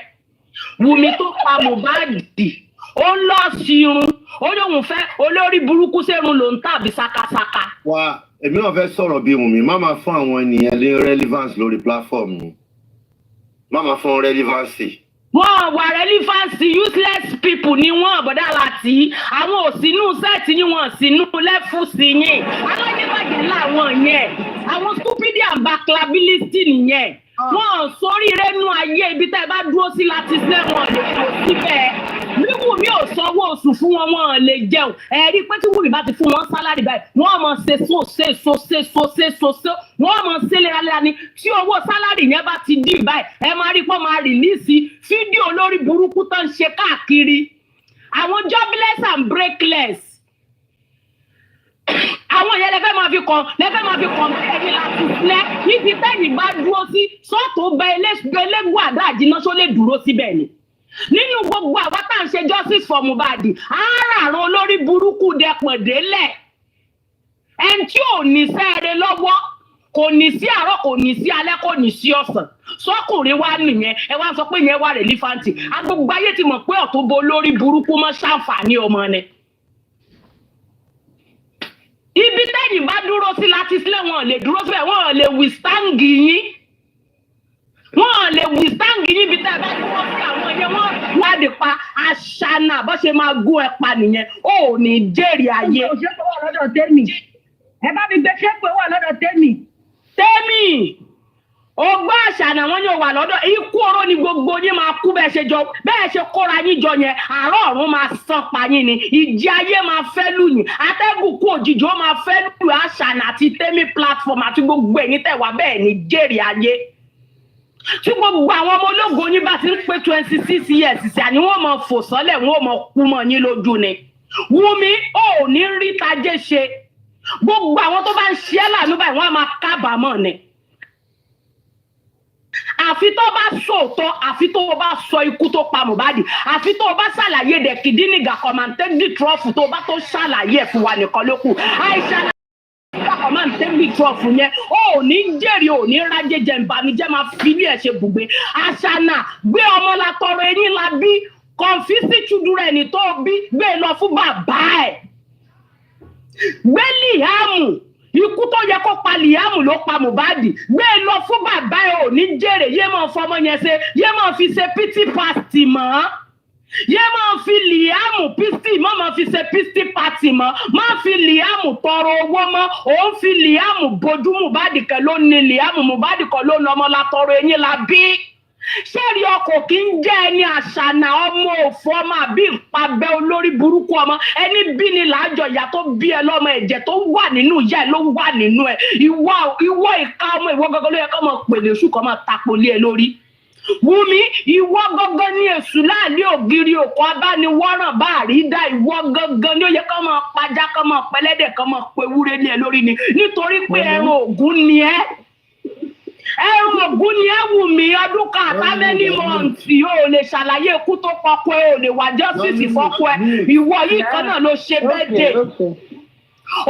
Wùmí tó pa Mohbad ó ń lọ sí irun ó lóun fẹ́ olórí burúkú sẹ́run ló ń tàbí sákàsákà. wá èmi náà fẹ́ sọ̀rọ̀ bí Wùmí má máa fún àwọn ènìyàn ní relevance lórí platform mi má máa fún relevance. wọ́n wà relevance useless people ni wọ́n bọ̀dá Láti àwọn òsínú sẹ́ẹ̀tì ni wọ́n sínú lẹ́fù sí yín alájẹbàjẹ́ làwọn yẹn àwọn stupidity and backability nìyẹn wọ́n sórí rẹ́nu ayé ibi tẹ́ ẹ bá dúró sí Láti sẹ́wọ̀n lè kó síbẹ̀ bí Wùmí ò sanwó oṣù fún wọn wọn lè jẹun ẹ̀rí pé tí Wùmí bá ti fún wọn sálárì báyìí wọ́n mọ̀ ṣe so wọ́n mọ̀ ṣe léraléra ni tí owó sálárì yẹn bá ti dì báyìí ẹ máa rí pé máa rìlíìsì fídíò lórí burúkú tó ń ṣe káàkiri àwọn jobless and breakless àwọn yẹn lẹ́fẹ̀ẹ́ máa fi kàn ẹ̀yìn Láti sílẹ̀ níbi tẹ́yìn bá dúró sí sọ́ọ̀tò bẹ elégbò àdá àjínà ṣó lè dúró síbẹ̀ ni nínú gbogbo àwa tá à ń ṣe justice for Mohbad àáràrùn olórí burúkú dẹpọ̀n délẹ̀ ẹni tí ò ní sẹ́ẹ̀rẹ̀ lọ́wọ́ kò ní sí àárọ̀ kò ní sí alẹ́ kò ní sí ọ̀sán sọ́kùnrin wa nìyẹn ẹ wá sọ pé yẹn wà rẹ̀lífàǹtì agbègbè ayé ti mọ̀ pé ọ̀tún bo olórí burúkú mọ́ ṣàǹfààní ọmọ ni ibi tẹ́yìn bá dúró sí Láti sílẹ̀ wọn ò lè dúró síbẹ̀ wọn ò lè withstand yín wọn lè withstand yín bí tẹ́ ẹ bá dúró sí àwọn yẹn wọ́n wádìí pa aṣáná bó ṣe máa gún ẹ pa nìyẹn ó ní jèrè ayé. òṣèpé wà lọ́dọ̀ tẹ́mì ẹ bá mi gbé ṣépè wà lọ́dọ̀ tẹ́mì ọgbà àṣànà wọn ni ó wà lọ́dọ̀ ikú oró ni gbogbo yín máa kú bẹ́ẹ̀ ṣe kóra yín jọ yẹn àárọ̀ ọ̀run máa sàn pa yín ni ìjì ayé máa fẹ́ lù yín atẹ́gùn kú òjijì ó máa fẹ́ lù àṣànà àti tẹ́mì platform àti gbogbo ẹ̀yin tẹ̀ wá bẹ́ẹ̀ ní jèrè ayé tí gbogbo àwọn ọmọ ológun yín bá ti ń pé 26 years sí àní wọ́n mọ fò sọ́lẹ̀ wọ́n mọ kú mọ́ yín lójú ni Wùmí ò ní rí tajé ṣe gbogbo àwọn tó bá ń ṣe é lànà báyìí wọ́n á máa kábàámọ̀ ni àfi tó bá sòótọ́ àfi tó bá sọ ikú tó pa Mohbad àfi tó bá ṣàlàyé dẹ̀ kìdínìgà kọ̀mọ̀ntẹ́gì trọ́fù tó bá tó ṣàlàyé ẹ̀ fún wa nìkan ló kù àìṣàlàyé ọmọ ntẹ́bí trọ́fù yẹn ó ní jèrè ò ní rájẹ jẹ ìbànújẹ́ máa fi ilé ẹ̀ ṣe bùgbé àṣànà gbé ọmọ la tọrọ eyín la bí kọ̀ǹfíìsì chudurẹ̀ ní tó bí gbé lọ fún bàbá ẹ̀ gbé Liam ikú tó yẹ kó pa Liam ló pa Mohbad gbé lọ fún bàbá ẹ̀ ò ní jèrè yé máa fọmọ yẹn ṣe yé máa fi ṣe pity party mọ́ yé máa fi Liam pistol máa fi ṣe pistol party mọ́ máa fi Liam tọrọ owó mọ́ òun fi Liam bojú Mohbad kẹ ló ní Liam Mohbad kọ ló ní ọmọ la tọrọ eyín la bí ṣẹ́ẹ̀rí ọkọ̀ kí ń jẹ́ ẹni àṣànà ọmọ òfò ọmọ àbí ìpàbẹ olórí burúkú ọmọ ẹni bí ni làájọ ìyá tó bí ẹ lọ́mọ ẹ̀jẹ̀ tó wà nínú ìyá ẹ ló wà nínú ẹ ìwọ ìka ọmọ ìwọ gọgọ ló yẹ kọ́ mọ pèlè oṣù kọ́ mọ tapolé ẹ lórí Wùmí ìwọ gangan ní èṣù láàlẹ́ ògiri òkú abániwọ́ràn bá àrídá ìwọ gangan ní ó yẹ kán máa pajá kán máa pẹlẹ́dẹ̀ kán máa pe ewúrẹ́ ní ẹ lórí ni nítorí pé ẹran ògún ni ẹ́ ẹran ògún ni ẹ́ Wùmí ọdún kan àtàmẹ́ni mọ̀ǹtì o lè ṣàlàyé ikú tó pọkọ ẹ o lè wá jọ́sìsì fọ́kọ ẹ ìwọ yìí kan náà ló ṣe bẹ́ẹ̀dẹ̀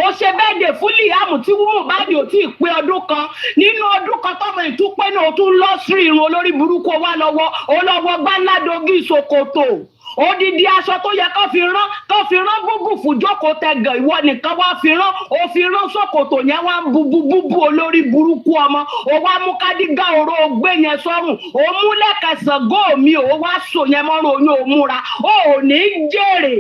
ó ṣe bẹ́ẹ̀dẹ̀ fún Liam tí Mohbad ò tí ì pé ọdún kan nínú ọdún kan tọmọ ìtúpẹ́ náà ó tún lọ sí irun olórí burúkú wà lọ́wọ́ olówó gbáńládógí ìṣòkòtò odidi aṣọ tó yẹ kó fi rán búbù fún jókòó tẹgàn ìwọ nìkan wá fi rán ṣòkòtò yẹn wá ń búbú olórí burúkú ọmọ ó wá mú kádígá oró gbé yẹn sọ́rùn ó mú lẹ́kẹsàn góòmí ó wá sò yẹn mọ́rùn oyún òmúra ó ní jèrè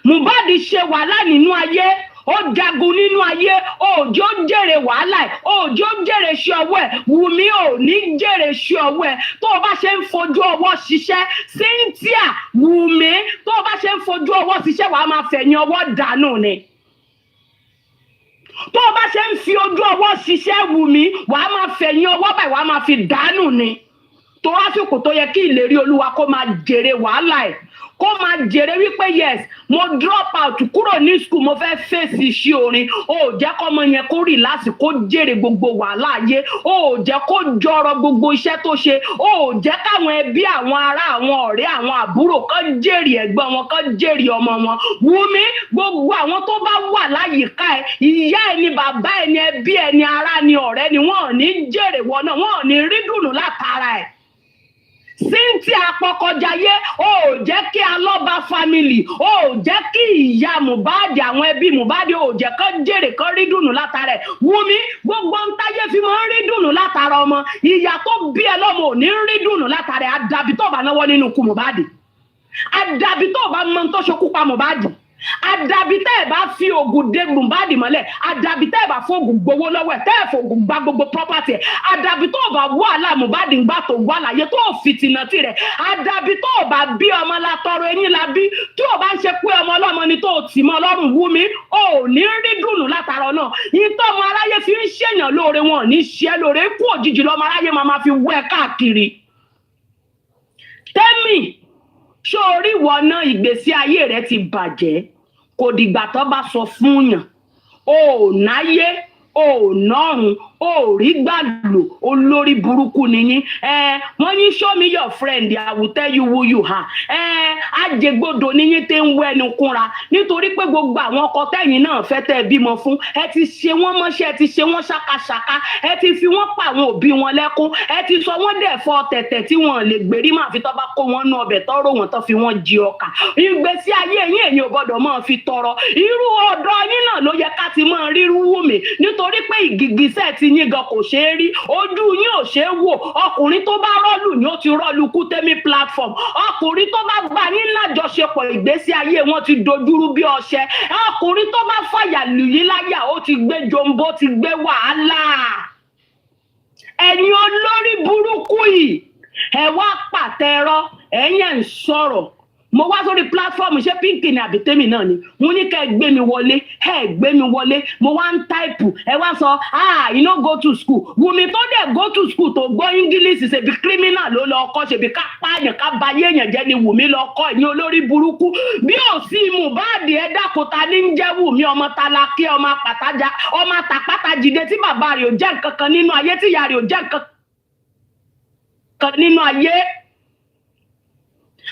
Mohbad ṣe wàhálà nínú ayé ó jagun nínú ayé òjò jèrè wàhálà ẹ òjò jèrè ṣe ọwọ́ ẹ Wùmí ò ní jèrè ṣe ọwọ́ ẹ tó o bá ṣe ń fojú ọwọ́ ṣiṣẹ́ Cynthia Wùmí tó o bá ṣe ń fojú ọwọ́ ṣiṣẹ́ wàá máa fẹ̀yìn ọwọ́ dànù ni tó o bá ṣe ń fi ojú ọwọ́ ṣiṣẹ́ Wùmí wàá máa fẹ̀yìn ọwọ́ báyìí wàá máa fi dànù ni tó lásìkò tó yẹ kí ìlérí Olúwa kó máa jèrè wàhálà ẹ kó máa jèrè wípé yes mo drop out kúrò ní school mo fẹ́ fèsì iṣẹ́ orin ó jẹ́ kọ́mọ yẹn kó rí lásìkò jèrè gbogbo wàhálà ayé ó jẹ́ kó jọrọ gbogbo iṣẹ́ tó ṣe ó jẹ́ káwọn ẹbí àwọn ará àwọn ọ̀rẹ́ àwọn àbúrò kan jèrè ẹ̀gbọ́n wọn kan jèrè ọmọ wọn Wùmí gbogbo àwọn tó bá wà láyìíká ẹ ìyá ẹ ni bàbá ẹ ni ẹbí ẹ ni ará ni ọ̀rẹ́ ni wọn ò ní jèrè wọn náà wọn ò ní rí dùnú látara ẹ Cynthia Apọkọjayé ó jẹ́ kí Alọ́ba family ó jẹ́ kí ìyá Mohbad àwọn ẹbí Mohbad ó jẹ́ kán jèrè kán rí dùnú látara ẹ̀ Wùmí gbogbo ń táyé fi máa ń rí dùnú látara ọmọ ìyá tó bí ẹ lọ́mọ ò ní rí dùnú látara ẹ̀ àdàbí tó bá náwó nínú ikú Mohbad àdàbí tó bá mọ tó ṣokú pa Mohbad àdàbí tẹ́ ẹ̀ bá fi oògùn dé Mohbad mọ́lẹ̀ àdàbí tẹ́ ẹ̀ bá fóògùn gbowó lọ́wọ́ ẹ̀ tẹ́ ẹ̀ fóògùn gba gbogbo property ẹ̀ àdàbí tó bá wàhálà Mohbad ń gbà tó wà láyé tó fìtìnà tirẹ̀ àdàbí tó bá bí ọmọ látọrọ eyín la bí tí ò bá ń ṣe pé ọmọ ọlọ́mọ ni tó tì mọ́ ọlọ́run Wùmí ò ní rí dùnú látara náà ìtọ́ ọmọ aráyé fi ń ṣèyàn lóore wọn ní ṣe lóore kú òjijì lọ́mọ aráyé máa fi wẹ́ káàkiri Tẹ́mi ṣó orí ìwọ náà ìgbésí ayé rẹ ti bàjẹ́ kò dìgbà tó bá sọ fún yàn ò náyé ò nọ́run ò rí gbàlù olórí burúkú nìyí wọ́n ní show me your friend I will tell you who you are àjẹgbọdọ nìyí tẹ́ ń wẹnu kúnra nítorí pé gbogbo àwọn ọkọ tẹ̀yin náà fẹ́ tẹ́ bímọ fún ẹ ti ṣe wọ́n mọ́ṣẹ́ ẹ ti ṣe wọ́n ṣàkàṣàkà ẹ ti fi wọ́n pa àwọn òbí wọn lẹ́kún ẹ ti sọ wọ́n dẹ̀fọ́ tẹ̀tẹ̀ tí wọ́n lè gbèrí máa fi tọ́ bá kó wọn nú ọbẹ̀ tọ́rọ wọn tó fi wọ́n jí ọkà ìgbésí ayé yín èyí ò gbọ́dọ̀ máa fi tọrọ irú ọ̀dọ́ yín náà ló yẹ ká ti máa rírú Wùmí nítorí pé ìgìgísẹ̀ ti yín gan kò ṣeé rí ojú yín ò ṣeé wò ọkùnrin tó bá rọ́ọ̀lù ni ó ti rọ́ọ̀lù Kútẹ́mí platform ọkùnrin tó bá gbà ní lájọṣepọ̀ ìgbésí ayé wọn ti dojúrú bí ọṣẹ ọkùnrin tó bá fàyà lù yín láyà ó ti gbé jombo ti gbé wàhálà ẹ̀yin olórí burúkú yìí ẹ wá pàtẹ́rọ́ ẹ̀yin ń sọ̀rọ̀ mo wá sórí platform ṣé Pinky ni àbí Tẹ́mi náà ni mo ní kẹ́ ẹ gbé mi wọlé mo wá ń táìpù ẹ wá sọ you no go to school Wùmí tó dẹ̀ go to school tó gbọ́ English ṣèbí criminal ló lọ kọ́ ṣèbí ká pààyàn ká ba ayé èèyàn jẹ́ ni Wùmí lọ kọ́ ẹ̀yin olórí burúkú bí ò sí Mohbad ẹ dákòta ní ń jẹ́ Wùmí ọmọ Tálákì ọmọ àpàtàjà ọmọ àtàpátá jìde tí bàbá rẹ̀ ò jẹ́ nǹkan kan nínú ayé tí ìyá rẹ̀ ò jẹ́ nǹkan kan nínú ayé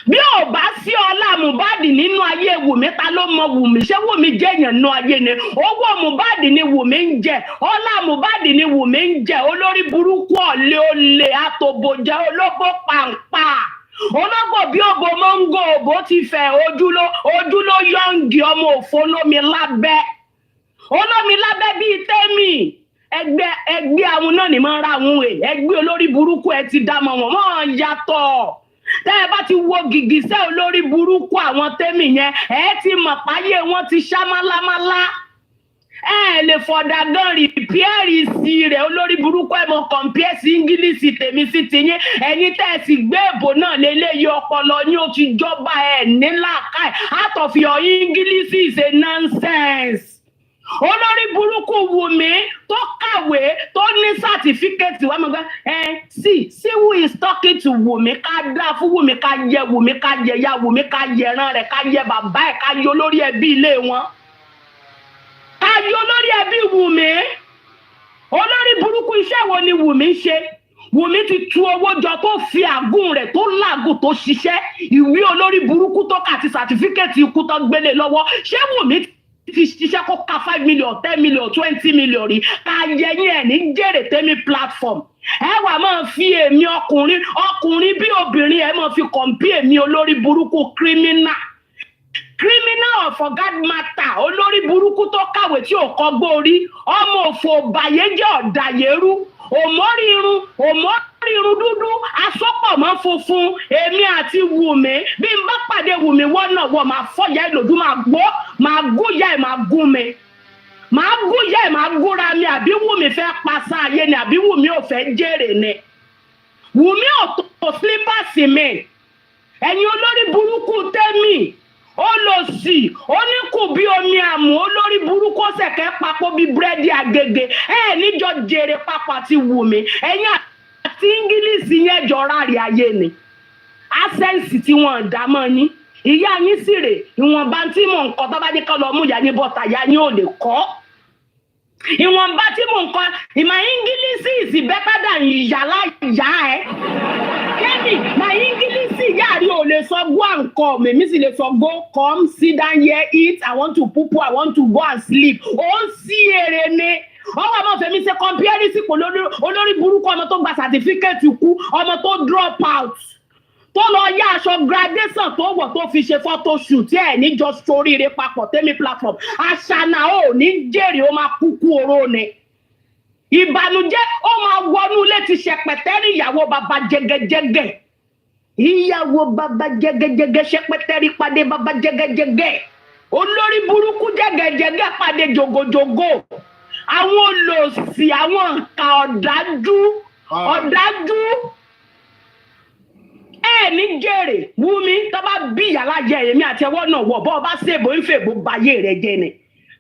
bí ò bá sí ọlá Mohbad nínú ayé Wùmí ta ló mọ Wùmí ṣé Wùmí jẹ́ èèyàn nínú ayé ni owó Mohbad ni Wùmí ń jẹ ọlá Mohbad ni Wùmí ń jẹ olórí burúkú ọ̀lẹ olè àtòbòjẹ ológbò pàǹpà ológbò bí òbò mọ́ngò òbò ti fẹ̀ ojúló yọ̀ǹgì ọmọ òfò olómi lábẹ́ bíi Tẹ́mi ẹgbẹ́ àwọn náà ni máa ń ra àwọn ẹgbẹ́ olórí burúkú ẹ ti dá mọ́ wọn yàtọ̀ tẹ́ ẹ bá ti wo gìgísẹ́ olórí burúkú àwọn Tẹ́mi yẹn ẹ ti mọ̀ páyé wọn ti ṣá málámálá ẹ lè fọ̀dà gan rìpíẹ́rì sí rẹ̀ olórí burúkú ẹ mọ̀ kọ̀m̀pìẹ́ sí English tèmi sí tiyín ẹ̀yin tẹ́ ẹ sì gbé èbò náà lélẹ́yìí ọpọlọ ní ó ti jọba ẹ̀ nílàkàì out of your English is a nonsense olórí burúkú Wùmí tó kàwé tó ní sátífíkẹ́tì wà mọ́gbá see who is talking to Wùmí ká dá fún Wùmí ká yẹ Wùmí ká yẹ ya Wùmí ká yẹ ẹran rẹ̀ ká yẹ bàbá ẹ̀ ká yẹ olórí ẹbí ilé wọn ká yẹ olórí ẹbí Wùmí olórí burúkú iṣẹ́ wo ni Wùmí ń ṣe Wùmí ti tu owó jọ tó fi àgùn rẹ̀ tó làágùn tó ṣiṣẹ́ ìwé olórí burúkú tó kà àti sátífíkẹ́tì ikú tó gbélé lọ́wọ́ ṣé Wùmí ti ṣiṣẹ́ kó ka 5 million 10 million 20 million rí ká yẹyìn ẹ̀ ní jèrè tẹ́mi platform ẹ wà máa fi èmi ọkùnrin bí obìnrin ẹ máa fi kọ̀m̀pí èmi olórí burúkú criminal of forgot matter olórí burúkú tó kàwé tí ò kọ́gbọ́n orí ọmọ òfò bàyẹ́jẹ́ ọ̀dàyẹ́rú òmórìrún dúdú asọ́pọ̀ mọ́ funfun èmi àti Wùmí bí n bá pàdé Wùmí wọ́n náà wọ́n máa fọ́yà ìlòdú máa gúnyà ẹ̀ máa gún mi máa gúnyà ẹ̀ máa gúnra mi àbí Wùmí fẹ́ pasá ayé ni àbí Wùmí ò fẹ́ jèrè ni Wùmí ò tó sílípàsì mi ẹ̀yin olórí burúkú tẹ́mì ó lọ sí ó ní kù bí omi àmú olórí burúkú ṣẹ̀kẹ́ papọ̀ bí búrẹ́dì Agége níjọ jèrè papọ̀ àti Wùmí ẹ̀yin àti Ingilisi yẹn jọra rí ayé ni àsẹ́ǹsì tí wọ́n dá mọ́ yín ìyá yín sì rè ìwọ̀nba tí mò ń kọ́ tó bá dé kọ́ lọ mú ìyá yín bọ́ta ìyá yín ò lè kọ́ ìwọ̀nba tí mò ń kọ́ ìmọ̀ Ingilisi is better than ìyàlá ìyá ẹ̀ kẹ́mi my Ingilisi yàrá ò lè sọ go and come èmi sì lè sọ go come sit down here eat I want to pupu I want to go and sleep ó ń sí èrè ni ọwọ́ ọmọ fẹ̀mí ṣe comparison kò olórí burúkú ọmọ tó gba certificate kú ọmọ tó drop out tó lọ yá aṣọ graduation tó wọ̀ tó fi ṣe photoshoot ẹ̀ níjọ soríire papọ̀ tẹ́mi platform àṣànà ò ní jèrè ó máa kúkú oró ni ìbànújẹ́ ó máa wọnú ilé ti ṣẹpẹtẹ́rì ìyàwó bàbá jẹgẹjẹgẹ ìyàwó bàbá jẹgẹjẹgẹ ṣẹpẹtẹ́rì pàdé bàbá jẹgẹjẹgẹ olórí burúkú jẹgẹjẹgẹ pàdé jogojogo àwọn olòṣì àwọn nǹka ọ̀dájú ní jèrè Wùmí tó bá bí ìyàlá jẹ èmi àti ẹwọ́ náà wọ̀ bọ́ ọba ṣèbò ń fèbò báyé rẹ̀ jẹ ni.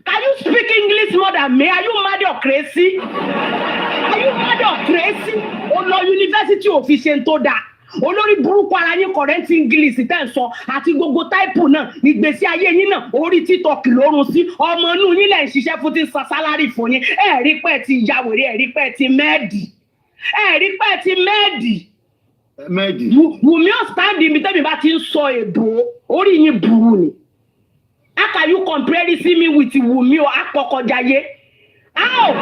Can you speak English more than me? Are you mad or crazy? Are you mad or crazy? O lọ yunifásitì òfin ṣe tó dáa. Olórí burúkú ara yín kọ̀rẹ́ntì English tẹ́ ń sọ àti gbogbo táìpù náà ìgbésí ayé yín náà orí TikTok lórun sí ọmọ inú yín lẹ̀ ń ṣiṣẹ́ fún ti san sálárì fún yín ẹ̀rí pẹ́ ti ya wèrè ẹ̀rí pẹ́ ti mẹ́ẹ̀dì. Wùmí ò stand ibi tẹ́mi bá ti ń sọ èbó orí yín burú ni. How can you compare me with Wùmí o akọkọjayé? How?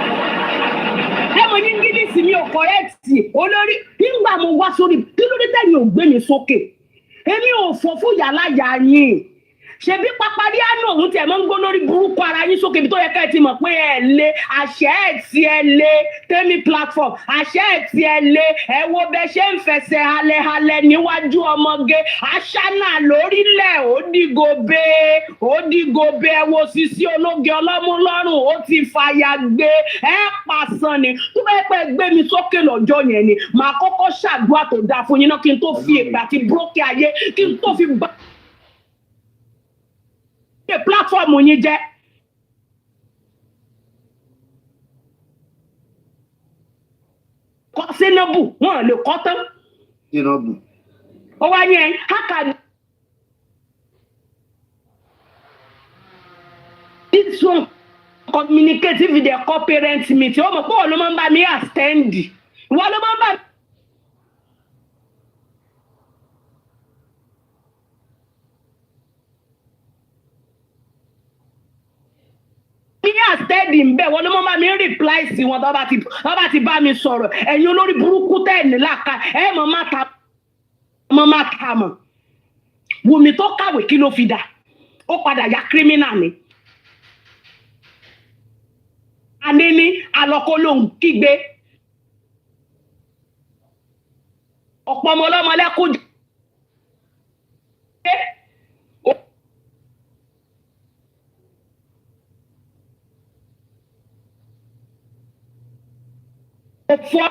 Ẹ mọ̀ ní English mi ò correct olórí nígbà mo wá sórí kí ló dé tẹ̀yìn ò gbé mi sókè? Èmi ò fọ́ fún yàrá yà yín. Ṣebí paparí àná òun tiẹ̀ máa ń gbó lórí burúkú ara yín sókè ibi tó yẹ ká ẹ ti mọ̀ pé ẹ lé àṣẹ ẹ̀ tí ẹ lé tẹ́mi platform àṣẹ ẹ̀ tí ẹ lé ẹ wo bẹ ṣe ń fẹsẹ̀ halẹ̀halẹ̀ níwájú ọmọge aṣáná lórílẹ̀ ó dìgòbe ẹ wo sisi ológe ọlọ́mú lọ́rùn ó ti fàyà gbé ẹ pàṣán ni tó bá yẹ pé gbé mi sókè lọ́jọ́ yẹn ni màá kọ́kọ́ ṣàdúrà tó dáa fún yín náà kí n tó fi èpè àti búrókì ayé kí n tó fi bá platform yín jẹ́. Kọ́ Sínúbù wọ́n lè kọ́ tán. Sínúbù. Ó wá ní ẹ̀ hákà this one communicate with their co-parent meeting ó mọ̀ pé wọ́n ló máa ń bá mi attend wọ́n ló máa ń bá mi. Steady ń bẹ wọn ló máa mi reply sí wọn tó bá ti bá mi sọ̀rọ̀ ẹ̀yin olórí burúkú tẹ́ ní làkà ẹ mọ̀ má ta mọ̀ Wùmí tó kàwé kí ló fi dà ó padà ya criminal ni àní ní alọ́kọ́ ló ń kígbe ọ̀pọ̀ ọmọ ọlọ́mọ lẹ́kùn fọ́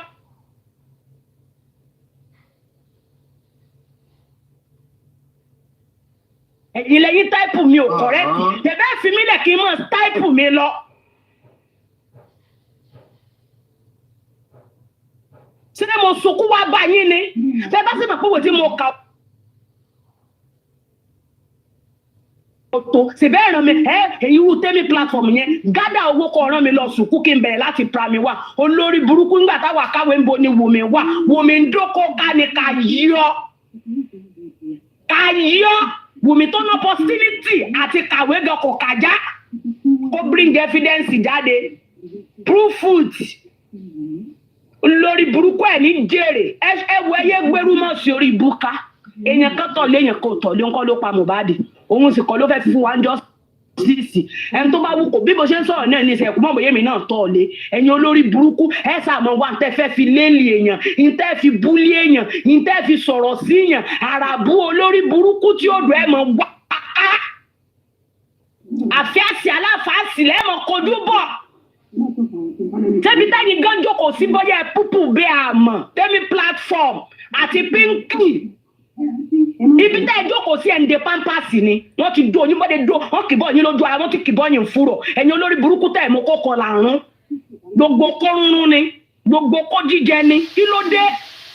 ilẹ̀ yín táìpù mi ò kọ̀rẹ́tì tẹ̀bẹ́ fi mí lẹ̀ kí n mọ̀ táìpù mi lọ ṣé mo sunkún wá bá yín ni bẹ́ẹ̀ bá sì mọ̀ pé wò tí mo kà tó sì bẹ́ẹ̀ ràn mí èyí wú tẹ́mi platform yẹn gádà owó kọ́ ràn mí lọ sùkú kí n bẹ̀rẹ̀ láti primary wa olórí burúkú nígbà táwa káwé ń bo ni Wùmí wà Wùmí ń dókó ká ni ká yọ Wùmí tó ná possibility àti kàwé gan kò kájá kó bring evidence jáde proof it olórí burúkú ẹ̀ ní jèrè ẹ wo ẹyẹ gbẹrú mọ́ sí orí ibùká èèyàn kan tọ̀ léèyàn kò tọ̀ lé ńkọ́ ló pa Mohbad òun sì kọ́ ló fẹ́ fi fún wa ń jọ sísì ẹni tó bá wù kó bí mo ṣe ń sọ̀rọ̀ náà ní ìṣẹ̀kú mọ̀ bóyá èmi náà tọ̀ lé ẹ̀yin olórí burúkú ẹ sàmọ̀ wa tẹ́ fẹ́ fi léèlì èèyàn ìtẹ́ fi búlé èèyàn ìtẹ́ fi sọ̀rọ̀ sí èèyàn àràbù olórí burúkú tí ó dùn ẹ̀ mọ̀ wá àfíàsì aláfàásì lẹ́mọ̀ kojú bọ̀ tẹ́bi tẹ́ni gan jókòó sí bóyá púpù bẹ́ẹ̀ àmọ̀ tẹ́mi platform àti Pinky ibi tẹ́ ẹ jókòó sí ẹ̀ǹdẹ̀ pampers ni wọ́n ti do onímọ̀dé do wọ́n kì bọ́ yín lójú ara wọ́n ti kì bọ́ yín fúrọ̀ ẹ̀yin olórí burúkú tẹ́ ẹ̀ mú kókó làrún gbogbo kórunrun ni gbogbo kó jíjẹ ni kí ló dé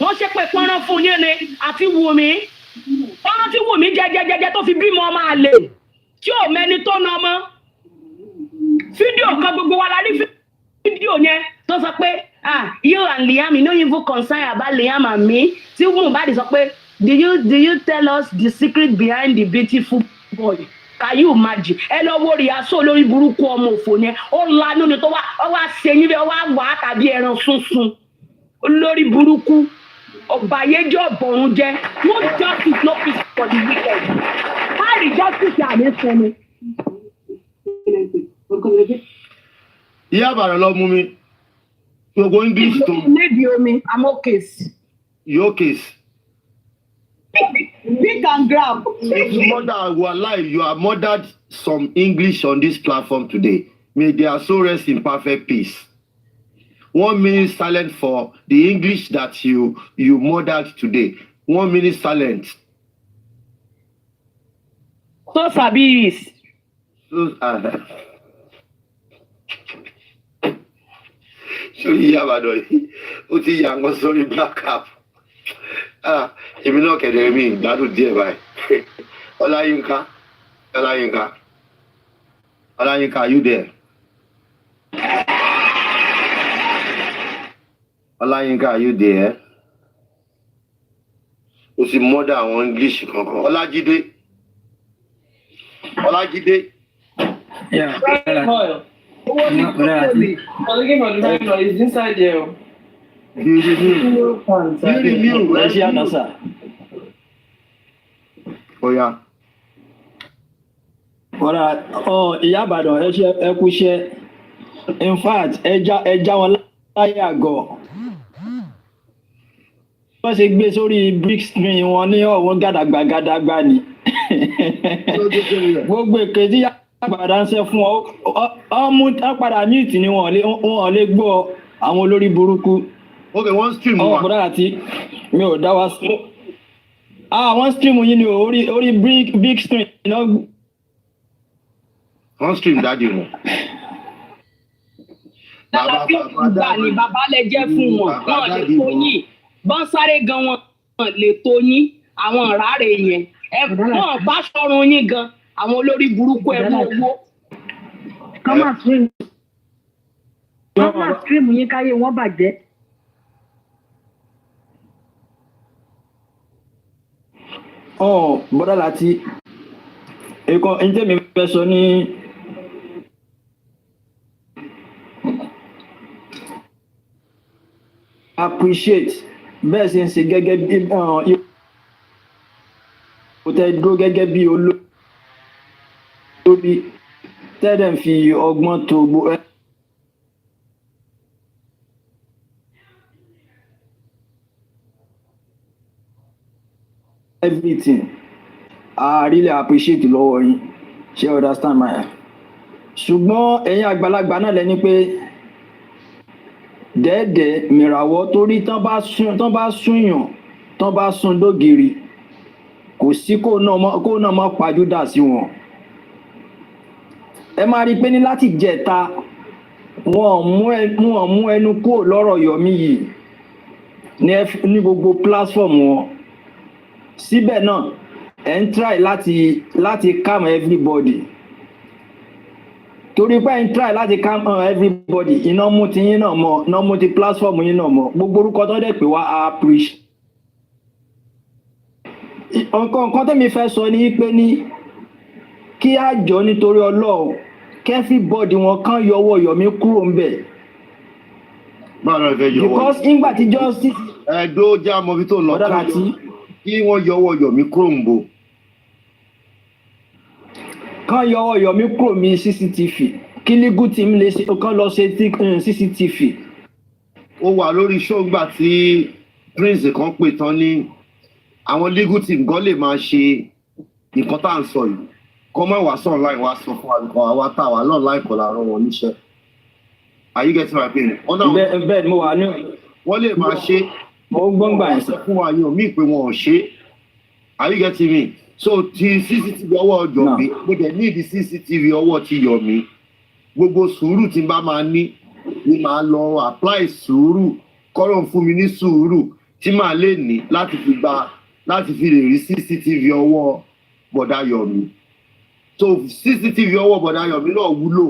wọ́n ṣe pé pọ́nrán fún yín ni àti Wùmí pọ́nrán tí Wùmí jẹjẹjẹjẹ tó fi bímọ ọmọ àlè tí ò mẹ́ni tó na ọmọ fídíò kan gbogbo wa la rí fídíò yẹn tó sọ pé you and Liam no even concern about Liam and me tí Mohbad sọ pé do you tell us the secret behind the beautiful boy can you imagine ẹ lọ wo rí aṣọ olórí burúkú ọmọ òfò yẹn ó lanú ni tó wá ṣẹyìn bẹ wá wà tàbí ẹran sunsun olórí burúkú ọbàyéjọ ọbọrun jẹ no justice no peace for the wicked káàrí justice àmì sẹni. ìyá àbàrà lọ mú mi gbogbo English tó. níbi omi I'm okay. You okay? Pick and grab. If mother were alive, you have murdered some English on this platform today. May their soul rest in perfect peace. 1 minute silent for the English that you murdered today. 1 minute silent. So Fabiyi. Sórí Ìyábàdàn yìí, ó ti yà wọ́n sórí black cap. Èmi náà kẹ̀dẹ̀ mi ìgbádùn díẹ̀ báyìí. Ọláyínká, are you there? Ọláyínká, are you there? O sì mọ́dà àwọn English kankan. Ọlájídé. Yeah. It's inside there. Oya. Ìyá Ìbàdàn ẹ kú iṣẹ́. In fact, ẹ já wọn láyà gọ̀. Wọ́n ṣe gbé sórí big screen wọn ní ọ̀wọ́n gàdàgbà ni. Gbogbo èké tí Ìbàdàn ń ṣe fún ọ padà mute ni wọn lè gbọ́ àwọn olórí burúkú. Okay, one stream wa. Bọ́dá àti mi ò dá wa sí. One stream yìí ni orí big screen iná. One stream dájú wọn. Gbà ní bàbá lẹ jẹ́ fún wọn, wọn lè tó yín. Bọ́n sáré gan wọn lè tó yín, àwọn ọ̀ráre yẹn. Wọ́n bá sọ̀rọ̀ yín gan, àwọn olórí burúkú ẹ̀ mú owó. Kọ́mà stream yín káyé wọ́n bàjẹ́. Bọ́dá Lati ẹ̀kọ́ ẹ̀jẹ̀ mi fẹ́ sọ ní appreciate bẹ́ẹ̀ sì ń ṣe gẹ́gẹ́ bí tẹ́ dúró gẹ́gẹ́ bí olóbi tẹ́lẹ̀ ń fi ọgbọ́n tó gbó everything. I really appreciate lọ́wọ́ yín. Ṣé understand my? Ṣùgbọ́n ẹ̀yin àgbàlagbà náà lẹ́ni pé dẹ́ẹ̀dẹ́ mìràwọ́ torí tán bá súnyàn tán bá sún dógiri kò sí kó náà má pàjúdà sí wọn. Ẹ máa rí i pé ní láti jẹta wọn mú ẹnu kúrò lọ́rọ̀ Yọ̀mí yìí. ní gbogbo platform wọn síbẹ̀ náà ẹ̀ ń try láti calm everybody torí pé ẹ̀ ń try láti calm everybody iná mú ti yín náà mọ́ iná mú ti platform yín náà mọ́ gbogbo orúkọ tó dẹ̀ pé wá appreciate. nǹkan tẹ́mi fẹ́ sọ ni pé ní kí á jọ nítorí Ọlọ́run kẹ́fí bọ́ọ̀dì wọn kán yọwọ́ Yomi kúrò ń bẹ̀. báwo ló fẹ́ yọwọ́ because ńgbà tí justice. ẹ̀ẹ́dó já mọ́ bí tó lọ kí wọ́n yọwọ́ Yomi kúrò ń bò. kán yọwọ́ Yomi kúrò mi CCTV kí legal team lè ṣe kán lọ ṣe CCTV. ó wà lórí show gbà tí Prince kan pè tán ní àwọn legal team gan lè máa ṣe nǹkan tá à ń sọ yìí kọ́ máa wá sọ online wá sọ fún wa nǹkan àwa tá a wà online kọ́ la rán wọn níṣẹ́. Are you getting my pain? bẹ́ẹ̀ mo wà ní. wọ́n lè máa ṣe. mo gbọ́n gbà yẹn sọ fún wa yẹn omi pé wọn ò ṣe. Are you getting me? So ti CCTV ọwọ́ Yomi mo dẹ̀ ní ìdí CCTV ọwọ́ ti Yomi gbogbo sùúrù tí n bá máa ní ni màá lọ apply sùúrù kọ́rọ̀ fún mi ní sùúrù tí màá lè ní láti fi lè rí CCTV ọwọ́ bọ̀dá Yomi. So CCTV ọwọ́ bọ̀dá Yomi náà wúlò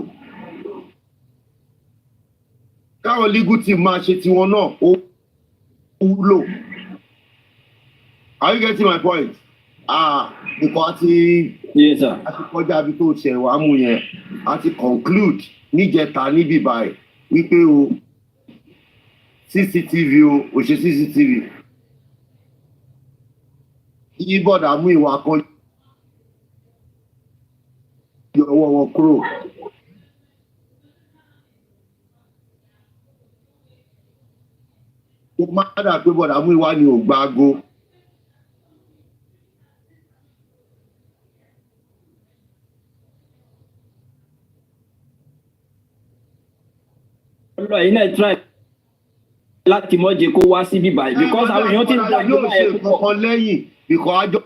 káwọn legal team máa ṣe tiwọn náà ó wúlò. Are you getting my point? Nǹkan àti kọjá bí tó ṣe wàá mú yẹn àti conclude níjẹta níbí báyìí wípé o CCTV o ṣe CCTV yí bọ̀dà mú ìwà kan yọ ọwọ́ wọn kúrò. ó má dà pé bọ̀dà mú ìwà ni ò gba ago. ọlọ́ yìí náà try láti mọ́jẹ kó wá sí bíbá yìí because àwọn èèyàn ti ń gbà yóò ṣe kankan lẹ́yìn bìkọ́ àjọ.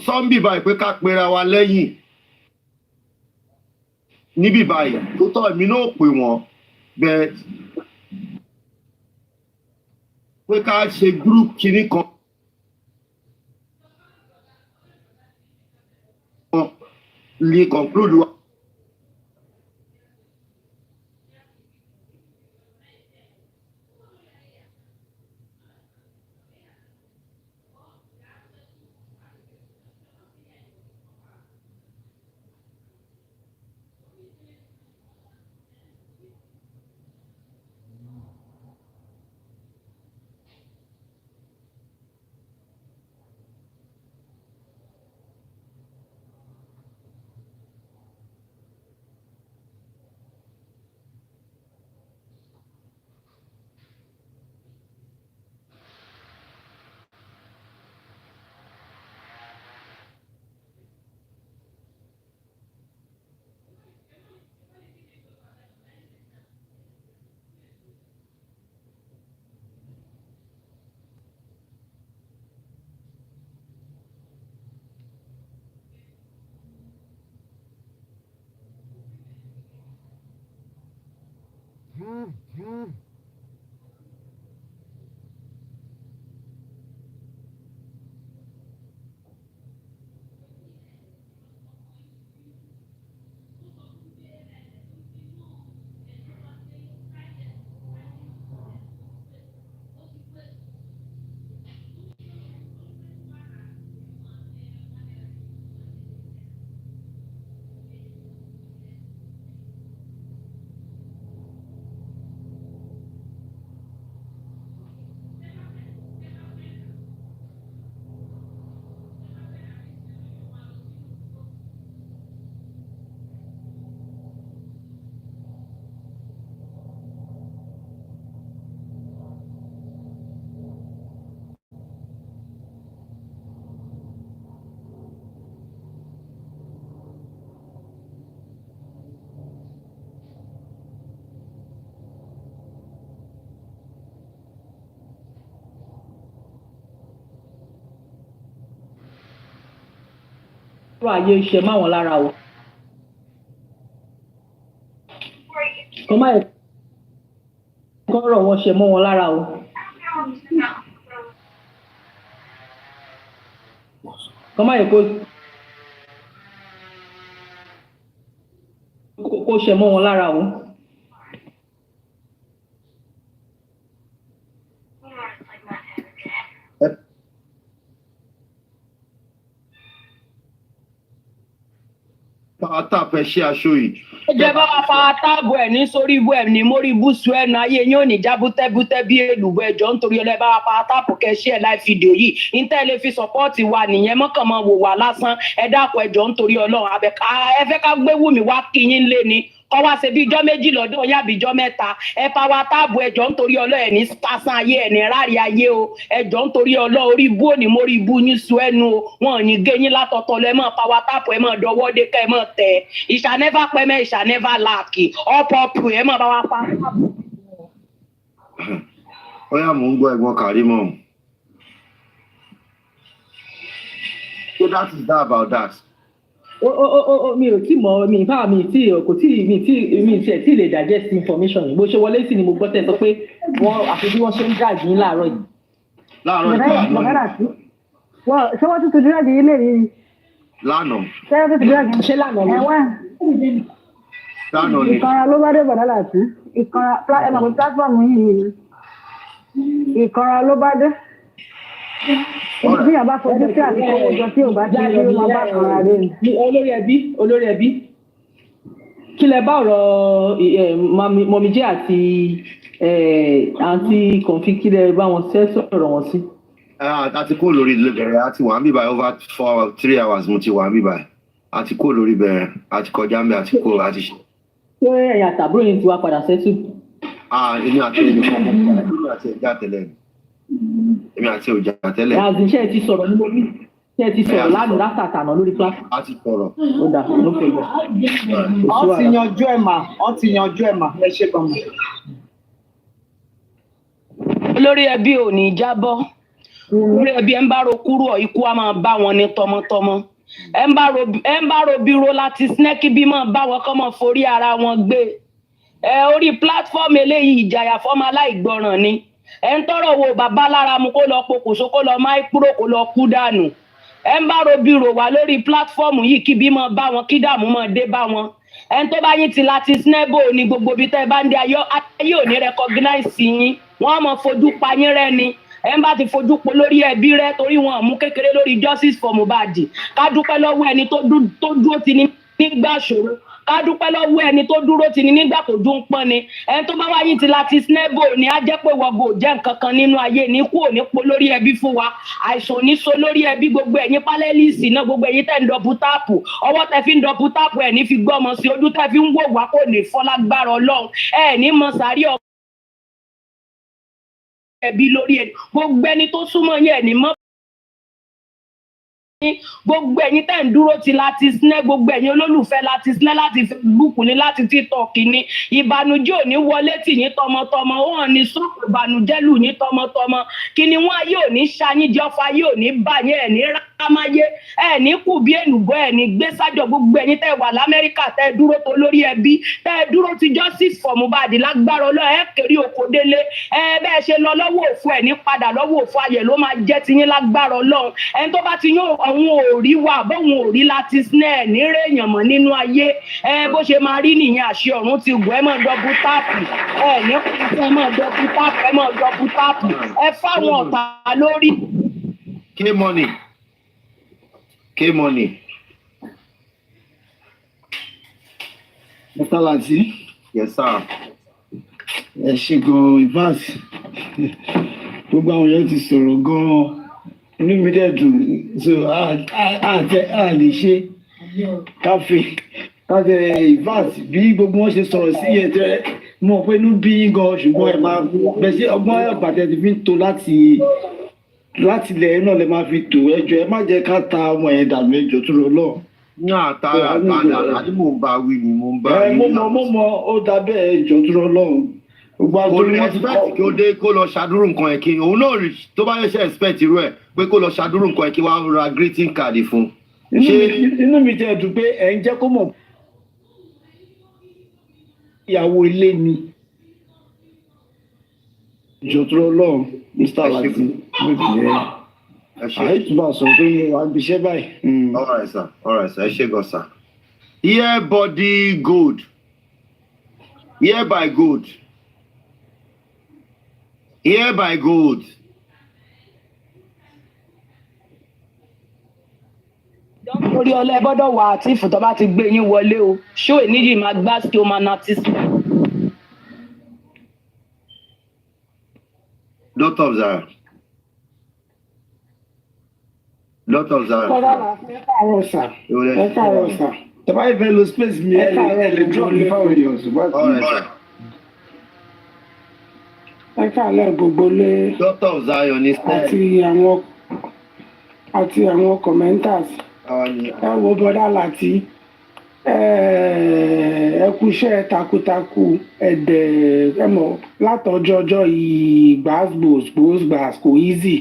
sọ́ńbì báyìí pé ká pera wa lẹ́yìn níbí báyìí tó tọ́ èmi náà pè wọ́n bẹ́ẹ̀ pé ká ṣe group kìíní kan. lè conclude wa. ọ̀rọ̀ ayé iṣẹ́ máwọn lára o. kọ́ máa kọ́rọ̀ wọn ṣe mọ́ wọn lára o. kọ́ máa kó ṣe mọ́ wọn lára o. Pátá fẹ́ ṣe aṣọ yìí. Ìjọba wa pa táàbù ẹ̀ ní sórí ibú ẹ̀ ní mórí búṣu ẹnu ayé yín ò ní já bútẹ́bútẹ́ bí èlùbọ́ ẹjọ́ nítorí ọlọ́ọ̀bá wa pa táàbù kẹ́ṣí ẹ̀ láì fídíò yìí. Intel fi sọ́pọ́ọ̀tì wa nìyẹn mọ́kàn máa wò wá lásán ẹ dákun ẹjọ́ nítorí Ọlọ́run abẹ́ká ẹ fẹ́ ká gbé Wùmí wá kí yín lé ni. Kọ́ wá ṣe bí ijọ́ méjì lọ́dún yá bí ijọ́ mẹ́ta ẹ pa wa táàbù ẹjọ́ nítorí Ọlọ́run ẹ̀ ní pásán ayé ẹ̀ ní rárí ayé o ẹjọ́ nítorí Ọlọ́run orí ibú òní mórí ibú yín su ẹnu o wọn ò ní gé yín látọ̀tọ̀ lẹ́ mọ́ pa wa táàbù ẹ mọ́ dọwọ́ dé ká ẹ mọ́ tẹ̀ ìṣà never pẹ́mẹ́ ìṣà never lack ọ̀pọ̀pù ẹ mọ́ bá wa pa. Ó yá mò ń gbọ́ ẹ̀gbọ́n Kàrímọ̀. So that is that about that. Mi ò tí mọ̀ mi ìfá mi tí kò tí mi tiẹ̀ tí lè digest information yìí bó ṣe wọlé sí ni mo gbọ́ tẹ́ sọ pé wọ́n àfi bí wọ́n ṣe ń drag yín láàárọ̀ yìí. Láàárọ̀ ìgbà ṣé wọ́n tún ti drag yín lè rí? lánàá. Ṣé wọ́n tún ti drag yín? Ṣé lánàá ni? Lánàá ni. Ìkanra ló bá dé bọ̀dá Lati. Ìkanra ẹ̀ mọ̀ pé platform yìí ni. Ìkanra ló bá dé. Bí àbá fojú sí àtìkọ́ ọjọ́ tí ò bá ti rí ó máa bá kanra dé ni. Olórí ẹbí kí lẹ bá ọ̀rọ̀ mọ̀míjẹ́ àti àǹtí kọ̀ǹfì kí lẹ bá wọn ṣẹ́ sọ̀rọ̀ wọn sí. Àti kó lórí bẹ̀rẹ̀ àti wà ń bíbá over 3 hours mo ti wà ń bíbá àti kó lórí bẹ̀rẹ̀ àti kọjá ń bẹ àti kó àti ṣe. Ṣé ẹ̀yà tàbúrò yìí ti wá padà sẹ́tù? Èmi àti ẹja tẹ́lẹ̀ èmi àti ọjà tẹ́lẹ̀. Àdìsẹ́ ti sọ̀rọ̀ ní lórí ṣe ti sọ̀rọ̀ lánàá látàtànà lórí pláṣọ. A ti sọ̀rọ̀. Ó dà ló pè bọ̀. Wọ́n ti yanjú ẹ̀ mà ẹ ṣe gan mọ̀. Olórí ẹbí ò ní jábọ́ olórí ẹbí ẹ ń bá ro kúrò ikú á máa bá wọn ní tọmọtọmọ ẹ ń bá ro bíró láti snẹ́kì bí máa bá wọn kọ́ máa forí ara wọn gbé orí platform eléyìí ìjàyà fọ́mọ aláìgbọràn ni ẹ ń tọrọ wo bàbá lára mu kó lọ pokùnso kó lọ máìkúrò kó lọ kú dànù ẹ ń bá ro bíró wà lórí platform yìí kí bí máa bá wọn kí dààmú máa dé bá wọn ẹ ń tó bá yín ti láti snebo ní gbogbo bí tẹ́ bá ń dé ayé ò ní recognize yín wọ́n máa fojú pa yín rẹ́ ni ẹ ń bá ti fojú po lórí ẹbí rẹ torí wọn mú kékeré lórí justice for Mohbad ká dúpẹ́ lọ́wọ́ ẹni tó dúró ti ní nígbà ṣòro ká dúpẹ́ lọ́wọ́ ẹni tó dúró ti ní nígbà tó dún pọ́n ni ẹni tó bá wáyé ti láti snebo ni á jẹ́ pé wọ́n gò jẹ́ nǹkan kan nínú ayé ní kú òní po lórí ẹbí fún wa àìsàn ní so lórí ẹbí gbogbo ẹ̀yin pálẹ́lìsì náà gbogbo ẹ̀yin tẹ̀ ń dọ̀bù táàpù ọwọ́ tẹ fi ń dọ̀bù táàpù ẹ̀ ní fi gbọ́mọ sí ojú tẹ fi ń wò wá kò ní fọ́ lágbára Ọlọ́run ẹ̀ ní mọ sàárì ẹbí lórí ẹ gbogbo ẹni tó súnmọ́ yẹn ní mọ́ gbogbo ẹ̀yin tẹ́ ń dúró ti láti sinẹ́ gbogbo ẹ̀yin olólùfẹ́ láti sinẹ́ láti Facebook ní láti TikTok ní ìbànújẹ́ ò ní wọlé tì yín tọmọtọmọ wọn ní sọ́kò ìbànújẹ́ lù yín tọmọtọmọ kí ni wọ́n ayé ò ní ṣayín jọ́fà ayé ò ní bà yín ẹ̀ ní rámáyé ẹ̀ ní kù bí èlùbọ́ ẹ̀ ní gbé sájọ gbogbo ẹ̀yin tẹ́ wà l'Amẹ́ríkà tẹ́ dúró tó lórí ẹbí tẹ́ dúró ti justice for Mohbad lágbára Ọlọ́run ẹ̀ kéré oko délé ẹ̀ bẹ́ẹ̀ ṣe lọ lọ́wọ́ òfu ẹ̀ ní padà lọ́wọ́ òfu ayẹ̀ ló máa jẹ́ tiyín lágbára Ọlọ́run ẹni tó bá ti yún àwọn òrí wà bóun òrí láti snẹ́ ní réèyàn mọ́ nínú ayé bó ṣe máa rí nìyẹn àṣẹ ọ̀run ti gùn ẹ mọ̀ dọ́bù táàpù ní kúrúkú ẹ mọ̀ dọ́bù táàpù ẹ mọ̀ dọ́bù táàpù ẹ fáwọn ọ̀tá lórí. K-money. Mr. Lati. Yes, sir. Ẹ ṣe gan advance. Gbogbo àwọn yẹn ti sọ̀rọ̀ gan-an. Inú mi dẹ̀ dùn. So a lè ṣe káfí advance bí gbogbo wọn ṣe sọ̀rọ̀ sí yẹn tẹ́ mọ̀ pé inú bí gan ṣùgbọ́n ẹ máa bẹ̀ sí ọgbọ́n àgbàtẹ́ ti fi ń to láti ilẹ̀ náà lè máa fi tò ẹjọ́ ẹ má jẹ́ ká ta ọmọ ẹ̀ dànù ẹjọ́ tó lọ lọ. Ní àtàrà àti mò ń bá wí ni mò ń bá wí. Mo mọ ó dábẹ́ ẹjọ́ tó lọ lọ́hùn. Kò ní expect kí ó dé kó lọ ṣàdúró nǹkan ẹ̀ kí òun náà rí tó bá yẹ ṣe expect irú ẹ̀ pé kó lọ ṣàdúró nǹkan ẹ̀ kí wàá ra greeting card fún. Inú mi jẹ́ dùn pé ẹ̀ ń jẹ́ kó mọ̀ ìyàwó ilé ni. Ìjọ̀tún Ọlọ́run, Mr. Lati, àìtúbà sọ pé mo wà níbi iṣẹ́ báyìí. All right, sir. Ẹ ṣé gan, sir. Here body good. Here by good. Here by good. Orí ọlẹ́ gbọ́dọ̀ wà àti ìfùtọ́ bá ti gbé yín wọlé o. Ṣó èníjì máa gbá sí o máa na tí sí. Doctor of Zara. Kọ́lá ẹ káàárọ̀ sà. Ẹ káàárọ̀ sà. Tọ́ba ìfẹ́ lo space mi ẹ lè drop ní fáwọn èèyàn ṣùgbọ́n. Ẹ káàárọ̀ gbogbo lé. Doctor of Zion ní sẹ́ẹ̀. Àti àwọn commenters. Ẹ wo bọ́dá Lati. Ẹ kú iṣẹ́ takuntakun ẹ̀dẹ̀ ẹ mọ̀ látọjọ́ yìí gbàgbós kò easy.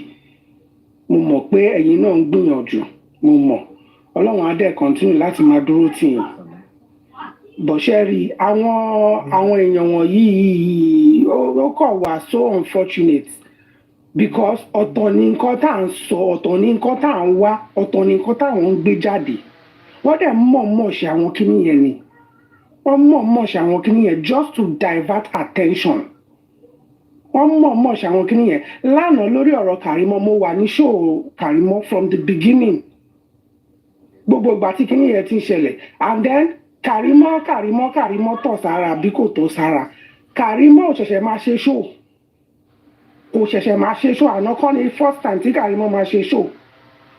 Mo mọ̀ pé ẹ̀yin náà ń gbìyànjú, mo mọ̀. Ọlọ́run á dẹ̀ continue láti máa dúró tì yín. Bọ̀ṣẹ́ rí àwọn èèyàn wọ̀nyí ó kọ̀ wá so unfortunate because ọ̀tọ̀ ni nǹkan tá à ń sọ, ọ̀tọ̀ ni nǹkan tá à ń wá, ọ̀tọ̀ ni nǹkan táwọn ń gbé jáde. Wọ́n dẹ̀ mọ̀ ṣe àwọn kíní yẹn ni. Wọ́n mọ̀ ṣe àwọn kíní yẹn just to divert attention. Wọ́n mọ̀ ṣe àwọn kíní yẹn. Lánàá lórí ọ̀rọ̀ Kàrímọ́ mo wà ní show Kàrímọ́ from the beginning. Gbogbo ìgbà tí kíní yẹn ti ń ṣẹlẹ̀ and then Kàrímọ́ tọ̀ sára bí kò tó sára. Kàrímọ́ ò ṣẹ̀ṣẹ̀ máa ṣe show. Àná kọ́ ni first time tí Kàrímọ́ máa ṣe show.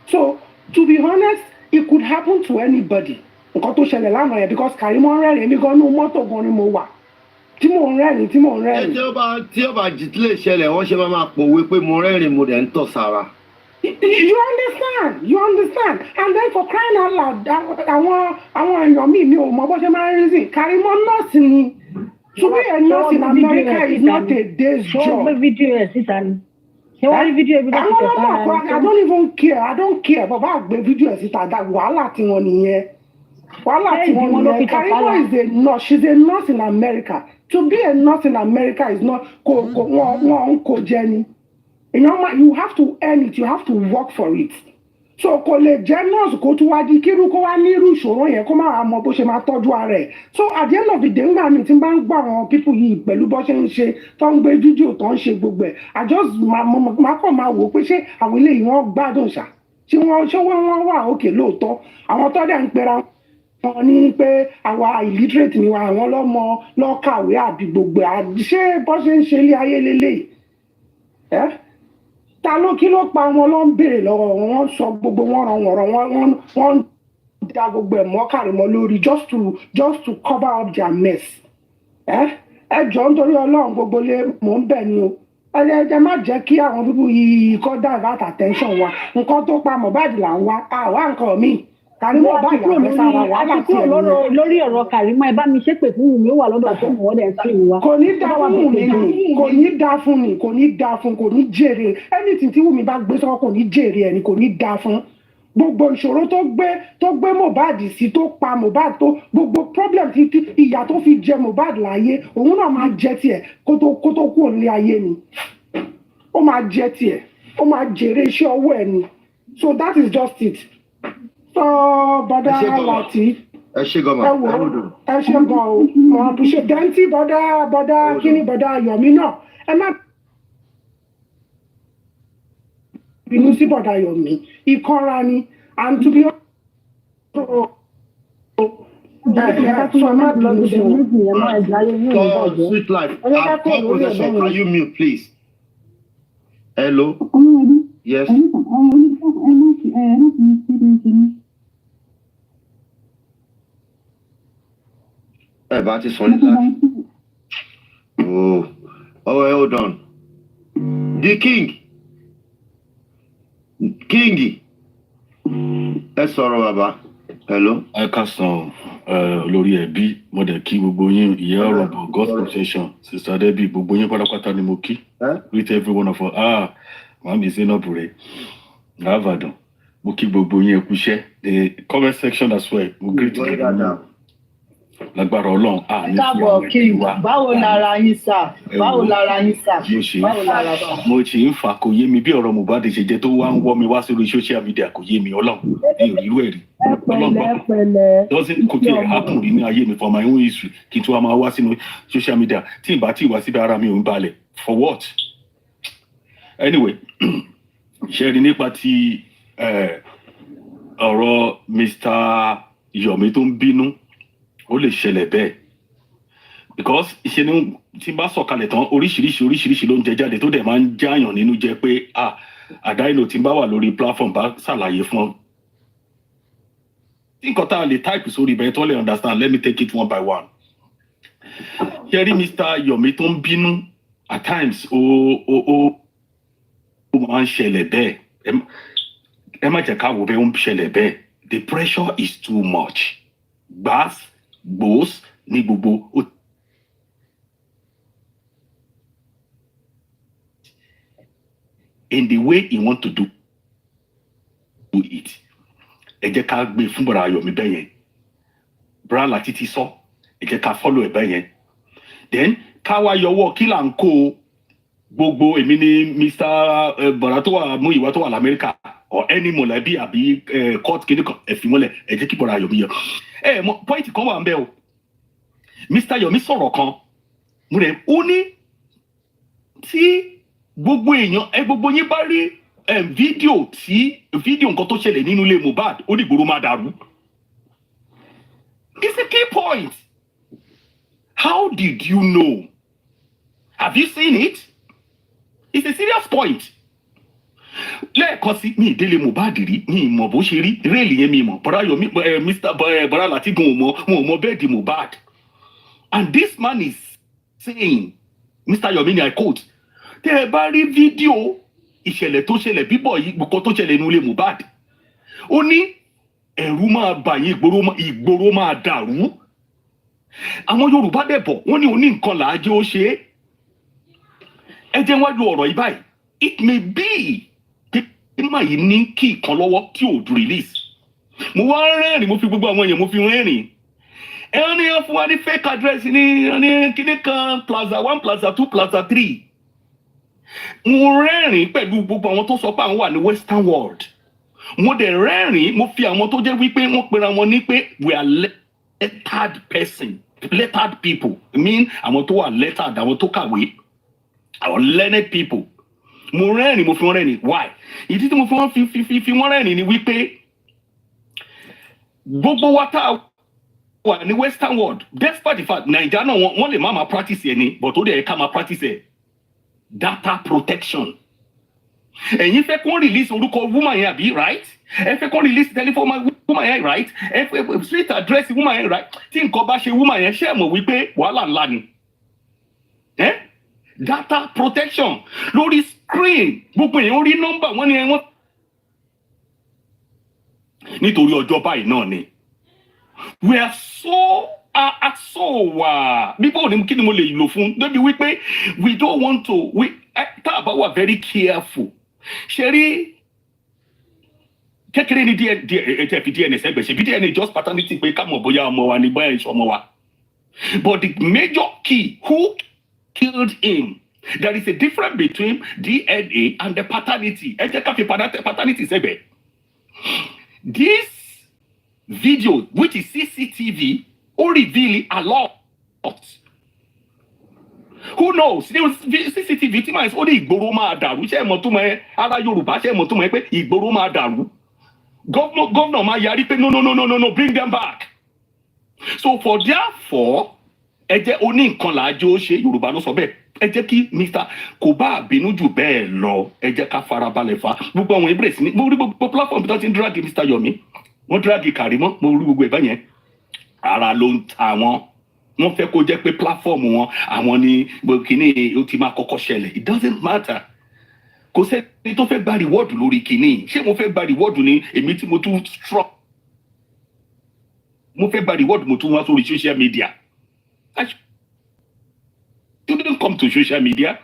So to be honest, it could happen to anybody. Nǹkan tó ṣẹlẹ̀ lánàá yẹn because Kàrímọ́ rẹ́rìn èmi gan ní mọ́tò gan ni mo wà. Tí mò ń rẹ́rìn. Tí ó bá lè ṣẹlẹ̀ wọ́n ṣe máa pòwe pé mo rẹ́rìn mo dẹ̀ ń tọ̀ sára. You understand and then for crying out loud àwọn èèyàn mi ò mọ bó ṣe máa ń rí sí Kàrímọ́ nọ́ọ̀sì ni. To be a nurse in America is not a day's job. I don't even care. I don't care. Bàbá àgbẹ̀ fídíò ẹ̀ síta wàhálà tí wọ́n nìyẹn. Kàrímọ́ is a nurse. She's a nurse in America. To be a nurse in America is not kò jẹ ni. You have to earn it. You have to work for it. So kò lè jẹ́ nurse kó tún wá di kírú kó wá ní irú ìṣòro yẹn kó máa mọ bó ṣe máa tọ́jú ara ẹ̀. So at the end of the day ńgbà mi tí n bá ń gbọ́ àwọn people yìí pẹ̀lú bó ṣe ń ṣe tó ń gbé fídíò tó ń ṣe gbogbo ẹ̀ I just máa kàn máa wò ó pé ṣé àwọn eléyìí wọ́n gbádùn ṣá ṣé wọ́n wà òkè lóòótọ́ àwọn tó dẹ̀ ń pera wọn ní pé àwa illiterate ni wa àwọn lọ́mọ lọ́kàwé àbí gbogbo ṣé bó ṣe ń ṣe ilé ayé lélẹ́yìí ta ló kí ló pa wọn ló ń béèrè lọ́wọ́ wọn sọ gbogbo wọn wọn da gbogbo ẹ̀ mọ́ Kàrímọ́ lórí just to cover up their mess ẹ jọ nítorí Ọlọ́run gbogbo lé mò ń bẹ̀ ni o ẹ má jẹ́ kí àwọn bíbú yìí kọ́ divert attention wa nǹkan tó pa Mohbad là ń wá àwa nǹkan míì Kàrímọ́ bá ìyàwó sára wàhálà tí ẹ ní. lórí ọ̀rọ̀ Kàrímọ́ ẹ bá mi ṣépè fún Wùmí ó wà lọ́dọ̀ tó mọ̀ ọ́ dẹ̀ ń sí wa. Kò ní dá fún Wùmí ni kò ní dá fún kò ní jèrè anything tí Wùmí bá gbé sọ́kọ̀ kò ní jèrè ẹ̀ ni kò ní dá fún. Gbogbo ìṣòro tó gbé Mohbad sí tó pa Mohbad tó gbogbo problem tí ìyà tó fi jẹ Mohbad láyé òun náà máa jẹ tiẹ̀ kó tó kú òun lé ayé ni. Ó máa jẹ tiẹ̀ ó máa jèrè iṣẹ́ ọwọ́ ẹ̀ ni. So that is just it. So bọ́dá Lati ẹ ṣe gan o mo appreciate dẹ́ntì bọ́dá kíní bọ́dá Yọ̀mí náà ẹ má bínú sí bọ́dá Yọ̀mí ìkanra ni and to be sweet life professor can you mute please. Hello. Yes. Ẹ bá ti sọ ní láti. Oh, hold on. The king. Ẹ sọ̀rọ̀ bàbá. Hello. Ẹ káàsán olórí ẹbí mo dẹ̀ kí gbogbo yín ìyá ọ̀rọ̀ bọ̀ God's protection Sister Debbie gbogbo yín pátápátá ni mo kí. With every one of us màá mi ṣe náà bùrẹ̀ Ravadan mo kí gbogbo yín ẹ kú iṣẹ́ the comment section as well mo greet you. lágbára Ọlọ́run a ẹ ní fi káàbọ̀ àwọn ẹbí king wa báwo lára yín sà báwo lára yín sà báwo lára sà. mo sì ń fà kò yé mi bí ọ̀rọ̀ Mohbad ṣe jẹ́ tó wá ń wọ́ mi wá sórí social media kò yé mi Ọlọ́run mi ò rírú ẹ̀ rí pẹ̀lẹ́ doesn't kò tí ì happen rí ní ayé mi for my own history kí n tún wá máa wá sínú social media tí ìbá tí ìwà síbi ara mi ò ń balẹ̀ for what anyway ṣe rí nípa ti ọ̀rọ̀ Mr. Yome tó ń bínú ó lè ṣẹlẹ̀ bẹ́ẹ̀ because ìṣe ni tí n bá sọ̀kalẹ̀ tán oríṣiríṣi ló ń jẹ jáde tó dẹ̀ máa ń jáàyàn nínú jẹ́ pé àdáìlò tí n bá wà lórí platform bá ṣàlàyé fún ọ. nǹkan tá a lè type sórí ibẹ̀ tó lè understand let me take it one by one. ṣe rí Mr. Yome tó ń bínú at times ó máa ń ṣẹlẹ̀ bẹ́ẹ̀ ẹ má jẹ́ ká wò bẹ́ẹ̀ ó ń ṣẹlẹ̀ bẹ́ẹ̀ the pressure is too much gbòós ní gbogbo in the way he want to do it ẹ jẹ́ ká gbé fún bọ̀dà Yomi bẹ́ẹ̀ yẹn bra Lati ti sọ ẹ jẹ́ ká follow ẹ̀ bẹ́ẹ̀ yẹn then ká wá yọwọ́ kí là ń kó gbogbo èmi ní Mr. bọ̀dà tó wà mú ìwà tó wà lamẹ́ríkà or any mọ̀lẹ́bí àbí court kìíní kan ẹ fi wọ́n lẹ̀ ẹ jẹ́ kí bọ̀dà Yomi yẹ mọ point kan wà ń bẹ o Mr. Yomi sọ̀rọ̀ kan mo rẹ̀ ó ní tí gbogbo èèyàn gbogbo yín bá rí fídíò nǹkan tó ṣẹlẹ̀ nínú ilé Mohbad ó ní ìgboro máa dàrú. It's a key point. How did you know? Have you seen it? It's a serious point. Lẹ́ẹ̀kan sí mi ìdílé Mohbad rí mi ìmọ̀ bó ṣe rí réèlì yẹn mi ìmọ̀ bọ́dá Yomi Mr. bọ́dá Lati gan wọn ò mọ bẹ́ẹ̀dì Mohbad and this man is saying Mr. Yomi ni I quote tẹ́ ẹ bá rí fídíò ìṣẹ̀lẹ̀ tó ṣẹlẹ̀ bíbọ̀ yìí nǹkan tó ṣẹlẹ̀ nínú ilé Mohbad ó ní ẹ̀rù máa bà yín ìgboro máa dàrú àwọn Yorùbá dẹ̀ bọ̀ wọ́n ní oní nǹkan làájẹ́ ó ṣe ẹ jẹ́ wá lu ọ̀rọ̀ yìí báyìí it may be nígbà yìí ní kí ìkan lọ́wọ́ tí ò release mo wá rẹ́rìn mo fi gbogbo àwọn èèyàn mo fi rẹ́rìn ẹ̀rọ ni wọ́n fún wa ní fake address ní kíní kan plaza 1 plaza 2 plaza 3 mo rẹ́rìn pẹ̀lú gbogbo àwọn tó sọ pé àwọn wà ní western world mo dẹ̀ rẹ́rìn mo fi àwọn tó jẹ́ wípé wọ́n pera wọn ní pé we are lettered people I mean àwọn tó wà lettered àwọn tó kàwé àwọn learned people mo rẹ́rìn mo fi wọ́n rẹ́rìn why ìdí tí mo fi wọ́n fi wọ́n rẹ́rìn ni wípé gbogbo wa tá wà ní western world despite the fact Naija náà wọ́n lè má máa practice ẹ̀ ni but ó dẹ̀ ká máa practice ẹ̀ data protection ẹ̀yin fẹ́ kó release orúkọ woman yẹn àbí right ẹ fẹ́ kó release telephone woman yẹn right ẹ fẹ́ street address woman yẹn right tí nǹkan bá ṣe woman yẹn ṣe é mọ̀ wípé wàhálà ńlá ni data protection lórí screen gbogbo èèyàn rí nọ́mbà wọ́n ní wọ́n nítorí ọjọ́ báyìí náà ni we are so bíbọ̀ ni kí ni mo lè lò fún débi wípé we don't want to tá a bá wà very careful ṣe rí kékeré ní díẹ̀ fi DNA sẹ́gbẹ̀ ṣe bí DNA just paternity pé ká mọ̀ bóyá ọmọ wa ní bóyá ìṣọ́ ọmọ wa but the major key who killed him there is a difference between DNA and the paternity ẹ jẹ́ ká fi paternity sẹ́gbẹ̀ this video which is CCTV ó reveal a lot who knows CCTV tí máa ń sọ ní ìgboro máa dàrú ṣé ẹ mọ̀ tó mọ̀ ẹ́ ara Yorùbá ṣé ẹ mọ̀ tó mọ̀ ẹ́ pé ìgboro máa dàrú governor máa yarí pé no bring them back so for therefore ẹ jẹ́ oní nǹkan làájọ́ ó ṣe Yorùbá ló sọ bẹ́ẹ̀ ẹ jẹ́ kí Mr. kò bá bínú jù bẹ́ẹ̀ lọ ẹ jẹ́ ká farabalẹ̀ fa gbogbo àwọn ìbúrẹ̀ sí ní mo rí gbogbo platform tó ti ń drag Mr. Yomi wọ́n drag Karimo mo rí gbogbo ẹ̀ báyẹn ara ló ń ta wọn wọ́n fẹ́ kó jẹ́ pé platform wọn àwọn ni kíní ó ti máa kọ́kọ́ ṣẹlẹ̀ it doesn't matter kò sẹ́ni tó fẹ́ gba reward lórí kíní ṣé mo fẹ́ gba reward ni èmi tí mo tún strong mo fẹ́ gba reward mo tún wá sórí social media you didn't come to social media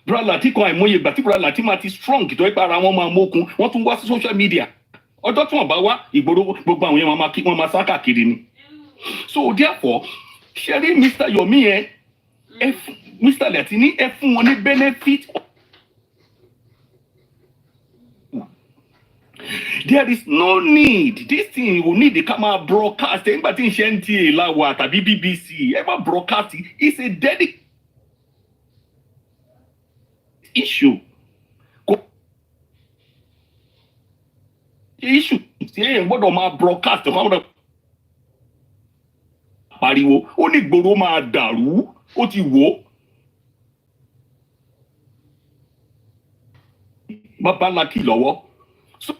Bra Lati kan àìmọye ìgbà tí Bra Lati máa ti strong tó ẹ pé ara wọn máa mókun wọ́n tún wá sí social media ọjọ́ tí wọ́n bá wá ìgboro gbogbo àwọn yẹn wọ́n máa sá káàkiri ni So therefore, sharing Mr. Yomi, Mr. Latini, F1 benefit. There is no need. This thing you will need the camera broadcast. But in Shanti, Lawa, BBC, ever broadcasting is a dedicated issue. Issue. What do my broadcast? Pariwo, ó ní gbòòrò máa dàrú, ó ti wò. Bàbá Lati lọ́wọ́. So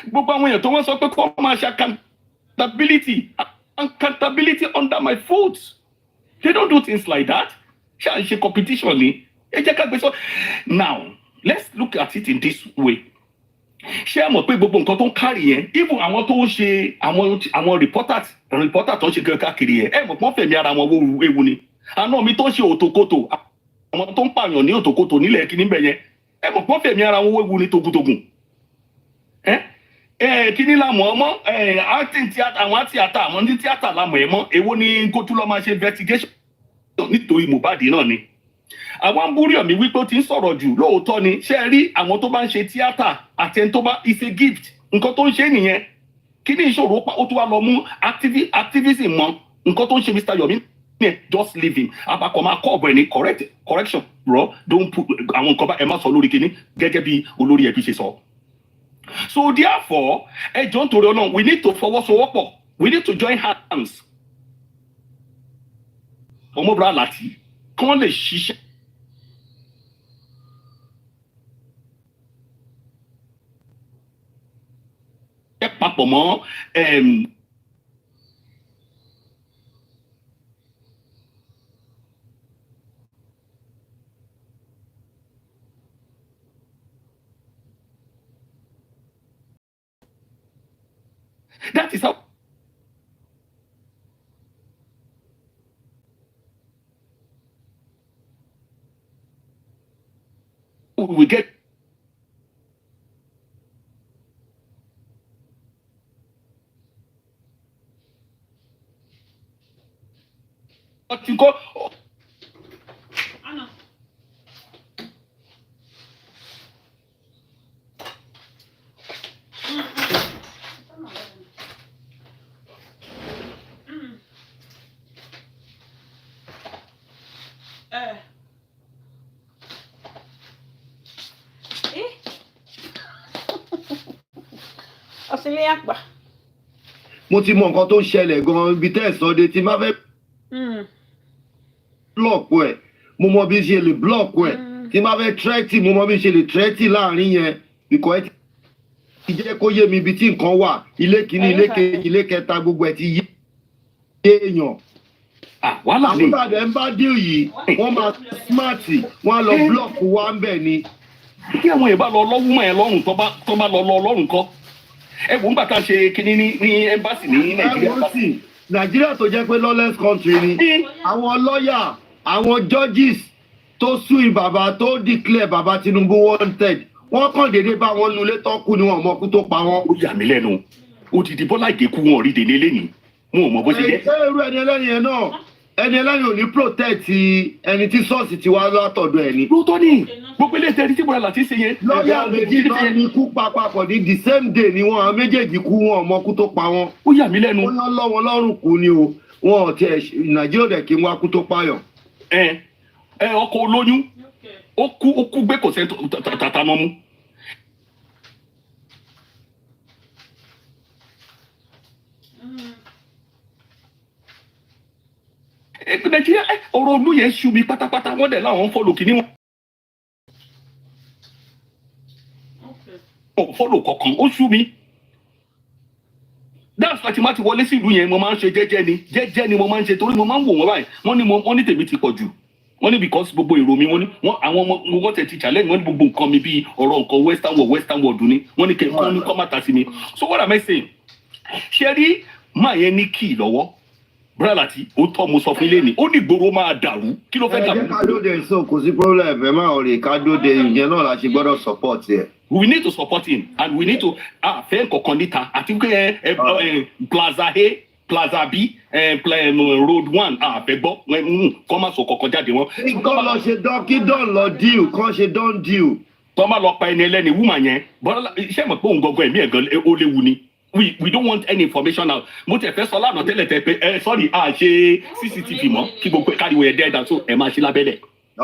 gbogbo àwọn èèyàn tó wọ́n sọ pé kó máa ṣe accountability under my foot. They don't do things like that. Ṣé à ń ṣe competition ni? Ẹ jẹ́ ká gbé sọ. Now, let's look at it in this way. Ṣé ẹ mọ̀ pé gbogbo nǹkan tó ń kárí yẹn, even àwọn tó ń ṣe àwọn reporter tó ń ṣe káàkiri yẹn, ẹ mọ̀ pé wọ́n fẹ̀mí ara wọn ewu ni. Àná mi tó ń ṣe òtòkòtò, àwọn tó ń pààyàn ní òtòkòtò nílẹ̀ kíní bẹ̀ yẹn, ẹ mọ̀ pé wọ́n fẹ̀mí ara wọn ewu ni togutogun. Kíní la mọ̀ ọmọ, àwọn tíátà, àwọn ní tíátà la mọ̀ ẹ̀ mọ́, èwo ni kó tún lọ máa ṣe investigation nítorí Mohbad náà ni. Àwọn búrìọ̀ mi wípé ó ti ń sọ̀rọ̀ jù lóòótọ́ ni ṣé rí àwọn tó bá ń ṣe tíátà àti ẹni tó bá is a gift nǹkan tó ń ṣe nìyẹn kí ni ìṣòro pa ó tún wá lọ mú activism mọ nǹkan tó ń ṣe Mr. Yomi yẹn just leave him abakọ̀ máa kọ́ ọ̀bọ̀ ẹ̀ ní correction bro don't put àwọn nǹkan bá ẹ má sọ lórí kíní gẹ́gẹ́ bí olórí ẹbí ṣe sọ. So therefore ẹ jọ ń torí Ọlọ́run we need to fọwọ́sowọ́pọ̀ we need to join hands. Ọmọbìnrin Lati kí wọ́n lè ṣiṣẹ́. Papọ̀ mọ́ that is how we get to go. Ọ̀sìnlẹ̀ àgbà. Mo ti mọ nǹkan tó ń ṣẹlẹ̀ gan-an ibi tẹ́ ẹ̀ sọ de ti máa fẹ́ block ẹ̀ mo mọ bí ṣe lè block ẹ̀ tí máa fẹ́ threaty mo mọ bí ṣe lè threaty láàrin yẹn because ẹ ti jẹ́ kó yé mi ibi tí nǹkan wà ilé kìíní ilé kejì ilé kẹta gbogbo ẹ̀ ti yé èèyàn. Àwọn ìbàdàn ń bá deal yìí wọ́n máa smart wọ́n á lọ block wa ń bẹ̀ ni. Kí àwọn ìbá lọ lọ́wọ́ mọ́ ẹ lọ́rùn tó bá lọ lọ́rùn kọ́. Ẹ wò ń gbà tá a ṣe kíní ní embassy ní Nàìjíríà. Nàìjíríà tó jẹ́ pé lawless country ni àwọn lọ́ọ̀yà àwọn judges tó sue bàbá tó declare bàbá Tinubu wanted wọ́n kàn déédéé bá wọn nulẹ̀ tó kú ni wọn mọ̀ kú tó pa wọn. Ó yà mí lẹ́nu odidi Bọ́lá Ìgè kú wọn rí délé lẹ́yìn wọn ò mọ bó ṣe jẹ́. ṣé irú ẹni ẹlẹ́ni yẹn náà ẹni ẹlẹ́ni ò ní protect ẹni tí ṣọ́ọ̀ṣì ti wá látọ̀dọ̀ ẹ̀ ni. lóòótọ́ ni gbogbo ilé ìtẹ́rí tí Bọ́lá Lati ṣe yẹn. lọ́ọ̀yà méjì náà ní kú papọ̀ ní the same day ni wọn àwọn méjèèjì kú wọn ọmọ kú tó pa wọn. Ó yà mí lẹ́nu. wọ́n lọ́ wọn lọ́rùn kú ni o wọn ò tiẹ̀ Nàìjíríà dẹ̀ kí wọ́n kú tó pààyàn. Ọkọ̀ olóyún ó kú gbé kò sẹ́ tàtà mọ́ mú. Nàìjíríà ọ̀rọ̀ olú yẹn ṣú mi pátápátá wọ́n dẹ̀ láwọn fọ́lò kìíní wọn. Fọ́lò kọ̀ọ̀kan ó ṣú mi. That's why tí má ti wọlé sí ìlú yẹn mo máa ń ṣe jẹ́jẹ́ ni mo máa ń ṣe torí mo máa ń wò wọ́n báyìí wọ́n ní tèmi ti pọ̀ jù wọ́n ní because gbogbo èrò mi wọ́n ní àwọn ọmọ wọn tẹ̀ ti challenge wọ́n ní gbogbo nǹkan mi bíi ọ̀rọ̀ nǹkan western world ni wọ́n ní kẹ́kọ̀ọ́ ní kọ́ má ta sí mi. So what am I saying? Ṣé rí máa yẹn ní kí lọ́wọ́ Bọ́lá Lati ó tọ́ mo sọ fún ilé ni ó ní ìgboro máa dàrú kí ló fẹ́ dàrú. ẹ jẹ́ ká lóde so kò sí problem ẹ máa rè ká lóde ìyẹn náà la ṣe gbọ́dọ̀ support ẹ. We need to support him and we need to fẹ́ nǹkankan níta àti pé plaza he Plaza B, Road 1, àfẹ́gbọ́, kọ́ máa sọ kọ̀ọ̀kan jáde wọn. Kọ́ lọ ṣe kí dán lọ deal, kọ́ ṣe dán deal. Tọ́ máa lọ pa ẹni ẹlẹ́ni woman yẹn, bọ́lá iṣẹ́ mọ̀ pé òun gangan ẹ̀mí ẹ̀gan ó léwu ni. We don't want any information now. Mo tẹ̀ fẹ́ sọ lánàá tẹ́lẹ̀ tẹ́ pé sorry ṣe CCTV mọ́ kí gbogbo káríwó ẹ̀ dẹ́ẹ̀dá so ẹ̀ máa ṣe lábẹ́lẹ̀.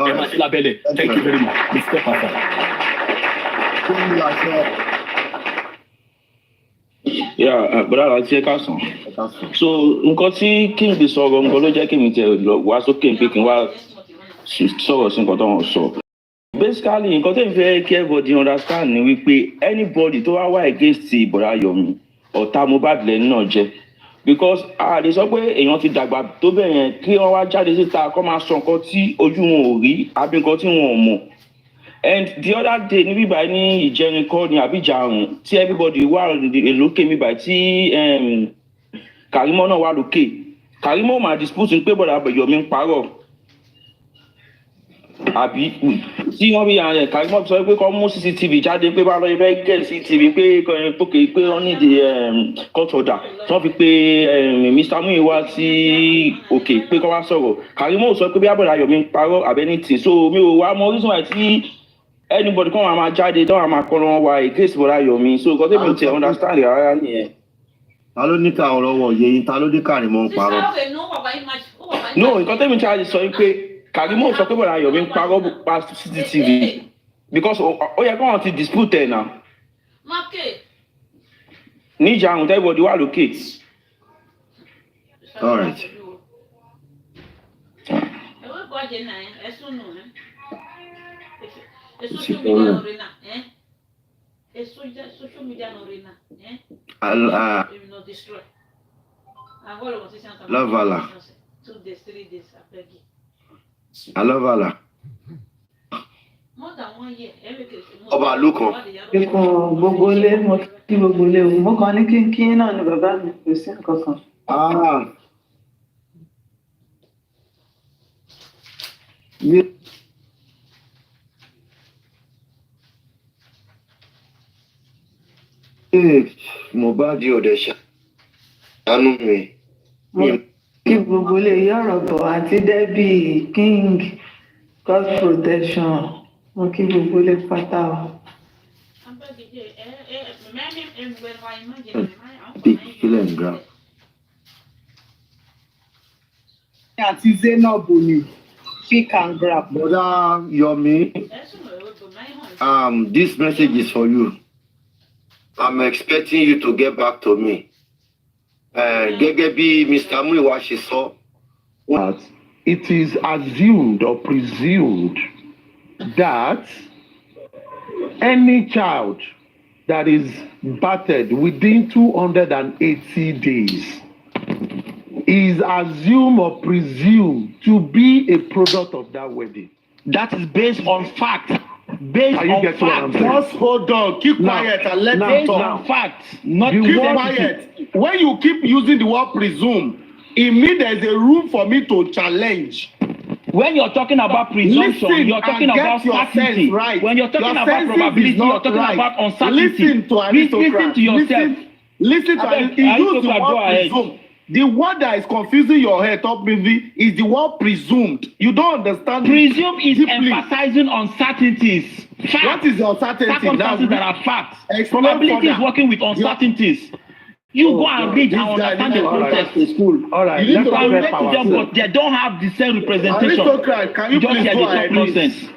Ẹ̀ máa ṣe lábẹ́lẹ̀. Thank you very much. Mr. Pastor. Bọ́dá láti ẹ̀ka sàn. So nǹkan tí King ti sọ nǹkan ló jẹ́ kí mi tẹ̀ wá sókè pé kí n wá sọ̀rọ̀ sí nǹkan tó wọ́n sọ. Basically nǹkan tó ń fẹ́ kí everybody understand ni wípé anybody tó wá against Bọ́dá Yomi ọ̀tá Mohbad lẹ́nu náà jẹ́ because a lè sọ pé èèyàn ti dàgbà tó bẹ́ẹ̀ yẹn kí wọ́n wá jáde síta kó máa sọ nǹkan tí ojú wọn ò rí àbí nǹkan tí wọn ò mọ̀. And the other day níbí báyìí ní ìjẹrin kọ́ ní àbíjàrùn tí everybody wà lókè níbí báyìí tí Karimo náà wà lókè Karimo máa dispute pé Bọ́dà Yomi ń parọ́ àbí tí wọ́n bí ààrẹ Karimo sọ pé kọ́ mú CCTV jáde pé bá lọ́ọ́ fẹ́ get CCTV pé wọ́n ní the court order tí wọ́n fi pé Mr. Muyiwa sí òkè pé kọ́ wá sọ̀rọ̀ Karimo sọ pé bí Bọ́dà Yomi ń parọ́ àbẹ́ ní tì so mi ò wá mọ reason why tí anybody come and máa jáde tó máa kọ́ lọ́wọ́ wa against Bọ́dà Yomi so nǹkan tẹ́mi ti understand rárá nìyẹn. Ta ló ní ká ọ̀rọ̀ wọ̀ yẹ yín ta ló dé Karimo ń parọ́. No nǹkan tẹ́mi ti àjẹ sọ pé Karimo sọ pé Bọ́dà Yomi ń parọ́ pa CCTV because ó yẹ kó wọn ti dispute ẹ̀ náà. Níjà àwọn everybody wà lókè. All right. Social media no rena, destroy. Love Allah. 2 days, 3 days, I beg you. I love Allah. More than 1 year, Ọba Lukan. Ikùn gbogbo ilé mo kí gbogbo ilé o. Mo kàn ní kí náà ni bàbá mi kò sí nǹkan kan. Mohbad ò dẹ̀ ṣàánú mi. Kí gbogbo ilé yọ̀rọ̀ bọ̀ àti Debbie King God protection. Mo kí gbogbo ilé pátá o. Big feeling ground. Àti Zainab ni pick and grab. Bọ́dá Yomi, this message is for you. I'm expecting you to get back to me. Gẹ́gẹ́ bí Mr. Muyiwa ṣe sọ. It is assumed or presumed that any child that is battered within 280 days is assumed or presumed to be a product of that wedding. That is based on fact. Based on fact. Just hold on, keep quiet and let me talk. On fact, not keep quiet. When you keep using the word presume, it means there's a room for me to challenge. When you're talking about presumption, you're talking about certainty. Right. When you're talking about probability, you're talking about uncertainty. Listen to Listen to yourself. Listen to it. Use the word presume. The word that is confusing your head, top maybe, is the word presumed. You don't understand. Presume is emphasizing uncertainties. Facts. What is uncertainty? Circumstances that are facts. Probability is working with uncertainties. You go and read and understand the process in school. All right. You can relate to them, but they don't have the same representation. Aristocrat, can you please go ahead?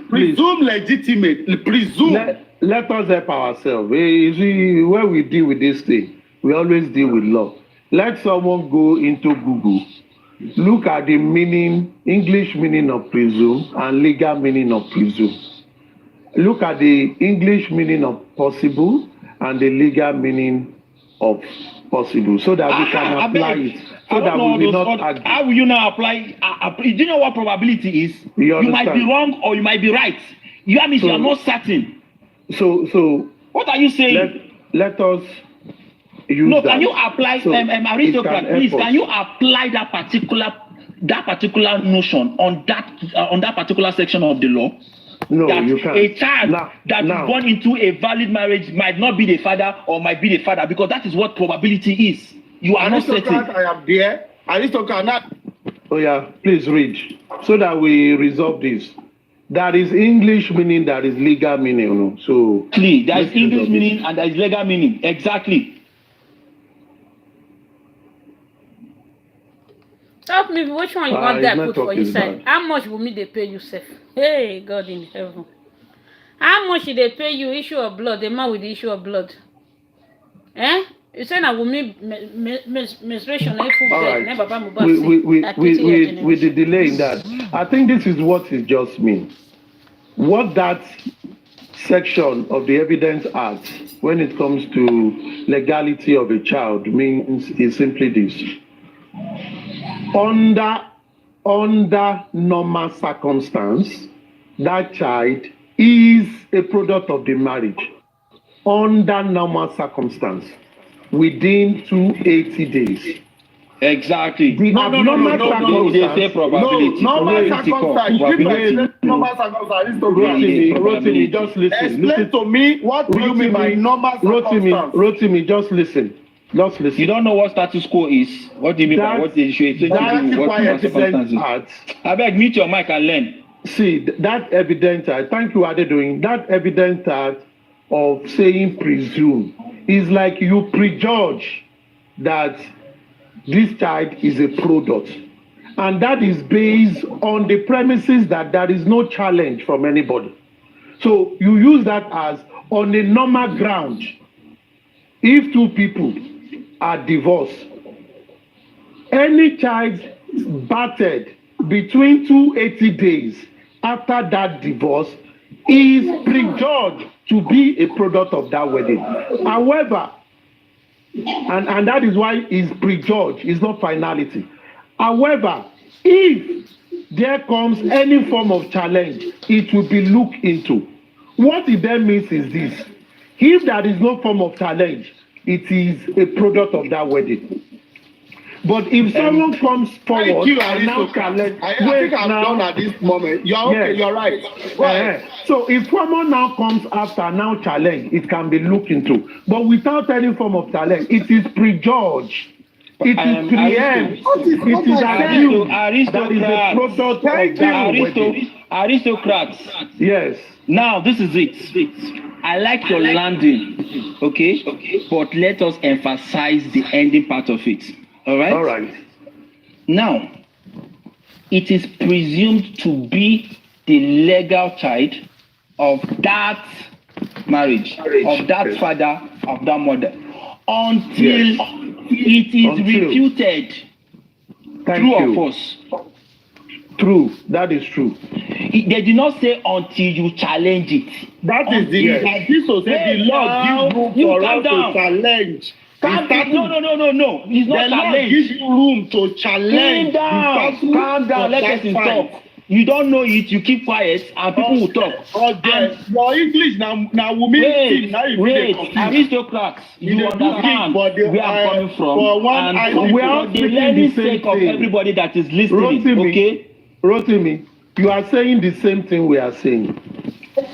Presume legitimate. Presume. Let us help ourselves. When we deal with this thing, we always deal with law. Let someone go into Google, look at the meaning, English meaning of presume and legal meaning of presume. Look at the English meaning of possible and the legal meaning of possible, so that we can apply it. So that we will not argue. How will you now apply? Do you know what probability is? You might be wrong or you might be right. You are not certain. So what are you saying? Let us. Can you apply, aristocrat, please, can you apply that particular notion on that particular section of the law? No, that you can't. A child that is born into a valid marriage might not be the father or might be the father, because that is what probability is. You are not Aristocrat, certain. I am there. Aristocrat, not. Oh yeah, please read so that we resolve this. That is English meaning, that is legal meaning. No? So There is let's English resolve meaning and there is legal meaning. Exactly. Help me, which one you want his that put for network is inside? bad. How much will me they pay you, sef? Hey, God in heaven. How much did they pay you issue of blood? The man with the issue of blood. Eh? You say na women menstruation na full All bed. right. Na Baba Mohbad say. With the delay in that, I think this is what it just means. What that section of the Evidence Act, when it comes to legality of a child, means is simply this. Under normal circumstance, that child is a product of the marriage. Under normal circumstance, within 280 days. Exactly. The abnormal They say probability. Normal circumstance. Normal circumstance. Rotimi, just listen. Explain to me what do you mean by normal circumstance. Rotimi, just listen. Just listen. You don't know what status quo is. What do you mean by what they should explain to you? What normal circumstances? I beg, mute your mic and learn. See, that evidence, thank you, Adedoyin, that evidence of saying presume is like you prejudge that this child is a product. And that is based on the premises that there is no challenge from anybody. So you use that as on a normal ground. If two people are divorced, any child battered between 280 days after that divorce is prejudged to be a product of that wedding. However, and that is why it's prejudged, it's not finality. However, if there comes any form of challenge, it will be looked into. What it then means is this: if there is no form of challenge, it is a product of that wedding. But if someone comes forward and now challenge, I think I'm done at this moment. You're okay, yes. You're right. Right. So if someone now comes after now challenge, it can be looked into. But without any form of challenge, it is prejudged. It is preempt. It is assumed that is a product of that wedding. Aristocrats. Yes. Now this is it. I like your landing, okay? But let us emphasize the ending part of it. All right? All right. Now, it is presumed to be the legal child of that marriage. Of that father, of that mother, until it is refuted. True or false? True. That is true. They did not say until you challenge it. That is the this was the law gives room for us to challenge. No. It's not challenge. The law gives you room to challenge. Calm down. Let us talk. You don't know it. You keep quiet, and people will talk. Your English now women team now you wait. Aristocrats, you understand where I'm coming from, and we are the learning sake of everybody that is listening. Rotimi, okay, Rotimi, you are saying the same thing we are saying.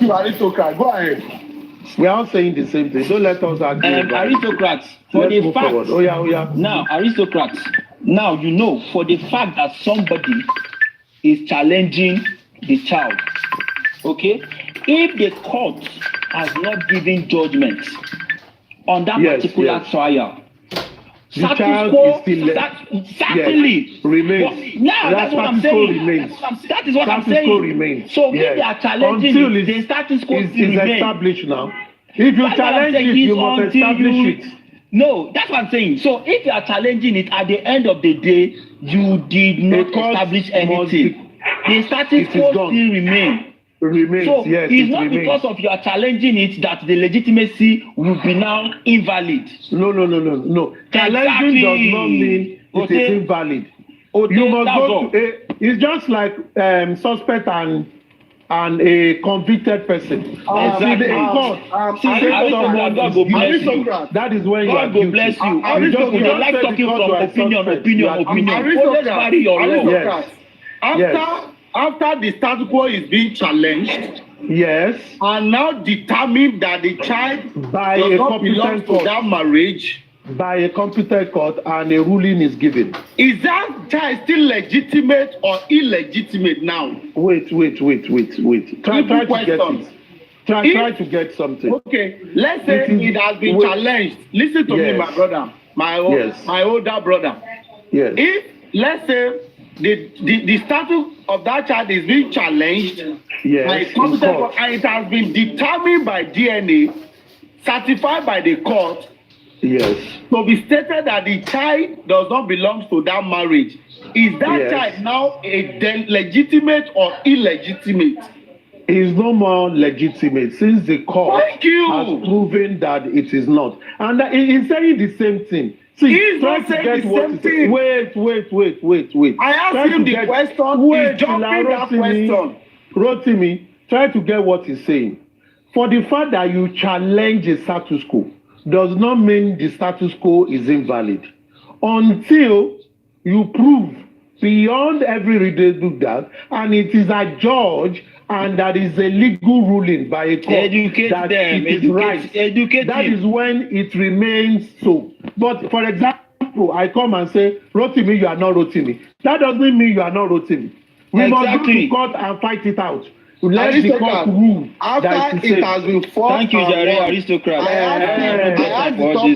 Aristocrat, go ahead. We are all saying the same thing. Don't let us argue. Aristocrats, for Let's the fact. Forward. Oh yeah. Now, aristocrats. Now you know for the fact that somebody is challenging the child. Okay, if the court has not given judgment on that particular trial, the child is still certainly remains. Now that's what I'm saying. Remains. That is what I'm saying. Remains. So if they are challenging it, the status quo is established now. If you challenge it, you must establish it. No, that's what I'm saying. So if you are challenging it, at the end of the day, you did not establish anything. The status quo still remains. So it's not because of your challenging it that the legitimacy will be now invalid. No. Challenging does not mean it is invalid. You must go to it's just like suspect and a convicted person. Exactly. That is when God will bless you. You don't like talking from opinion. After the status quo is being challenged, yes, and now determined that the child by does a not belong to that marriage, by a competent court and a ruling is given. Is that child still legitimate or illegitimate now? Wait. Try to get it. Try to get something. Okay, let's say it has been challenged. Listen to me, my brother, my older brother. Yes. If let's say the status of that child is being challenged by a competent court and it has been determined by DNA, certified by the court. Yes. To be stated that the child does not belong to that marriage, is that child now a legitimate or illegitimate? He is no more legitimate since the court has proven that it is not. And he is saying the same thing. See, he's not saying the same thing. Wait. I asked him the question. He's jumping that question. Rotimi, try to get what he's saying. For the fact that you challenge a status quo does not mean the status quo is invalid until you prove beyond every reasonable doubt and it is adjudged and that is a legal ruling by a court that it is right. That is when it remains so. But for example, I come and say, Rotimi, you are not Rotimi. That doesn't mean you are not Rotimi. We must go to court and fight it out. Let the court rule. After it has been fought. Thank you, Jare, aristocrat.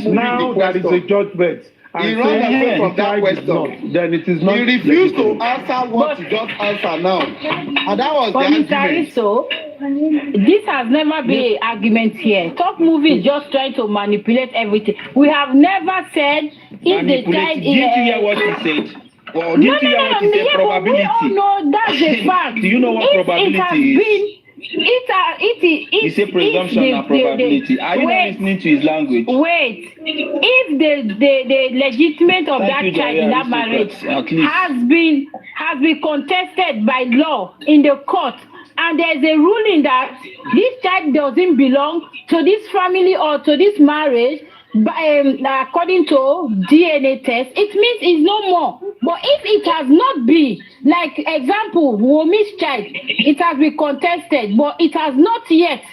Now there is a judgment. He ran away from that question. Then it is not. He refused to answer what you just answered now. And that was the argument. So, this has never been an argument here. Top movie is just trying to manipulate everything. We have never said if the child is. Did you hear what he said? Well, did you hear what he said? Probability. We all know that's a fact. Do you know what probability is? He said presumption and probability. Are you not listening to his language? Wait. If the legitimate of that child in that marriage has been contested by law in the court, and there's a ruling that this child doesn't belong to this family or to this marriage, according to DNA test, it means it's no more. But if it has not been, like example, Yome's child, it has been contested, but it has not yet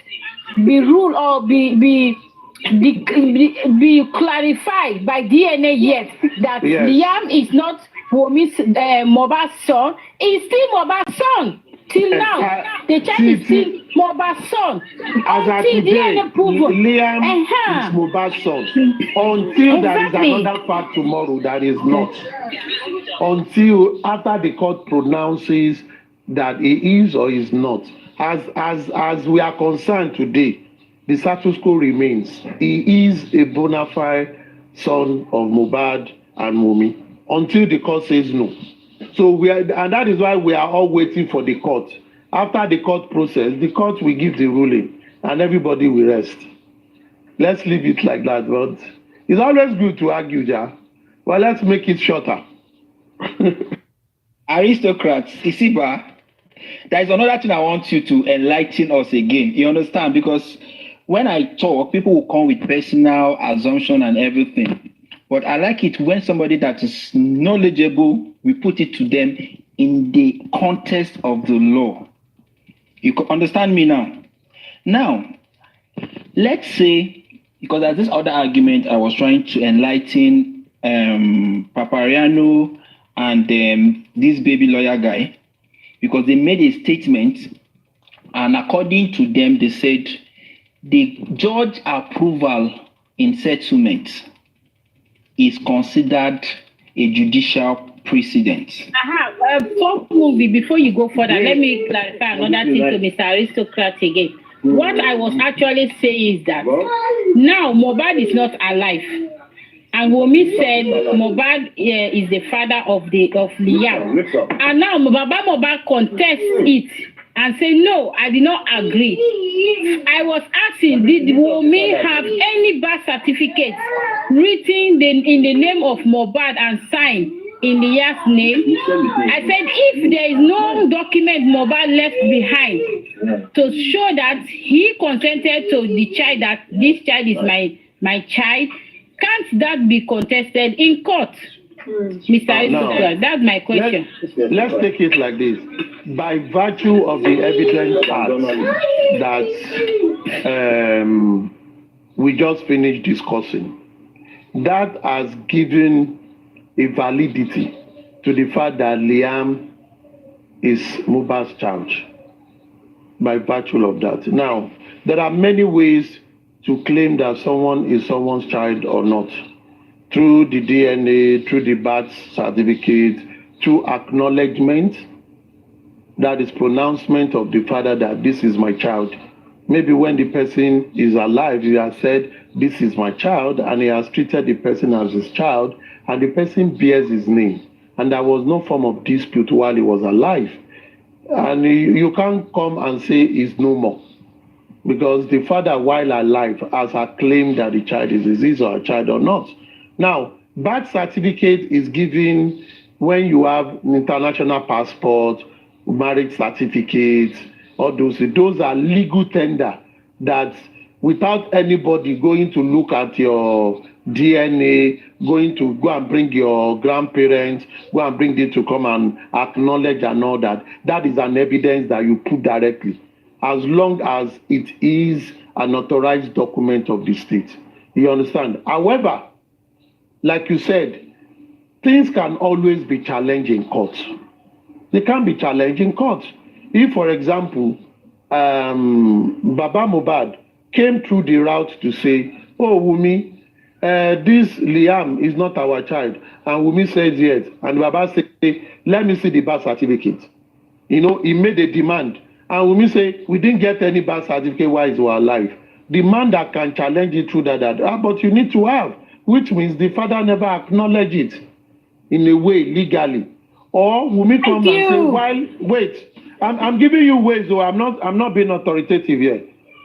been ruled or be clarified by DNA yet that Liam is not Yome's Mohbad's son, is still Mohbad's son. Till now, the child is still Mohbad's son. As of today, Liam is Mohbad's son. Until there is another fact tomorrow that is not. Until after the court pronounces that he is or is not. As we are concerned today, the status quo remains. He is a bona fide son of Mohbad and Wunmi. Until the court says no. So and that is why we are all waiting for the court. After the court process, the court will give the ruling and everybody will rest. Let's leave it like that, but it's always good to argue, Ja. Well, let's make it shorter. Aristocrats, Isiba, there is another thing I want you to enlighten us again. You understand? Because when I talk, people will come with personal assumption and everything. But I like it when somebody that is knowledgeable, we put it to them in the context of the law. You understand me now? Now, let's say, because there's this other argument I was trying to enlighten Papariano and this baby lawyer guy, because they made a statement, and according to them, they said the judge approval in settlement is considered a judicial precedent. Movie, before you go further, let me clarify another thing to Mr. Aristocrat again. What I was actually saying is that now Mohbad is not alive. And Wunmi said Mohbad is the father of Liam. And now Mohbad contests it and say, no, I did not agree. I was asking, did Wunmi have any birth certificate written in the name of Mohbad and signed in Liam's name? I said, if there is no document Mohbad left behind to show that he consented to the child, that this child is my child, can't that be contested in court? Mr. Aristocrat, that's my question. Let's take it like this. By virtue of the evidence that we just finished discussing, that has given a validity to the fact that Liam is Mohbad's child by virtue of that. Now, there are many ways to claim that someone is someone's child or not. Through the DNA, through the birth certificate, through acknowledgement, that is pronouncement of the father that this is my child. Maybe when the person is alive, he has said, this is my child, and he has treated the person as his child, and the person bears his name. And there was no form of dispute while he was alive. And you can't come and say he's no more. Because the father, while alive, has claimed that the child is his or a child or not. Now, birth certificate is given when you have an international passport, marriage certificate, all those are legal tender that without anybody going to look at your DNA, going to go and bring your grandparents, go and bring them to come and acknowledge and all that, that is an evidence that you put directly, as long as it is an authorized document of the state. You understand? However, like you said, things can always be challenged in court. They can be challenged in court. If, for example, Baba Mohbad came through the route to say, oh, Wumi, this Liam is not our child. And Wumi says yes. And Baba said, let me see the birth certificate. You know, he made a demand. And Wumi said, we didn't get any birth certificate while he was alive. The man that can challenge it through that, but you need to have, which means the father never acknowledged it in a way legally. Or Wumi comes and say, well, wait, I'm giving you ways, though I'm not being authoritative here.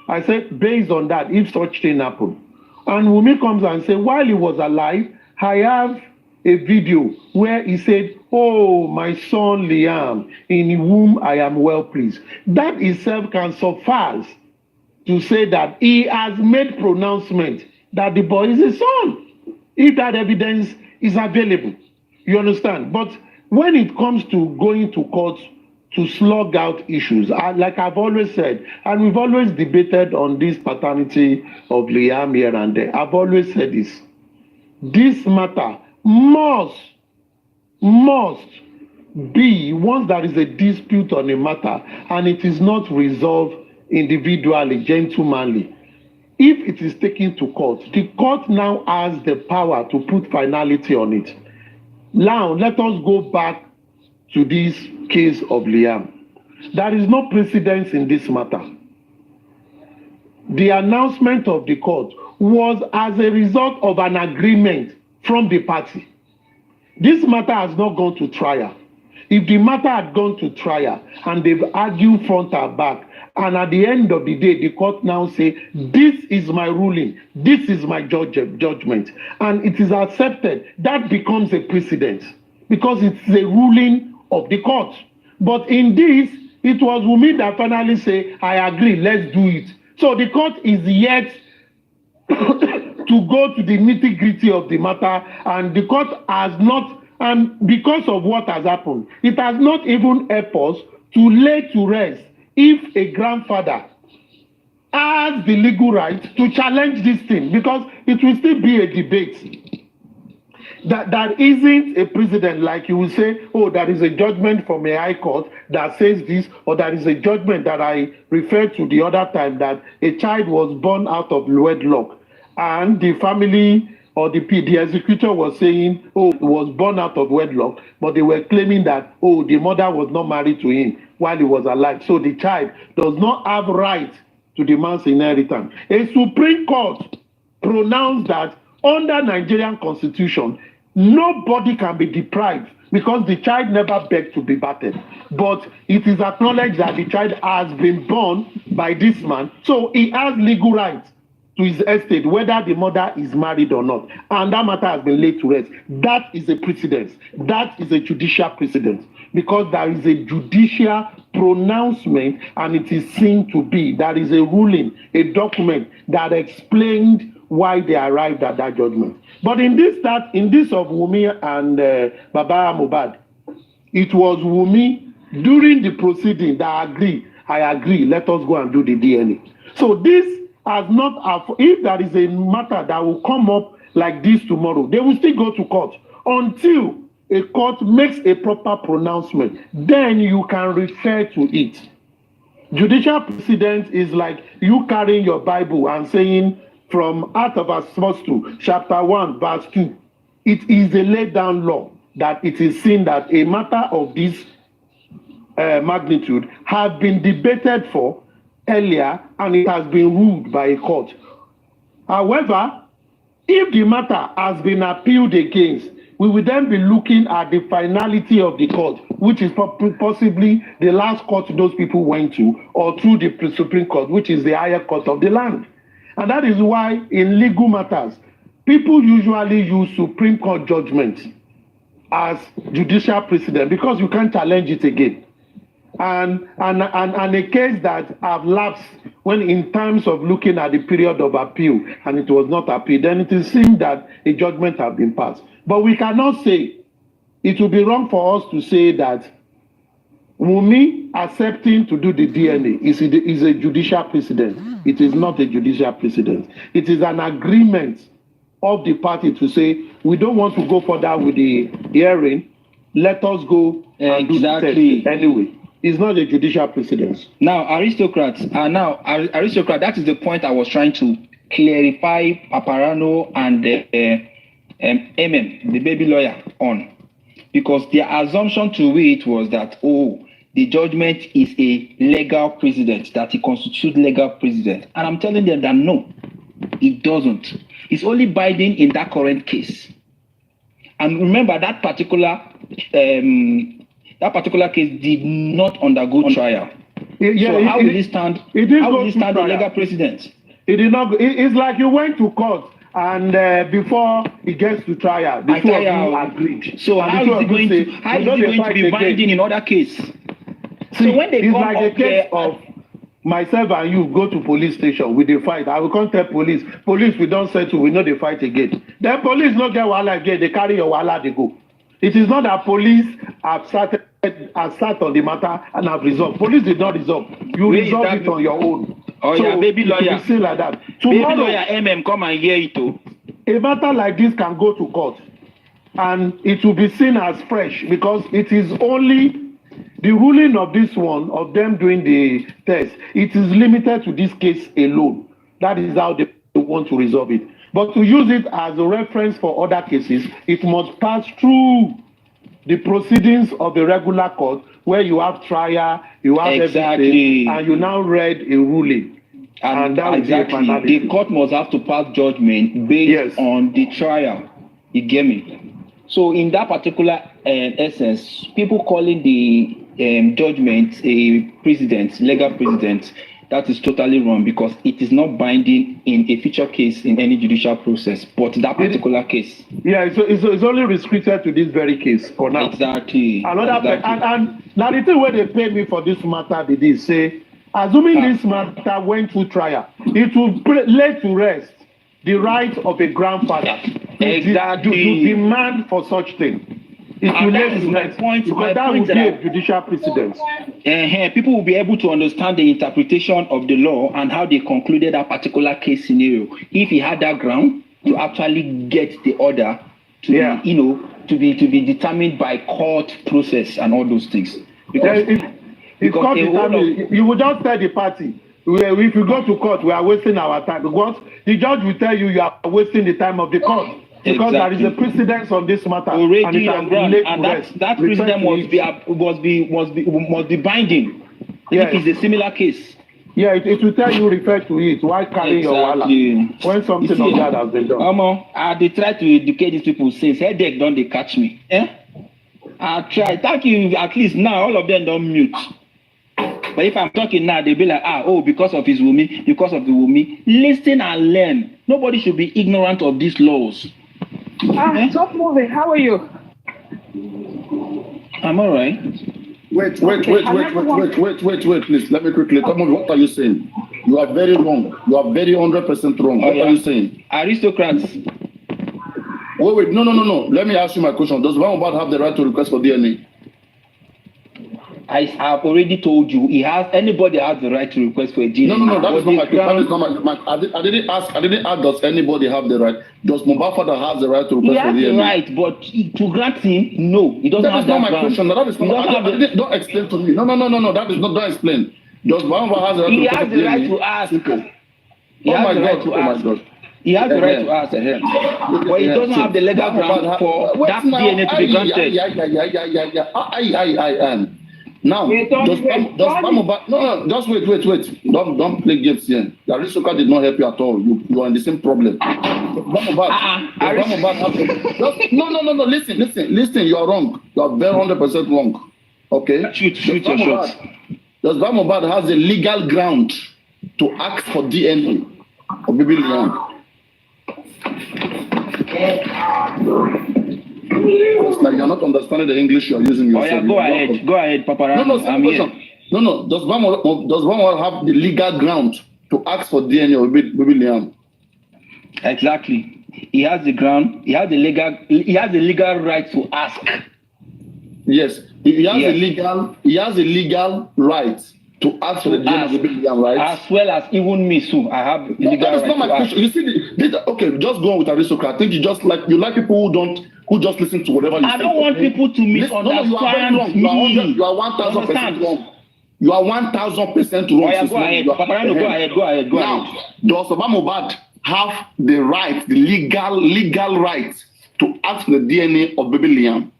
I said, based on that, if such thing happened. And Wumi comes and says, while he was alive, I have a video where he said, oh, my son Liam, in whom I am well pleased. That itself can suffice to say that he has made pronouncement that the boy is his son, if that evidence is available. You understand? But when it comes to going to court to slug out issues, like I've always said, and we've always debated on this paternity of Liam here and there, I've always said this matter must be, once there is a dispute on a matter and it is not resolved individually, gentlemanly, if it is taken to court, the court now has the power to put finality on it. Now, let us go back to this case of Liam. There is no precedence in this matter. The announcement of the court was as a result of an agreement from the party. This matter has not gone to trial. If the matter had gone to trial and they've argued front and back, and at the end of the day, the court now say, this is my ruling, this is my judgment, and it is accepted, that becomes a precedent because it's a ruling of the court. But in this, it was Wumi that finally say, I agree, let's do it. So the court is yet to go to the nitty-gritty of the matter, and the court has not, and because of what has happened, it has not even helped us to lay to rest if a grandfather has the legal right to challenge this thing, because it will still be a debate. That isn't a precedent like you will say, oh, there is a judgment from a high court that says this, or there is a judgment that I referred to the other time that a child was born out of wedlock, and the family or the executor was saying, oh, it was born out of wedlock, but they were claiming that, oh, the mother was not married to him while he was alive. So the child does not have right to the man's inheritance. A Supreme Court pronounced that under Nigerian Constitution, nobody can be deprived because the child never begged to be battered. But it is acknowledged that the child has been born by this man, so he has legal rights to his estate, whether the mother is married or not. And that matter has been laid to rest. That is a precedent. That is a judicial precedent. Because there is a judicial pronouncement and it is seen to be. There is a ruling, a document that explained why they arrived at that judgment. But in this of Wumi and Baba Mohbad, it was Wumi during the proceeding that I agree, let us go and do the DNA. So this has not, if there is a matter that will come up like this tomorrow. They will still go to court until a court makes a proper pronouncement. Then you can refer to it. Judicial precedent is like you carrying your Bible and saying from Acts of Apostles, chapter 1, verse 2. It is a laid down law that it is seen that a matter of this magnitude have been debated for earlier and it has been ruled by a court. However, if the matter has been appealed against, we will then be looking at the finality of the court, which is possibly the last court those people went to, or through the Supreme Court, which is the higher court of the land. And that is why in legal matters, people usually use Supreme Court judgment as judicial precedent because you can't challenge it again. And a case that have lapsed when in terms of looking at the period of appeal and it was not appealed, then it is seen that a judgment has been passed. But we cannot say, it would be wrong for us to say that Wunmi accepting to do the DNA is a judicial precedent. It is not a judicial precedent. It is an agreement of the party to say, we don't want to go further with the hearing, let us go and do the test anyway. It's not a judicial precedent. Now, aristocrat, that is the point I was trying to clarify Paparano and MM, the baby lawyer, on. Because their assumption to it was that, the judgment is a legal precedent, that it constitutes legal precedent. And I'm telling them that no, it doesn't. It's only binding in that current case. And remember, that particular case did not undergo trial. So how will it stand? How will it stand a legal precedent? It did not. It's like you went to court and before it gets to trial, the two of you agreed. So how is it going to be binding in other case? See, so when they it's like a case of myself and you go to police station with a fight. I will come tell police, we don't settle, we know they fight again. Then police not get wahala again, they carry your wahala, they go. It is not that police have sat on the matter and have resolved. Police did not resolve. You resolve it on your own. Oh so yeah, baby lawyer. It will be like that. Tomorrow, baby lawyer MM, come and hear it too. A matter like this can go to court and it will be seen as fresh because it is only the ruling of this one, of them doing the test, it is limited to this case alone. That is how they want to resolve it. But to use it as a reference for other cases, it must pass through the proceedings of the regular court where you have trial, you have everything, and you now read a ruling. And that exactly. The court must have to pass judgment based on the trial. You get me? So in that particular essence, people calling the judgment a precedent, legal precedent, that is totally wrong because it is not binding in a future case in any judicial process, but that particular case. Yeah, so it's only restricted to this very case for now. Exactly. And now the thing where they pay me for this matter, they did say, assuming this matter went to trial, it will lay to rest the right of a grandfather to demand for such thing. It will lay to rest because that will be a judicial precedent. People will be able to understand the interpretation of the law and how they concluded that particular case scenario. If he had that ground to actually get the order to be, to be determined by court process and all those things. Because you would just tell the party, if you go to court, we are wasting our time. Because the judge will tell you are wasting the time of the court. Because there is a precedence on this matter. Already on ground, and that precedent must be binding. If it's a similar case. Yeah, it will tell you refer to it. Why carry your wallet when something of that has been done? They try to educate these people since headache don't they catch me. I try. Thank you. At least now all of them don't mute. But if I'm talking now, they'll be like, because of his Wunmi, because of the Wunmi. Listen and learn. Nobody should be ignorant of these laws. Stop moving. How are you? I'm all right. Wait, please. Let me quickly come on. What are you saying? You are very wrong. You are very 100% wrong. What are you saying? Aristocrats. Wait. No. Let me ask you my question. Does one about have the right to request for DNA? I have already told you, anybody has the right to request for a DNA. No, that is not my question. That is not my I didn't ask, does anybody have the right? Does Mohbad father have the right to request for DNA? He has the right, but to grant him, no, he doesn't have that. That is not my question. That is not, don't explain to me. No, that is not, don't explain. Does Mohbad have the right to request for DNA? He has the right to ask. He has the right to ask. He has the right to ask, but he doesn't have the legal ground for that DNA to be granted. Now, does Mohbad? No, just wait. Don't play games here. The Aristoka did not help you at all. You are in the same problem. No. Listen. You are wrong. You are very 100% wrong. Okay. Shoot your shots. Does Mohbad has a legal ground to ask for DNA of baby Liam? It's like you're not understanding the English you're using. Go ahead, Papa. No. Does Mohbad have the legal ground to ask for DNA of baby Liam? Exactly. He has the ground. He has the legal right to ask. Yes, he has a legal right to ask for the DNA of baby Liam, right? As well as even me, too. I have the legal right not my question. You see, okay, just go on with Aristocrat. I think you like people who just listen to whatever you say. I don't want people to misunderstand me. You are 1,000% wrong. You are 1,000% wrong. Go ahead. Go ahead. Now, does Mohbad have the right, the legal right to ask for the DNA of baby Liam?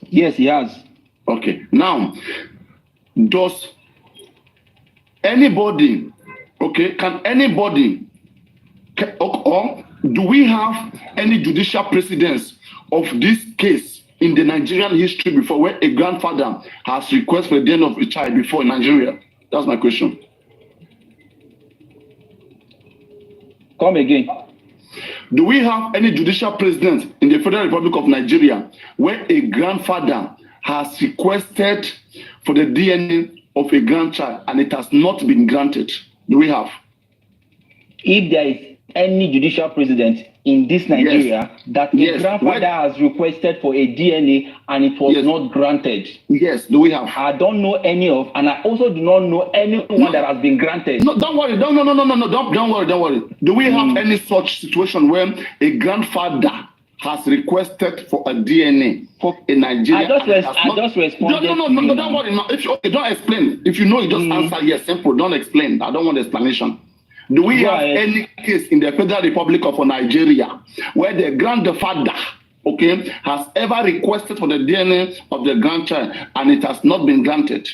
Yes, he has. Okay. Now, does anybody, can anybody, or do we have any judicial precedence of this case in the Nigerian history before where a grandfather has requested for the DNA of a child before in Nigeria? That's my question. Come again. Do we have any judicial precedent in the Federal Republic of Nigeria where a grandfather has requested for the DNA of a grandchild and it has not been granted? Do we have? If there is any judicial precedent in this Nigeria that a grandfather has requested for a DNA and it was not granted. Yes, do we have? I don't know any of, and I also do not know anyone that has been granted. No, don't worry. No, don't worry. Do we have any such situation where a grandfather has requested for a DNA in Nigeria? I just responded. No, don't worry. No, don't explain. If you know, you just answer yes, simple. Don't explain. I don't want explanation. Do we have any case in the Federal Republic of Nigeria where the grandfather, has ever requested for the DNA of the grandchild and it has not been granted?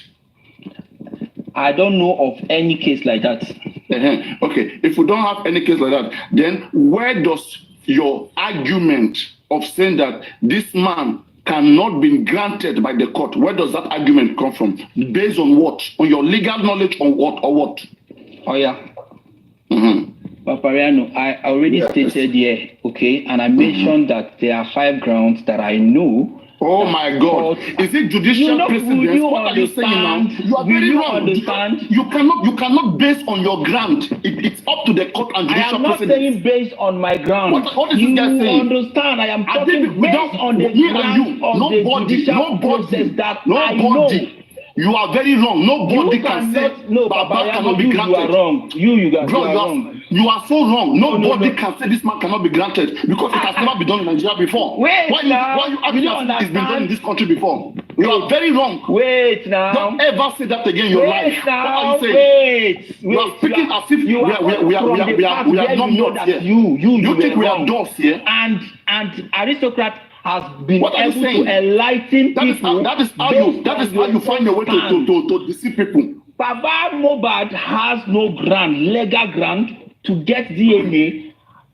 I don't know of any case like that. Okay, if we don't have any case like that, then where does your argument of saying that this man cannot be granted by the court, where does that argument come from? Based on what? On your legal knowledge on what or what? Oh yeah. Papariano, I already stated here, and I mentioned that there are 5 grounds that I know. Oh my God! Is it judicial precedence? What are you saying now? You are very wrong. You cannot base on your ground. It's up to the court and judicial precedence. I am not saying based on my ground. What is this guy saying? You understand? I am talking based on the ground of the judicial process that I know. You are very wrong. Nobody can say Baba cannot be granted. You are wrong. You are wrong. You are so wrong. Nobody can say this man cannot be granted because it has never been done in Nigeria before. Why you acting as it's been done in this country before? You are very wrong. Wait now. Don't ever say that again in your life. Now. What are you saying? You are speaking as if we are not nuts here. You think we are dogs here? And aristocrat has been able to enlighten people. That is how you find a way to deceive people. Baba Mohbad has no legal ground to get DNA.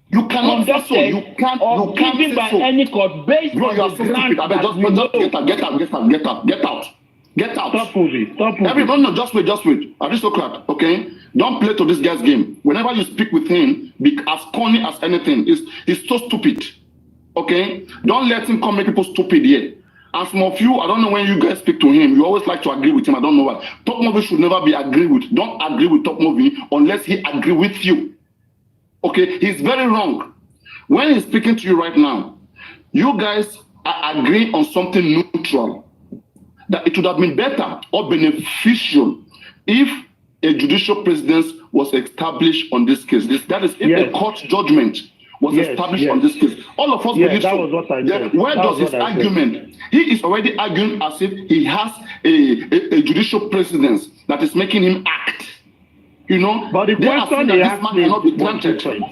You cannot say so. You can't given by any court based on the ground that we know. Get out. Stop moving. Everyone, no, just wait. Aristocrat, don't play to this guy's game. Whenever you speak with him, be as corny as anything. He's so stupid. Don't let him come make people stupid here. And some of you, I don't know when you guys speak to him, you always like to agree with him. I don't know why. Top Movie should never be agreed with. Don't agree with Top Movie unless he agree with you. He's very wrong. When he's speaking to you right now, you guys are agreeing on something neutral. that it would have been better or beneficial if a judicial precedence was established on this case. That is, if a court judgment was established on this case. All of us believe that so. was what I Then said. where That does was his what I said. argument? He is already arguing as if he has a judicial precedence that is making him act. But the question he asked me cannot be was granted. different.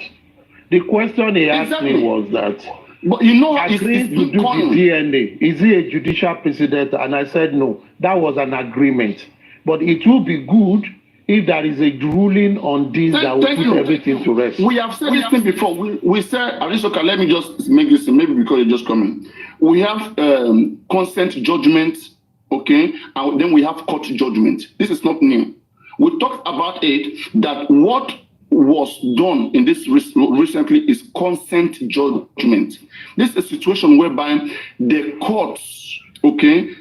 The question he asked me was that, but how agreeing to do the DNA, is he a judicial precedent? And I said no. That was an agreement. But it will be good if there is a ruling on this that will put everything to rest. We have said this thing before. We said, Aristotle, let me just make this, maybe because you're just coming. We have consent judgment, okay, and then we have court judgment. This is not new. We talked about it, that what was done in this recently is consent judgment. This is a situation whereby the courts, okay,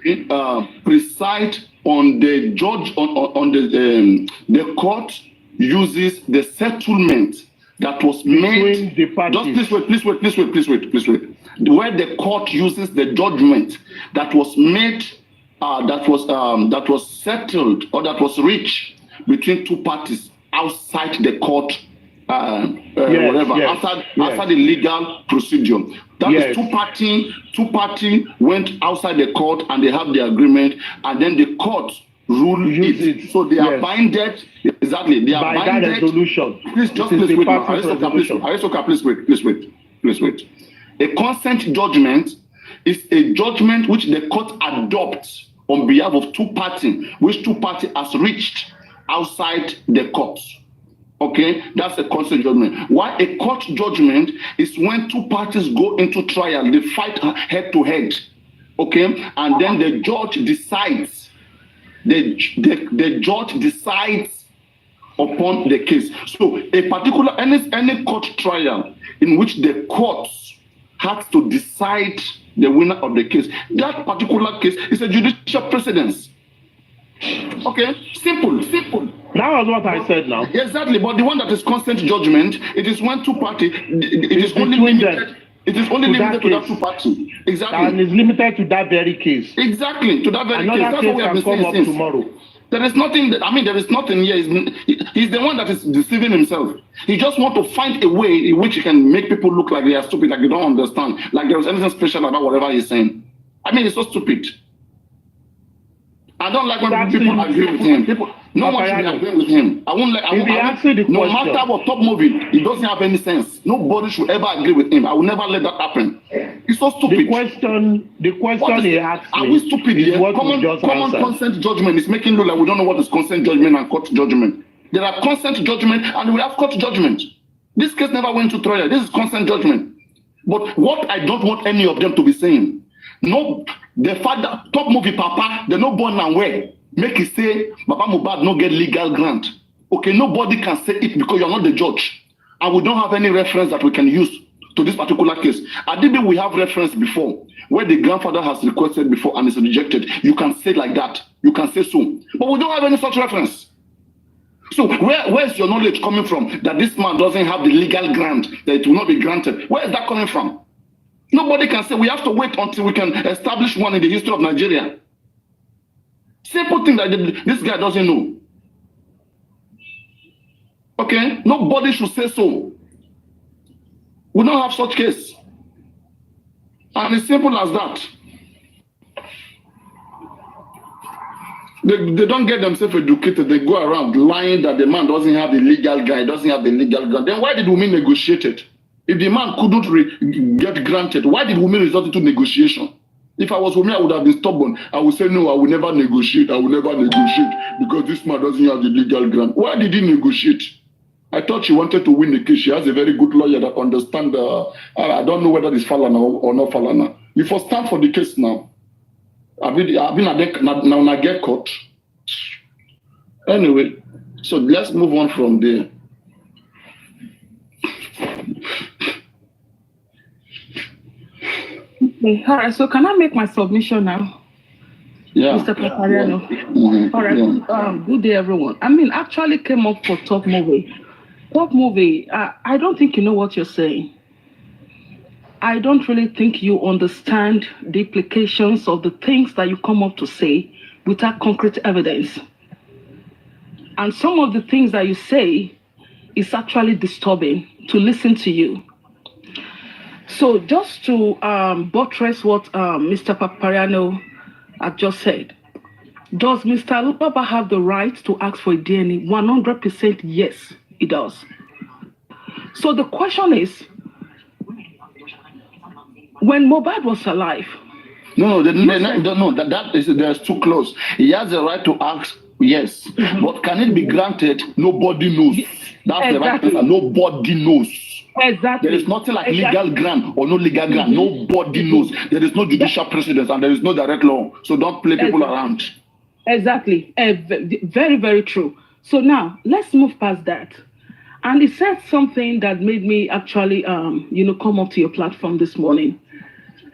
preside on the judge, on the court uses the settlement that was made. Just please wait. Where the court uses the judgment that was made, that was settled or that was reached between two parties outside the court, outside the legal procedure. That is two party went outside the court and they have the agreement, and then the court ruled it. So they are binded. Exactly, they are by binded. that resolution. Please wait. Aristotle, please wait. A consent judgment is a judgment which the court adopts on behalf of two parties, which two parties has reached outside the court. Okay, that's a consent judgment. Why a court judgment is when two parties go into trial, they fight head to head. Okay, and then the judge decides. The judge decides upon the case. So a particular any court trial in which the courts has to decide the winner of the case, that particular case is a judicial precedence. Okay, simple. That was what I said now. Exactly, but the one that is consent judgment, it is when two parties, it is only limited. It is only limited to that two parties. Exactly. And it's limited to that very case. Exactly, to that very case. That's Another what we have case can been come saying up since. tomorrow. There is nothing, there is nothing here. He's the one that is deceiving himself. He just wants to find a way in which he can make people look like they are stupid, like they don't understand, like there is anything special about whatever he's saying. It's so stupid. I don't like when people agree with him. No one should be agreeing with him. No matter what top movie, it doesn't have any sense. Nobody should ever agree with him. I will never let that happen. It's so stupid. The question he asked me, are we stupid here? Common consent judgment is making look like we don't know what is consent judgment and court judgment. There are consent judgment and we have court judgment. This case never went to trial. This is consent judgment. But what I don't want any of them to be saying, no, the father, top movie papa, they no born and where. Make it say, Baba Mohbad no get legal grant. Okay, nobody can say it because you're not the judge. And we don't have any reference that we can use to this particular case. I didn't we have reference before, where the grandfather has requested before and is rejected. You can say like that. You can say so. But we don't have any such reference. So where's your knowledge coming from that this man doesn't have the legal grant, that it will not be granted? Where is that coming from? Nobody can say. We have to wait until we can establish one in the history of Nigeria. Simple thing that this guy doesn't know. Okay? Nobody should say so. We don't have such case. And it's simple as that. They don't get themselves educated. They go around lying that the man doesn't have the legal guy, doesn't have the legal guy. Then why did Wunmi negotiate it? If the man couldn't get granted, why did Wunmi resort into negotiation? If I was Wunmi, I would have been stubborn. I would say, no, I will never negotiate. I will never negotiate because this man doesn't have the legal grant. Why did he negotiate? I thought she wanted to win the case. She has a very good lawyer that understands. I don't know whether it's Falana or not Falana. You first stand for the case now. I've been now I get caught. Anyway, so let's move on from there. Okay, all right. So can I make my submission now? Yeah. Mr. Papariano. Mm-hmm. All right. Good day, everyone. Actually came up for Top Movie. Top Movie, I don't think you know what you're saying. I don't really think you understand the implications of the things that you come up to say without concrete evidence. And some of the things that you say is actually disturbing to listen to you. So just to buttress what Mr. Papariano had just said, does Mr. Lubaba have the right to ask for a DNA? 100% yes, he does. So the question is, when Mohbad was alive, No, that's too close. He has the right to ask, yes, but can it be granted? Nobody knows. That's the right answer. Nobody knows. Exactly. There is nothing like legal grant or no legal grant. Nobody knows. There is no judicial precedence and there is no direct law. So don't play people around. Exactly. Very, very true. So now let's move past that. And he said something that made me actually, come up to your platform this morning.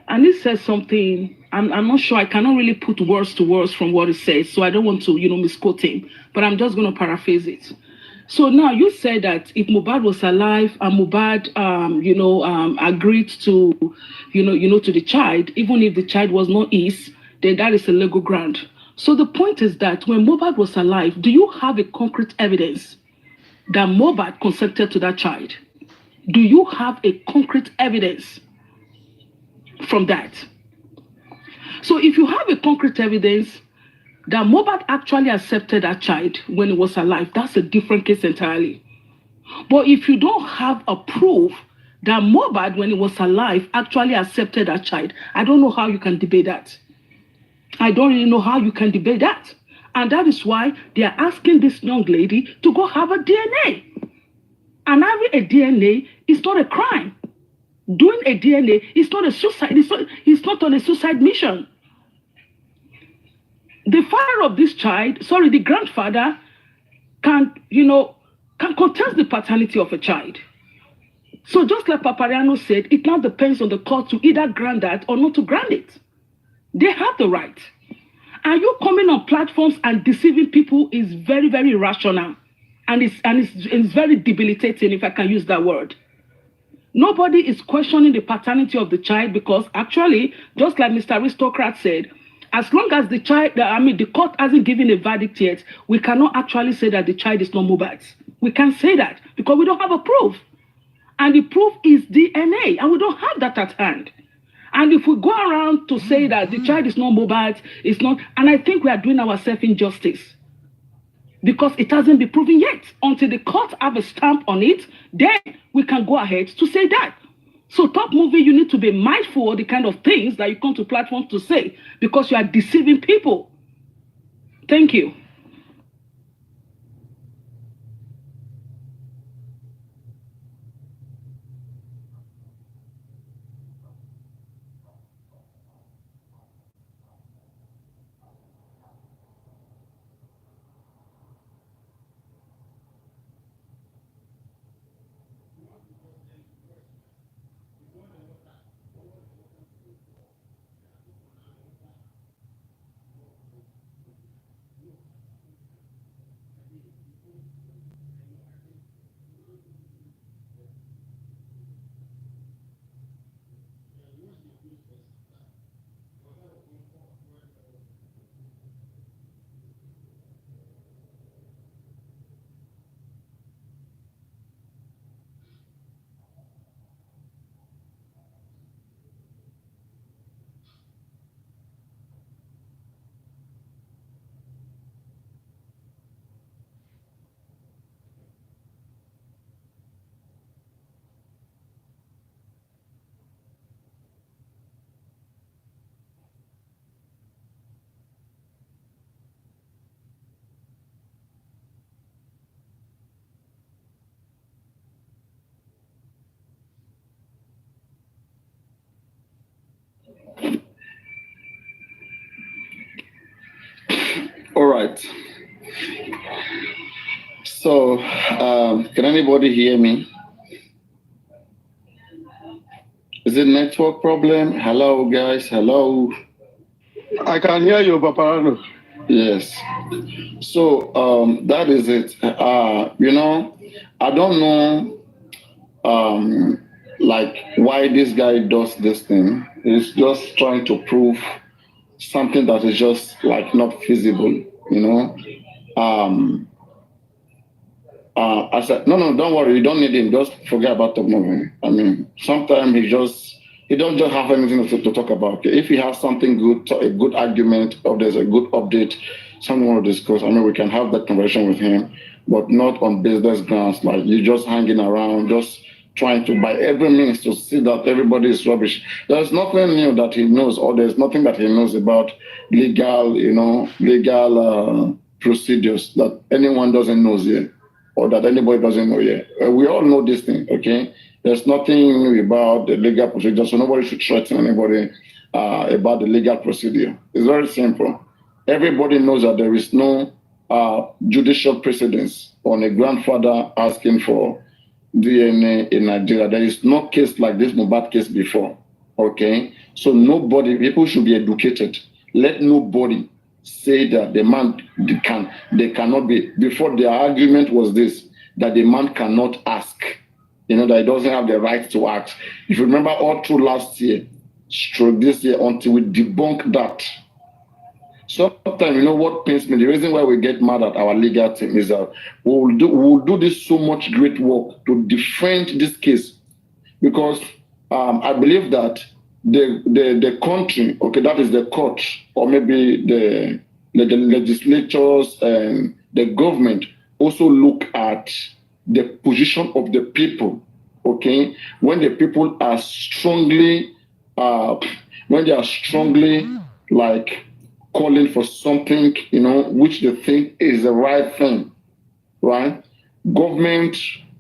And he said something, I'm not sure, I cannot really put words to words from what he says, so I don't want to, misquote him, but I'm just going to paraphrase it. So now you said that if Mohbad was alive and Mohbad, agreed to, to the child, even if the child was not his, then that is a legal ground. So the point is that when Mohbad was alive, do you have a concrete evidence that Mohbad consented to that child? Do you have a concrete evidence from that? So if you have a concrete evidence that Mohbad actually accepted that child when he was alive, that's a different case entirely. But if you don't have a proof that Mohbad when he was alive actually accepted that child, I don't know how you can debate that. I don't really know how you can debate that. And that is why they are asking this young lady to go have a DNA. And having a DNA is not a crime. Doing a DNA is not a suicide. It's not on a suicide mission. The father of this child, the grandfather, can contest the paternity of a child. So just like Papariano said, it now depends on the court to either grant that or not to grant it. They have the right. And you coming on platforms and deceiving people is very, very irrational. And it's very debilitating, if I can use that word. Nobody is questioning the paternity of the child because actually, just like Mr. Aristocrat said, as long as the court hasn't given a verdict yet, we cannot actually say that the child is not Mohbad's. We can't say that because we don't have a proof. And the proof is DNA, and we don't have that at hand. And if we go around to say that the child is not Mohbad's, it's not, and I think we are doing ourselves injustice because it hasn't been proven yet. Until the court have a stamp on it, then we can go ahead to say that. So Top Movie, you need to be mindful of the kind of things that you come to platforms to say because you are deceiving people. Thank you. All right. So, can anybody hear me? Is it network problem? Hello, guys. Hello. I can hear you, Paparano. Yes. So, that is it. I don't know like why this guy does this thing is just trying to prove something that is just like not feasible, you know. I said, no, don't worry, you don't need him. Just forget about the movie. I mean, sometimes he don't just have anything to talk about. Okay? If he has something good, a good argument, or there's a good update, something we want to discuss, I mean, we can have that conversation with him, but not on business grounds, like you just hanging around, just trying to by every means to see that everybody is rubbish. There's nothing new that he knows, or there's nothing that he knows about legal, procedures that anyone doesn't know yet, or that anybody doesn't know yet. We all know this thing, okay? There's nothing about the legal procedure, so nobody should threaten anybody about the legal procedure. It's very simple. Everybody knows that there is no judicial precedence on a grandfather asking for DNA in Nigeria. There is no case like this Mohbad case before, okay? So people should be educated. Let nobody say that the man they cannot be. Before, the argument was this, that the man cannot ask, that he doesn't have the right to ask. If you remember, all through last year, through this year, until we debunk that. Sometimes, what pains me, the reason why we get mad at our legal team is that we'll do this so much great work to defend this case, because I believe that the country, okay, that is the court, or maybe the legislatures and the government also look at the position of the people, okay? When the people are strongly, like calling for something, which they think is the right thing, right? Government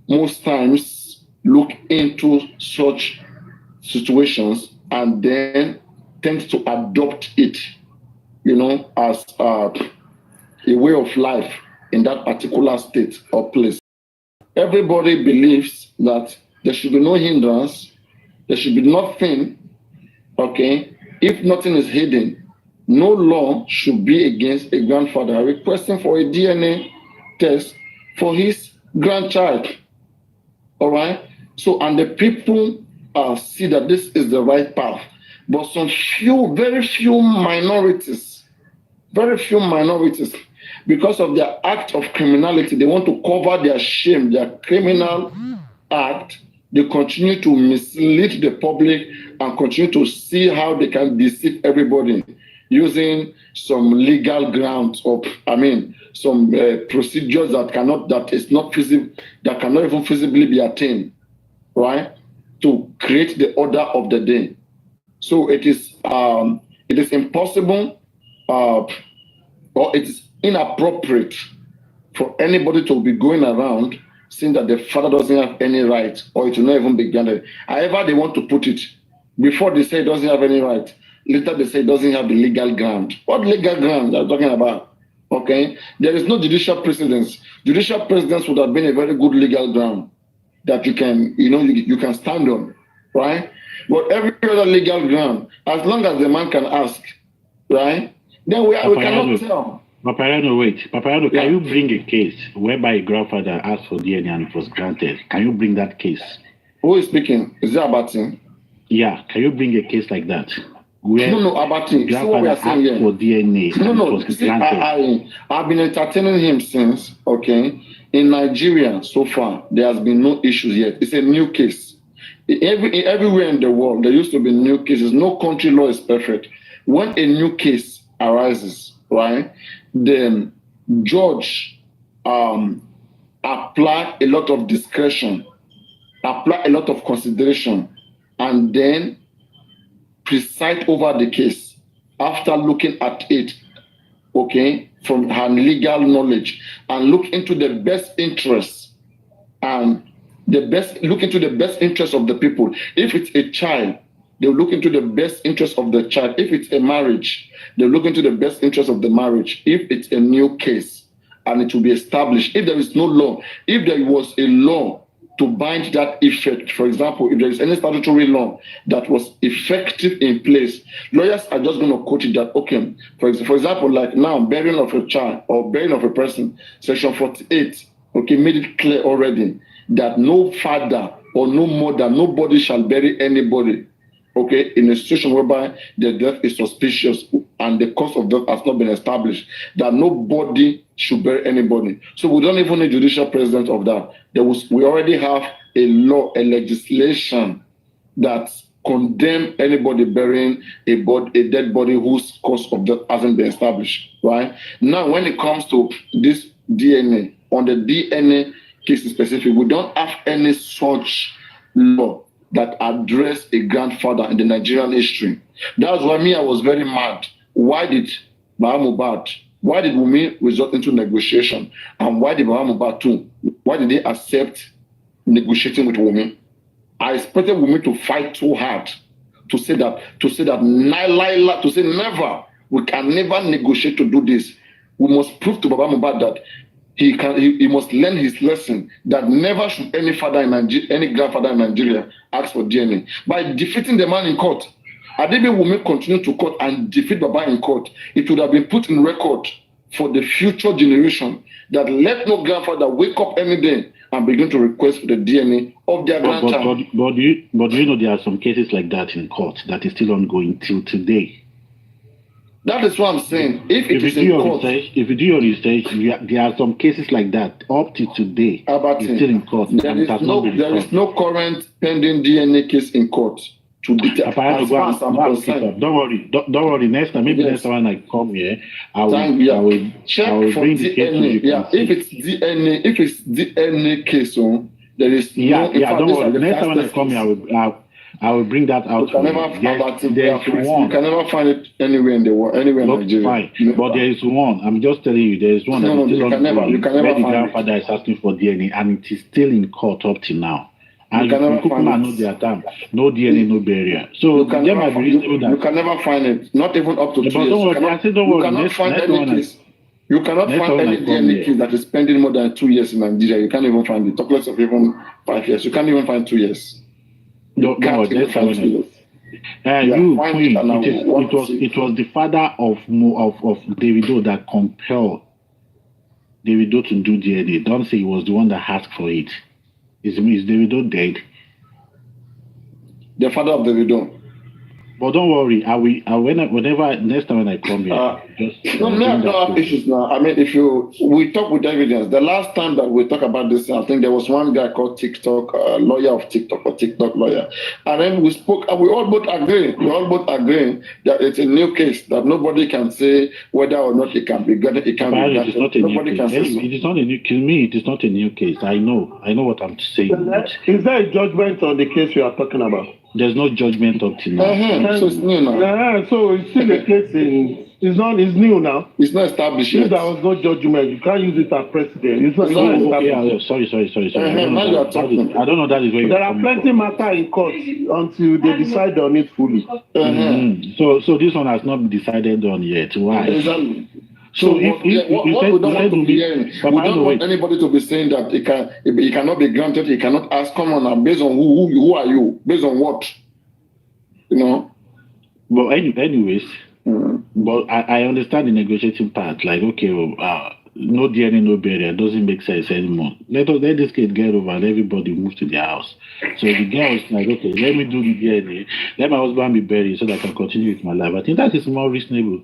most times look into such situations and then tends to adopt it, as a way of life in that particular state or place. Everybody believes that there should be no hindrance, there should be nothing, okay? If nothing is hidden, no law should be against a grandfather requesting for a DNA test for his grandchild, all right? So, and the people see that this is the right path, but very few minorities, because of their act of criminality, they want to cover their shame, their criminal act. They continue to mislead the public and continue to see how they can deceive everybody using some legal grounds of, some procedures that cannot even feasibly be attained, right? To create the order of the day. So it is impossible, or it is inappropriate for anybody to be going around saying that the father doesn't have any right, or it will not even be granted. However they want to put it, before they say it doesn't have any right, later they say it doesn't have the legal ground. What legal ground are you talking about? Okay, there is no judicial precedence. Judicial precedence would have been a very good legal ground that you can, you can stand on, right? But every other legal ground, as long as the man can ask, right, then we cannot tell. Paparano, wait. Paparano, can you bring a case whereby a grandfather asked for DNA and it was granted? Can you bring that case? Who is speaking? Is that Abati? Yeah, can you bring a case like that? Where no, Abati. See what we are saying here. For DNA I've been entertaining him since, okay? In Nigeria, so far, there has been no issues yet. It's a new case. Everywhere in the world, there used to be new cases. No country law is perfect. When a new case arises, right, then judge apply a lot of discretion, apply a lot of consideration, and then preside over the case after looking at it, okay, from her legal knowledge, and look into the best interests and look into the best interest of the people. If it's a child, they'll look into the best interest of the child. If it's a marriage, they'll look into the best interest of the marriage. If it's a new case, and it will be established. If there is no law, if there was a law to bind that effect, for example, if there is any statutory law that was effective in place, lawyers are just going to quote it that, okay, for example, like now, burying of a child or burying of a person, section 48, okay, made it clear already that no father or no more than nobody shall bury anybody, okay, in a situation whereby the death is suspicious and the cause of death has not been established, that nobody should bury anybody. So we don't even need judicial precedent of that. We already have a law, a legislation that condemn anybody burying a dead body whose cause of death hasn't been established, right? Now, when it comes to this DNA, on the DNA case specific, we don't have any such law that address a grandfather in the Nigerian history. That's why I was very mad. Why did Wumi resort into negotiation? And why did Mohbad too? Why did they accept negotiating with Wumi? I expected Wumi to fight too hard to say that never, we can never negotiate to do this. We must prove to Baba Mohbad that he must learn his lesson, that never should any grandfather in Nigeria ask for DNA. By defeating the man in court, Adebe Wumi continue to court and defeat Baba in court, it would have been put in record for the future generation that let no grandfather wake up any day and begin to request for the DNA of their grandchild. But do you know there are some cases like that in court that is still ongoing till today? That is what I'm saying. If you do your research, there are some cases like that up to today. It's still in court. There is no current pending DNA case in court to detect. As far as I'm concerned. Don't worry. Next time, next time when I come here, I will bring the case to you. Yeah, if it's DNA case, there is don't worry. Next time when I come here, I will bring that out. You can never find it anywhere in the world, anywhere in Nigeria. Fine. But there is one. I'm just telling you, there is one. You can never find it. The grandfather is asking for DNA, and it is still in court up to now. And you can know their time. No DNA, no barrier. So you can never find it. Not even up to 2 years. You cannot find any case. You cannot find any DNA case that is pending more than 2 years in Nigeria. You can't even find it. Talk less of even 5 years. You can't even find 2 years. It was the father of Davido that compelled Davido to do DNA. Don't say he was the one that asked for it. Is Davido dead? The father of Davido. But don't worry, whenever next time when I come here, I don't have issues now. I mean, we talk with evidence. The last time that we talk about this, I think there was one guy called TikTok, lawyer of TikTok or TikTok lawyer, and then we spoke, and we all both agree that it's a new case, that nobody can say whether or not it can be granted. It can be granted. Nobody can say so. It is not a new case. To me, it is not a new case. I know what I'm saying. Is there a judgment on the case you are talking about? There's no judgment up to now. So it's new now. So it's still a case it's new now. It's not established yet. If there was no judgment, you can't use it as precedent. It's not established. Sorry. I don't know that is where there are plenty matter in court until they decide on it fully. So this one has not been decided on yet. Why? Exactly. So we don't want anybody to be saying that it cannot be granted, it cannot ask. Come on now, based on who are you? Based on what? You know? But anyways, but I understand the negotiating part. Like, okay, no DNA, no barrier doesn't make sense anymore. Let this kid get over and everybody move to their house. So the girl is like, okay, let me do the DNA, let my husband be buried so that I can continue with my life. I think that is more reasonable.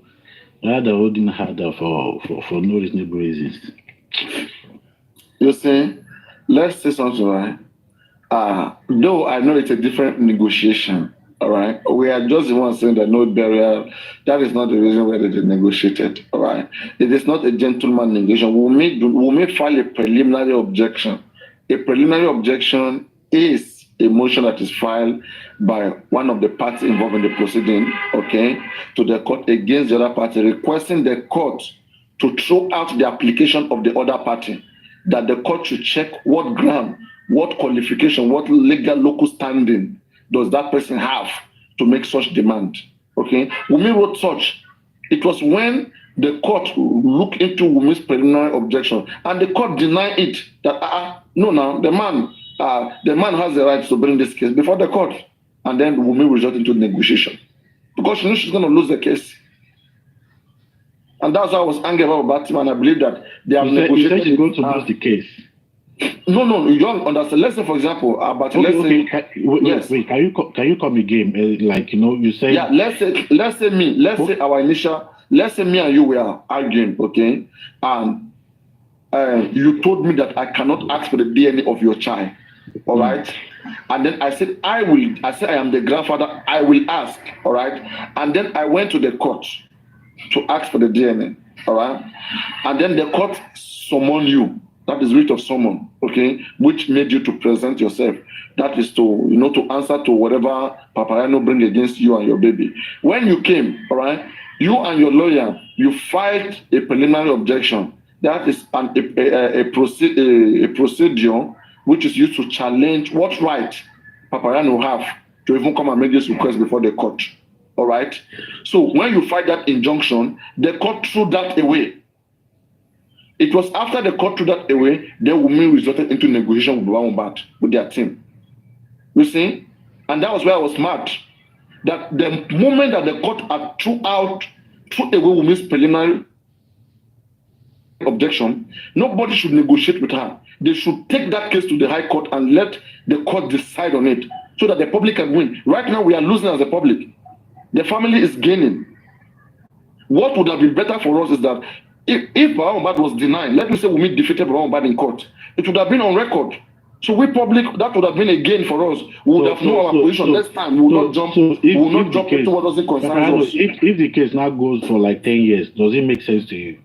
Rather holding harder for no reasonable reasons. You see, let's say something, right? Though I know it's a different negotiation, all right? We are just the ones saying that no barrier. That is not the reason why they negotiated, all right? It is not a gentleman negotiation. We may file a preliminary objection. A preliminary objection is a motion that is filed by one of the parties involved in the proceeding, okay, to the court against the other party, requesting the court to throw out the application of the other party, that the court should check what ground, what qualification, what legal local standing does that person have to make such demand, okay? Wumi wrote such. It was when the court looked into Wumi's preliminary objection and the court denied it, that, the man has the right to bring this case before the court. And then Wumi resort into negotiation. Because she knew she's going to lose the case. And that's why I was angry about Batima, and I believe that they have negotiated. She's going to lose the case. No, you don't understand. Let's say, for example, let's say, Can you come again? Like, you say. Yeah, let's say me and you were arguing, okay, and you told me that I cannot ask for the DNA of your child, all right, and then I said I am the grandfather, I will ask, all right, and then I went to the court to ask for the DNA, all right, and then the court summoned you. That is writ of summon, okay, which made you to present yourself. That is to, to answer to whatever Papayano bring against you and your baby. When you came, all right, you and your lawyer, you filed a preliminary objection. That is a procedure which is used to challenge what right Papayano have to even come and make this request before the court, all right? So when you filed that injunction, the court threw that away. It was after the court threw that away, then women resorted into negotiation with Bawumbat, with their team. You see? And that was where I was mad. That the moment that the court had threw away women's preliminary objection, nobody should negotiate with her. They should take that case to the High Court and let the court decide on it so that the public can win. Right now, we are losing as a public. The family is gaining. What would have been better for us is that if Bawumbat was denied, let me say we defeated Bawumbat in court, it would have been on record. So we public, that would have been a gain for us. We would have known our position next time. We will not jump into what doesn't concern us. If the case now goes for like 10 years, does it make sense to you?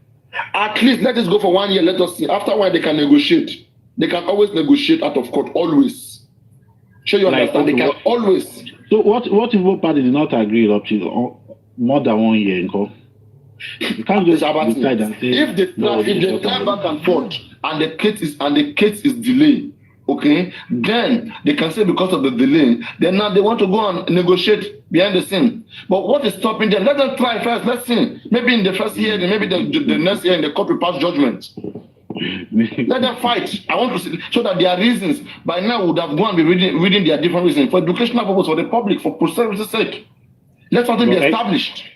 At least let us go for 1 year. Let us see. After one, they can negotiate. They can always negotiate out of court. Always. Sure, you understand? They can always. So what if both parties did not agree up to more than 1 year in court? You can't just decide and say if they try back and forth and the case is delayed, okay, then they can say because of the delay, then now they want to go and negotiate behind the scene. But what is stopping them? Let them try first. Let's see. Maybe in the first year, maybe the next year in the court will pass judgment. Let them fight. I want to see so that their reasons by now would have gone and be reading their different reasons for educational purpose, for the public, for proserity's sake. Let something be established.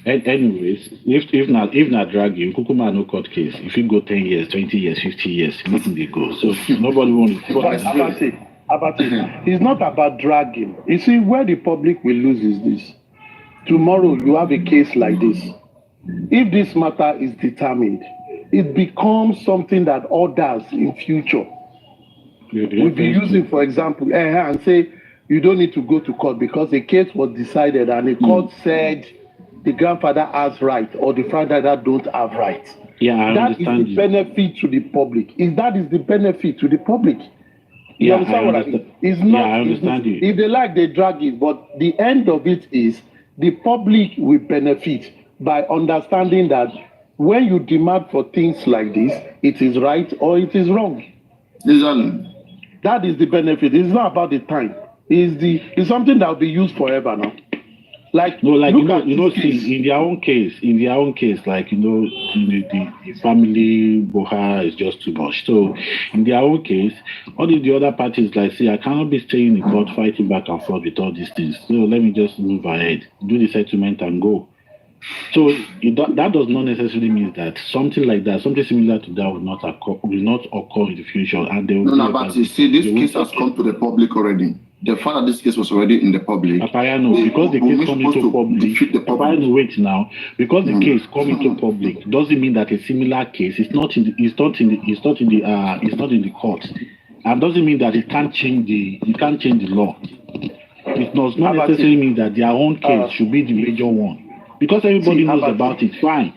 Anyways, if not drag you, Kukuma no court case. If you go 10 years, 20 years, 50 years, nothing they go. So nobody wants to. It's not about dragging. You see, where the public will lose is this. Tomorrow you have a case like this. If this matter is determined, it becomes something that others in future will be using, for example, and say you don't need to go to court because a case was decided and the court said the grandfather has right or the father don't have right. Yeah, I that is the benefit to the public. That is the benefit to the public. You understand what I mean? It's not. I understand you. If they like, they drag it, but the end of it is the public will benefit by understanding that when you demand for things like this, it is right or it is wrong. That is the benefit. It's not about the time. It's something that will be used forever now. Like no, like see, in their own case, like the family boha is just too much. So in their own case, all the other parties like say I cannot be staying in court fighting back and forth with all these things. So let me just move ahead, do the settlement and go. So that does not necessarily mean that something like that, something similar to that will not occur in the future. And they will but you see, this case has come to the public already. The fact that this case was already in the public. Papayano, because the case come into public. Papayano, wait now. Because the case come into public doesn't mean that a similar case is not in the court, and doesn't mean that it can't change the law. It does not necessarily mean that their own case should be the major one. Because everybody knows about it, fine.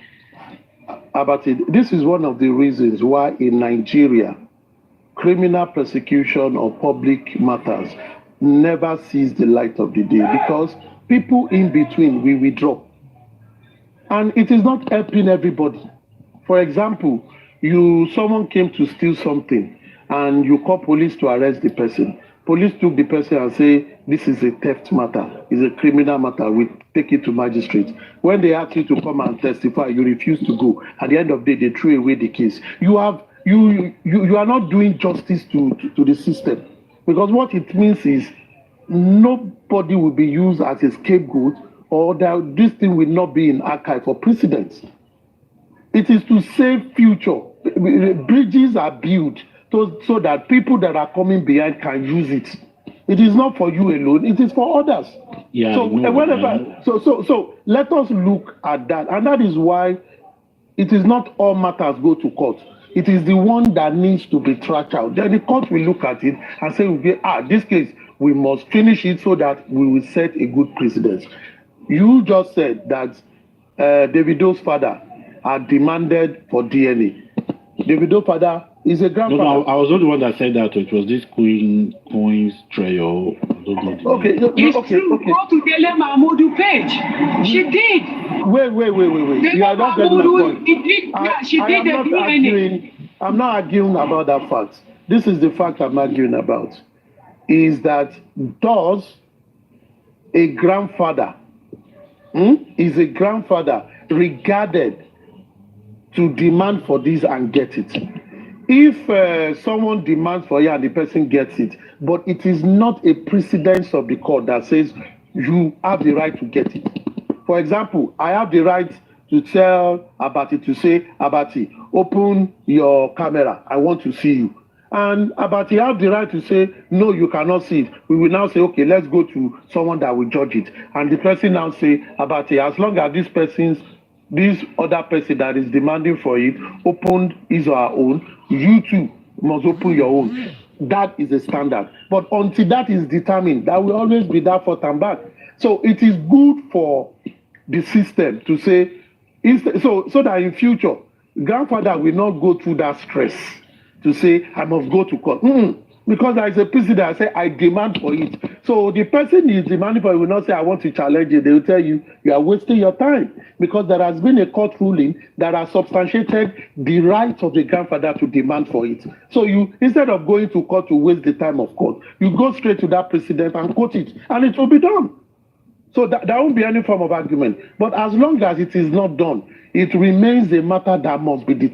About it, this is one of the reasons why in Nigeria, criminal prosecution of public matters never sees the light of the day because people in between will withdraw. And it is not helping everybody. For example, someone came to steal something and you call police to arrest the person. Police took the person and say, this is a theft matter, it's a criminal matter, we take it to magistrate. When they ask you to come and testify, you refuse to go. At the end of the day, they throw away the case. You are not doing justice to the system. Because what it means is nobody will be used as a scapegoat or that this thing will not be in archive for precedents. It is to save future. bridges are built so that people that are coming behind can use it. It is not for you alone, it is for others. Yeah, So so let us look at that. And that is why it is not all matters go to court. It is the one that needs to be tracked out. Then the court will look at it and say, this case, we must finish it so that we will set a good precedent. You just said that Davido's father had demanded for DNA. Davido's father is a grandfather. No, I was not the one that said that. It was this Queen's Trail. Okay. It's true. Go to Dele Mahmoud's page. She did. Wait. You are not getting my point. She did the DNA. I'm not arguing about that fact. This is the fact I'm arguing about. Is that does a grandfather regarded to demand for this and get it? If someone demands for it and the person gets it, but it is not a precedence of the court that says you have the right to get it. For example, I have the right to tell Abati to say, Abati, open your camera. I want to see you. And Abati have the right to say, no, you cannot see it. We will now say, okay, let's go to someone that will judge it. And the person now say, Abati, as long as this other person that is demanding for it opened his or her own, you too must open your own. That is a standard. But until that is determined, that will always be that forth and back. So it is good for the system to say, so that in future, grandfather will not go through that stress to say, I must go to court. Because there is a precedent, I say, I demand for it. So the person is demanding for it will not say, I want to challenge it. They will tell you, you are wasting your time. Because there has been a court ruling that has substantiated the right of the grandfather to demand for it. So you, instead of going to court to waste the time of court, you go straight to that precedent and quote it, and it will be done. So there won't be any form of argument. But as long as it is not done, it remains a matter that must be determined.